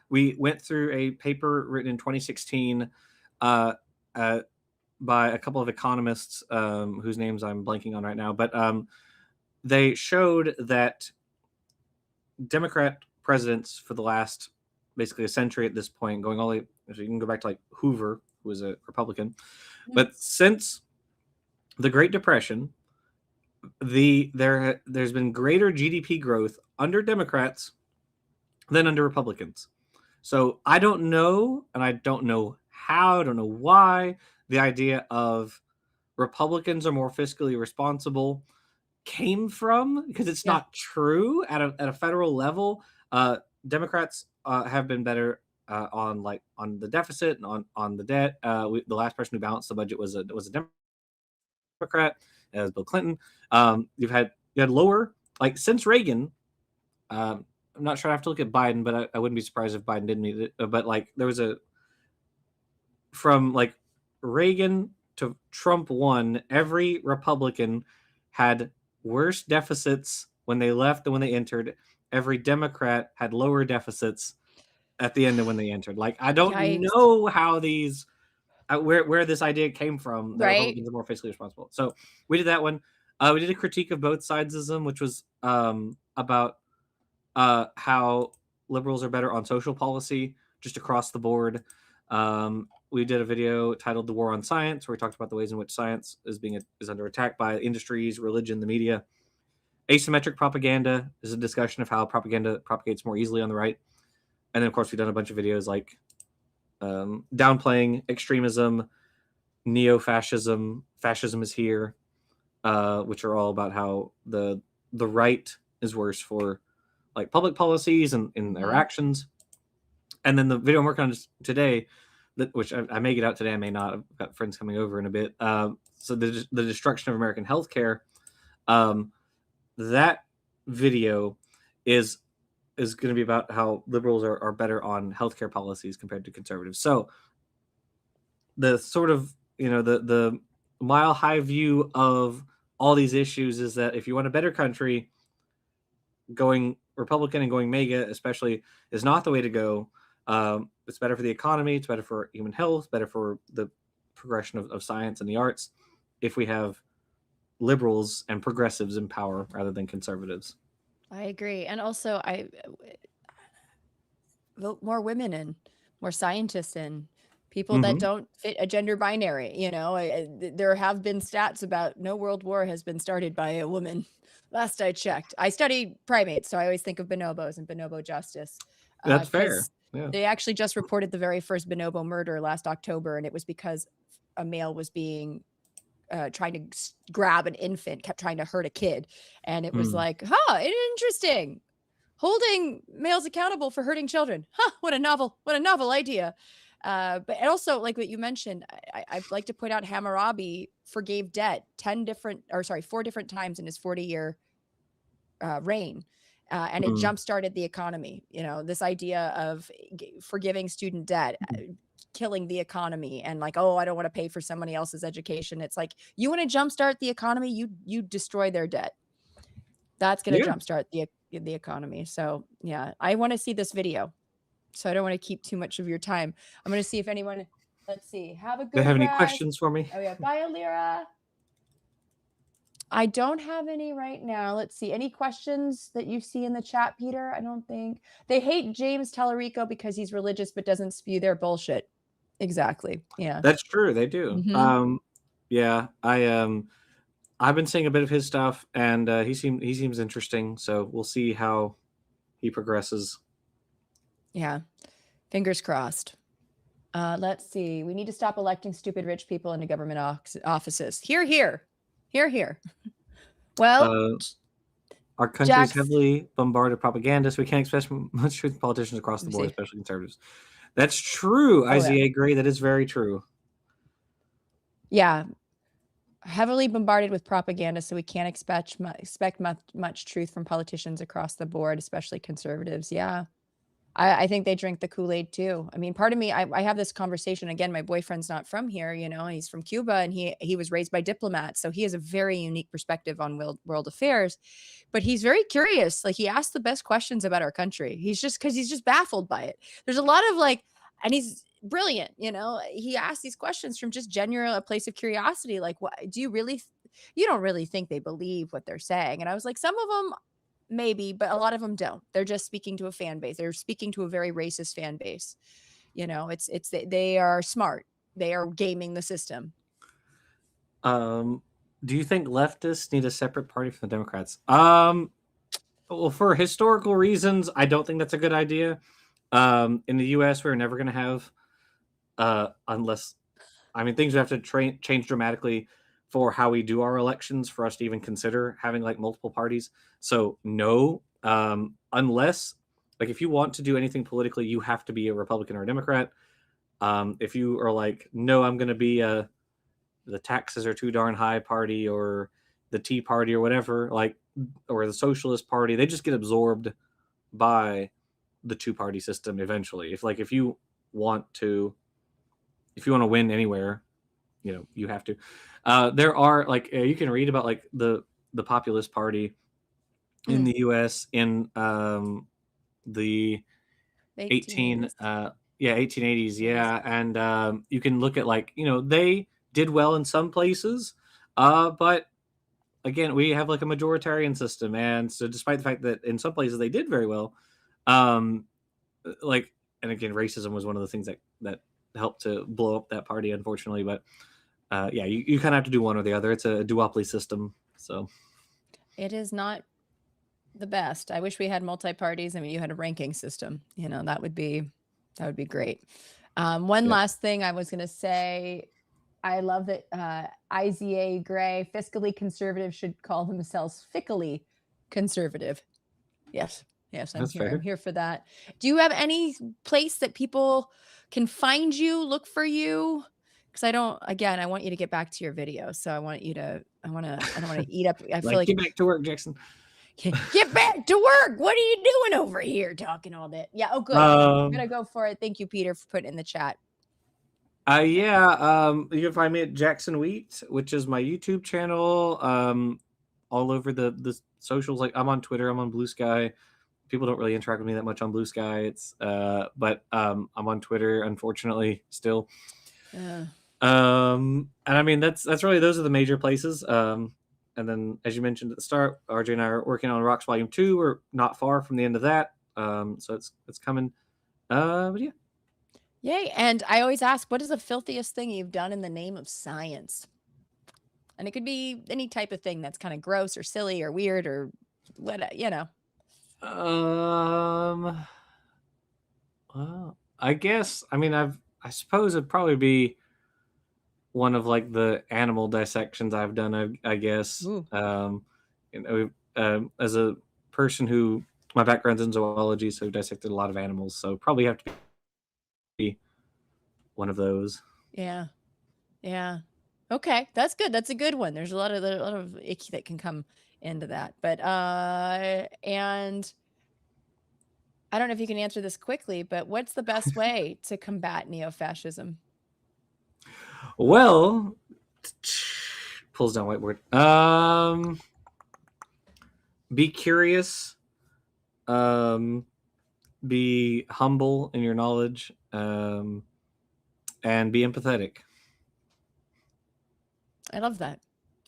Speaker 5: We went through a paper written in 2016 by a couple of economists whose names I'm blanking on right now, but they showed that Democrat presidents for the last basically a century at this point, going all the way, so you can go back to like Hoover, who was a Republican, but since the Great Depression, there's been greater GDP growth under Democrats than under Republicans. So I don't know, and I don't know how, I don't know why the idea of Republicans are more fiscally responsible came from, because it's not true at a federal level. Democrats have been better on the deficit and on the debt. The last person who balanced the budget was a Democrat, as Bill Clinton. You had lower, like, since Reagan. I'm not sure. I have to look at Biden, but I wouldn't be surprised if Biden didn't need it. But like, there was from like Reagan to Trump 1, every Republican had worse deficits when they left than when they entered. Every Democrat had lower deficits at the end of when they entered. Like, I don't know how these where this idea came from that
Speaker 4: Right.
Speaker 5: Republicans are more fiscally responsible. So we did that one. We did a critique of both sidesism, which was about how liberals are better on social policy just across the board. We did a video titled "The War on Science," where we talked about the ways in which science is under attack by industries, religion, the media. Asymmetric propaganda is a discussion of how propaganda propagates more easily on the right. And then, of course, we've done a bunch of videos like downplaying extremism, neo-fascism, fascism is here, which are all about how the right is worse for like public policies and in their actions. And then the video I'm working on today, which I may get out today, I may not. I've got friends coming over in a bit. So the destruction of American healthcare. That video is going to be about how liberals are better on healthcare policies compared to conservatives. So the sort of, the mile high view of all these issues is that if you want a better country, going Republican and going MAGA especially is not the way to go. It's better for the economy. It's better for human health, better for the progression of science and the arts if we have liberals and progressives in power rather than conservatives.
Speaker 4: I agree. And also I vote more women in, more scientists in, people that don't fit a gender binary. There have been stats about no world war has been started by a woman. Last I checked. I study primates, so I always think of bonobos and bonobo justice.
Speaker 5: That's fair. Yeah.
Speaker 4: They actually just reported the very first bonobo murder last October, and it was because a male was being trying to grab an infant, kept trying to hurt a kid. And it was like, interesting. Holding males accountable for hurting children. What a novel idea. But also, like what you mentioned, I'd like to point out Hammurabi forgave debt 4 different times in his 40-year reign. And it jump-started the economy. This idea of forgiving student debt, killing the economy, and like, I don't want to pay for somebody else's education. It's like, you want to jumpstart the economy, you destroy their debt. That's going to jumpstart the economy. So yeah, I want to see this video. So I don't want to keep too much of your time. I'm going to see if anyone, let's see, have a good
Speaker 5: They have any
Speaker 4: rest.
Speaker 5: questions for me?
Speaker 4: Oh yeah, bye Alira. I don't have any right now. Let's see. Any questions that you see in the chat, Peter? I don't think. They hate James Tallarico because he's religious but doesn't spew their bullshit. Exactly. Yeah.
Speaker 5: That's true. They do. Yeah. I've been seeing a bit of his stuff, and he seems interesting. So we'll see how he progresses.
Speaker 4: Yeah. Fingers crossed. Let's see. We need to stop electing stupid rich people into government offices. Hear. Well,
Speaker 5: our country is heavily bombarded with propaganda, so we can't expect much truth from politicians across the board, especially conservatives. That's true, IZA Gray. That is very true.
Speaker 4: Yeah. Heavily bombarded with propaganda, so we can't expect much truth from politicians across the board, especially conservatives. Yeah. I think they drink the Kool-Aid too. I mean, part of me, I have this conversation again. My boyfriend's not from here, he's from Cuba, and he was raised by diplomats. So he has a very unique perspective on world affairs, but he's very curious. Like, he asks the best questions about our country. He's just baffled by it. There's a lot of and he's brilliant, he asks these questions from just a place of curiosity. Like, what do you don't really think they believe what they're saying? And I was like, some of them maybe, but a lot of them don't. They're just speaking to a fan base. They're speaking to a very racist fan base. They are smart. They are gaming the system.
Speaker 5: Do you think leftists need a separate party from the Democrats? Well, for historical reasons, I don't think that's a good idea. In the U.S., we're never going to have, unless, things would have to change dramatically for how we do our elections for us to even consider having multiple parties. So no, unless if you want to do anything politically, you have to be a Republican or a Democrat. If you are no, I'm going to be the taxes are too darn high party, or the Tea Party, or whatever, or the Socialist Party, they just get absorbed by the two-party system eventually. If you want to win anywhere, you have to. There are you can read about the populist party in the U.S. in the 18 Yeah, 1880s.
Speaker 4: It is.
Speaker 5: Yeah, and you can look at like they did well in some places, but again we have like a majoritarian system, and so despite the fact that in some places they did very well, um, like and again racism was one of the things that helped to blow up that party, unfortunately. But yeah, you kind of have to do one or the other. It's a duopoly system, so
Speaker 4: It is not the best. I wish we had multi-parties. I mean, you had a ranking system, that would be great. One
Speaker 5: yeah.
Speaker 4: last thing I was going to say, I love that IZA Gray, fiscally conservative should call themselves fickly conservative. Yes. Yes, I'm
Speaker 5: That's
Speaker 4: here. I'm
Speaker 5: fair.
Speaker 4: here for that. Do you have any place that people can find you, look for you? Because I want you to get back to your video. So I don't want to eat up. I feel
Speaker 5: Like,
Speaker 4: like
Speaker 5: get back to work, Jackson.
Speaker 4: get back to work. What are you doing over here talking all that? Yeah. Oh, good. I'm going to go for it. Thank you, Peter, for putting it in the chat.
Speaker 5: Yeah, you can find me at Jackson Wheat, which is my YouTube channel. All over the socials. Like I'm on Twitter, I'm on Blue Sky. People don't really interact with me that much on Blue Sky. It's but I'm on Twitter, unfortunately, still. And I mean that's really those are the major places. And then as you mentioned at the start, RJ and I are working on Rocks Volume 2. We're not far from the end of that. So it's coming. But yeah.
Speaker 4: Yay. And I always ask, what is the filthiest thing you've done in the name of science? And it could be any type of thing that's kind of gross or silly or weird or what,
Speaker 5: Well, I guess I suppose it'd probably be one of like the animal dissections I've done. I guess.
Speaker 4: Ooh.
Speaker 5: As a person who my background's in zoology, so dissected a lot of animals. So probably have to be one of those.
Speaker 4: Yeah. Yeah. Okay. That's good. That's a good one. There's a lot of icky that can come into that. But and I don't know if you can answer this quickly, but what's the best way to combat neo-fascism?
Speaker 5: Well, pulls down whiteboard. Be curious. Be humble in your knowledge. And be empathetic.
Speaker 4: I love that.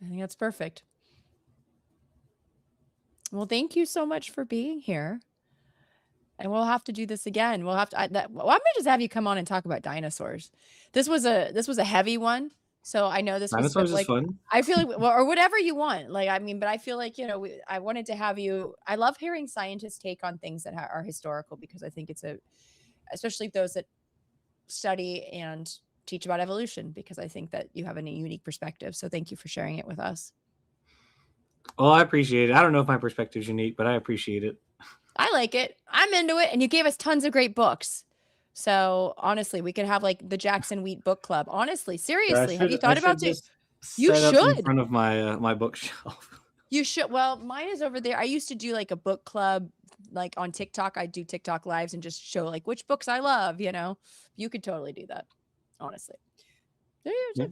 Speaker 4: I think that's perfect. Well, thank you so much for being here. And we'll have to do this again. We'll have to. I'm gonna just have you come on and talk about dinosaurs. This was a heavy one, so I know this was
Speaker 5: Dinosaurs
Speaker 4: like
Speaker 5: is fun.
Speaker 4: I feel like or whatever you want. Like I mean, but I feel like I wanted to have you. I love hearing scientists take on things that are historical because I think it's especially those that study and teach about evolution because I think that you have a unique perspective. So thank you for sharing it with us.
Speaker 5: Well, I appreciate it. I don't know if my perspective's unique, but I appreciate it.
Speaker 4: I like it. I'm into it. And you gave us tons of great books. So honestly, we could have like the Jackson Wheat book club. Honestly, seriously, have you thought about it? You
Speaker 5: Set up in
Speaker 4: should.
Speaker 5: front of my my bookshelf.
Speaker 4: You should. Well, mine is over there. I used to do like a book club, like on TikTok. I do TikTok lives and just show like which books I love. You could totally do that. Honestly. Yeah.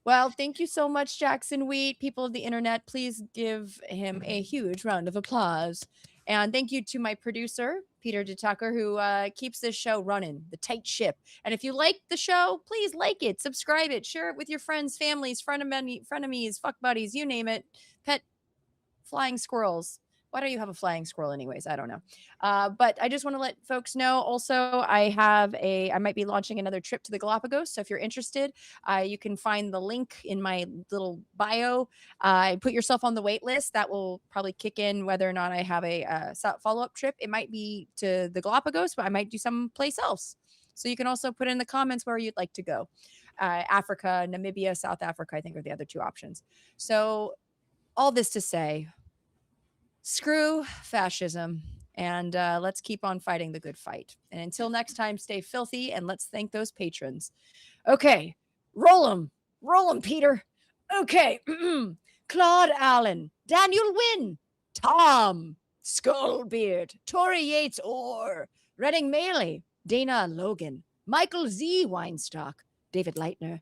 Speaker 4: Well, thank you so much, Jackson Wheat. People of the internet, please give him a huge round of applause. And thank you to my producer, Peter DeTucker, who keeps this show running, the tight ship. And if you like the show, please like it, subscribe it, share it with your friends, families, frenemies, fuck buddies, you name it. Pet flying squirrels. Why don't you have a flying squirrel anyways? I don't know. But I just want to let folks know also I might be launching another trip to the Galapagos. So if you're interested, you can find the link in my little bio. Put yourself on the wait list. That will probably kick in whether or not I have a follow-up trip. It might be to the Galapagos, but I might do someplace else. So you can also put in the comments where you'd like to go. Africa, Namibia, South Africa, I think are the other two options. So all this to say, screw fascism, and let's keep on fighting the good fight. And until next time, stay filthy, and let's thank those patrons. Okay, roll them, Peter. Okay, Claude Allen, Daniel Wynn, Tom, Skullbeard, Tori Yates Orr, Redding Maley, Dana Logan, Michael Z. Weinstock, David Leitner,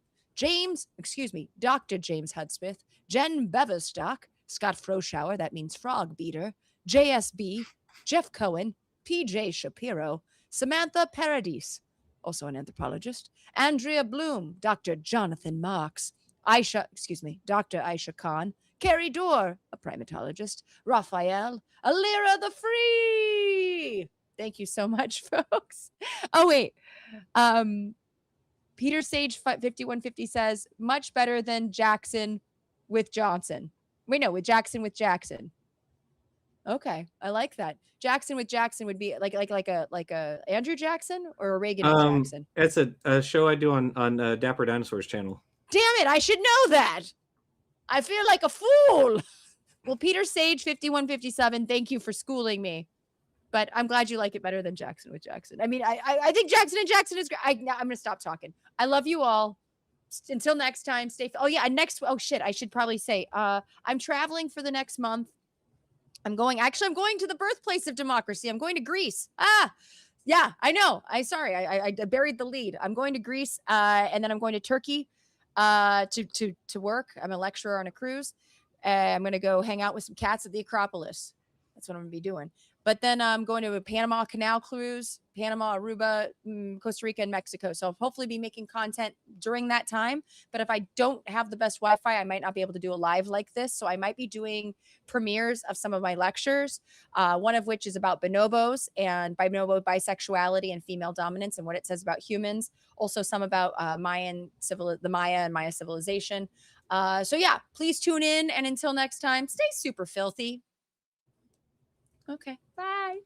Speaker 4: Dr. James Hudspeth, Jen Beverstock, Scott Froschauer, that means frog beater, JSB, Jeff Cohen, PJ Shapiro, Samantha Paradis, also an anthropologist, Andrea Bloom, Dr. Jonathan Marks, Dr. Aisha Khan, Carrie Dorr, a primatologist, Raphael, Alira the Free. Thank you so much, folks. Oh, wait. Peter Sage 5150 says, much better than Jackson with Johnson. Wait, no, with Jackson. Okay, I like that. Jackson with Jackson would be like a Andrew Jackson or a Reagan and Jackson.
Speaker 5: It's a show I do on Dapper Dinosaurs channel.
Speaker 4: Damn it, I should know that. I feel like a fool. Well, Peter Sage 5157, thank you for schooling me. But I'm glad you like it better than Jackson with Jackson. I mean, I think Jackson and Jackson is great. I'm going to stop talking. I love you all. Until next time, stay. Oh, yeah. I should probably say, I'm traveling for the next month. I'm going to the birthplace of democracy. I'm going to Greece. Yeah, I know. I buried the lead. I'm going to Greece, and then I'm going to Turkey to work. I'm a lecturer on a cruise. I'm going to go hang out with some cats at the Acropolis. That's what I'm going to be doing. But then I'm going to a Panama Canal cruise, Panama, Aruba, Costa Rica, and Mexico. So I'll hopefully be making content during that time. But if I don't have the best Wi-Fi, I might not be able to do a live like this. So I might be doing premieres of some of my lectures, one of which is about bonobos and bonobo bisexuality and female dominance and what it says about humans. Also some about the Maya and Maya civilization. So yeah, please tune in. And until next time, stay super filthy. Okay, bye.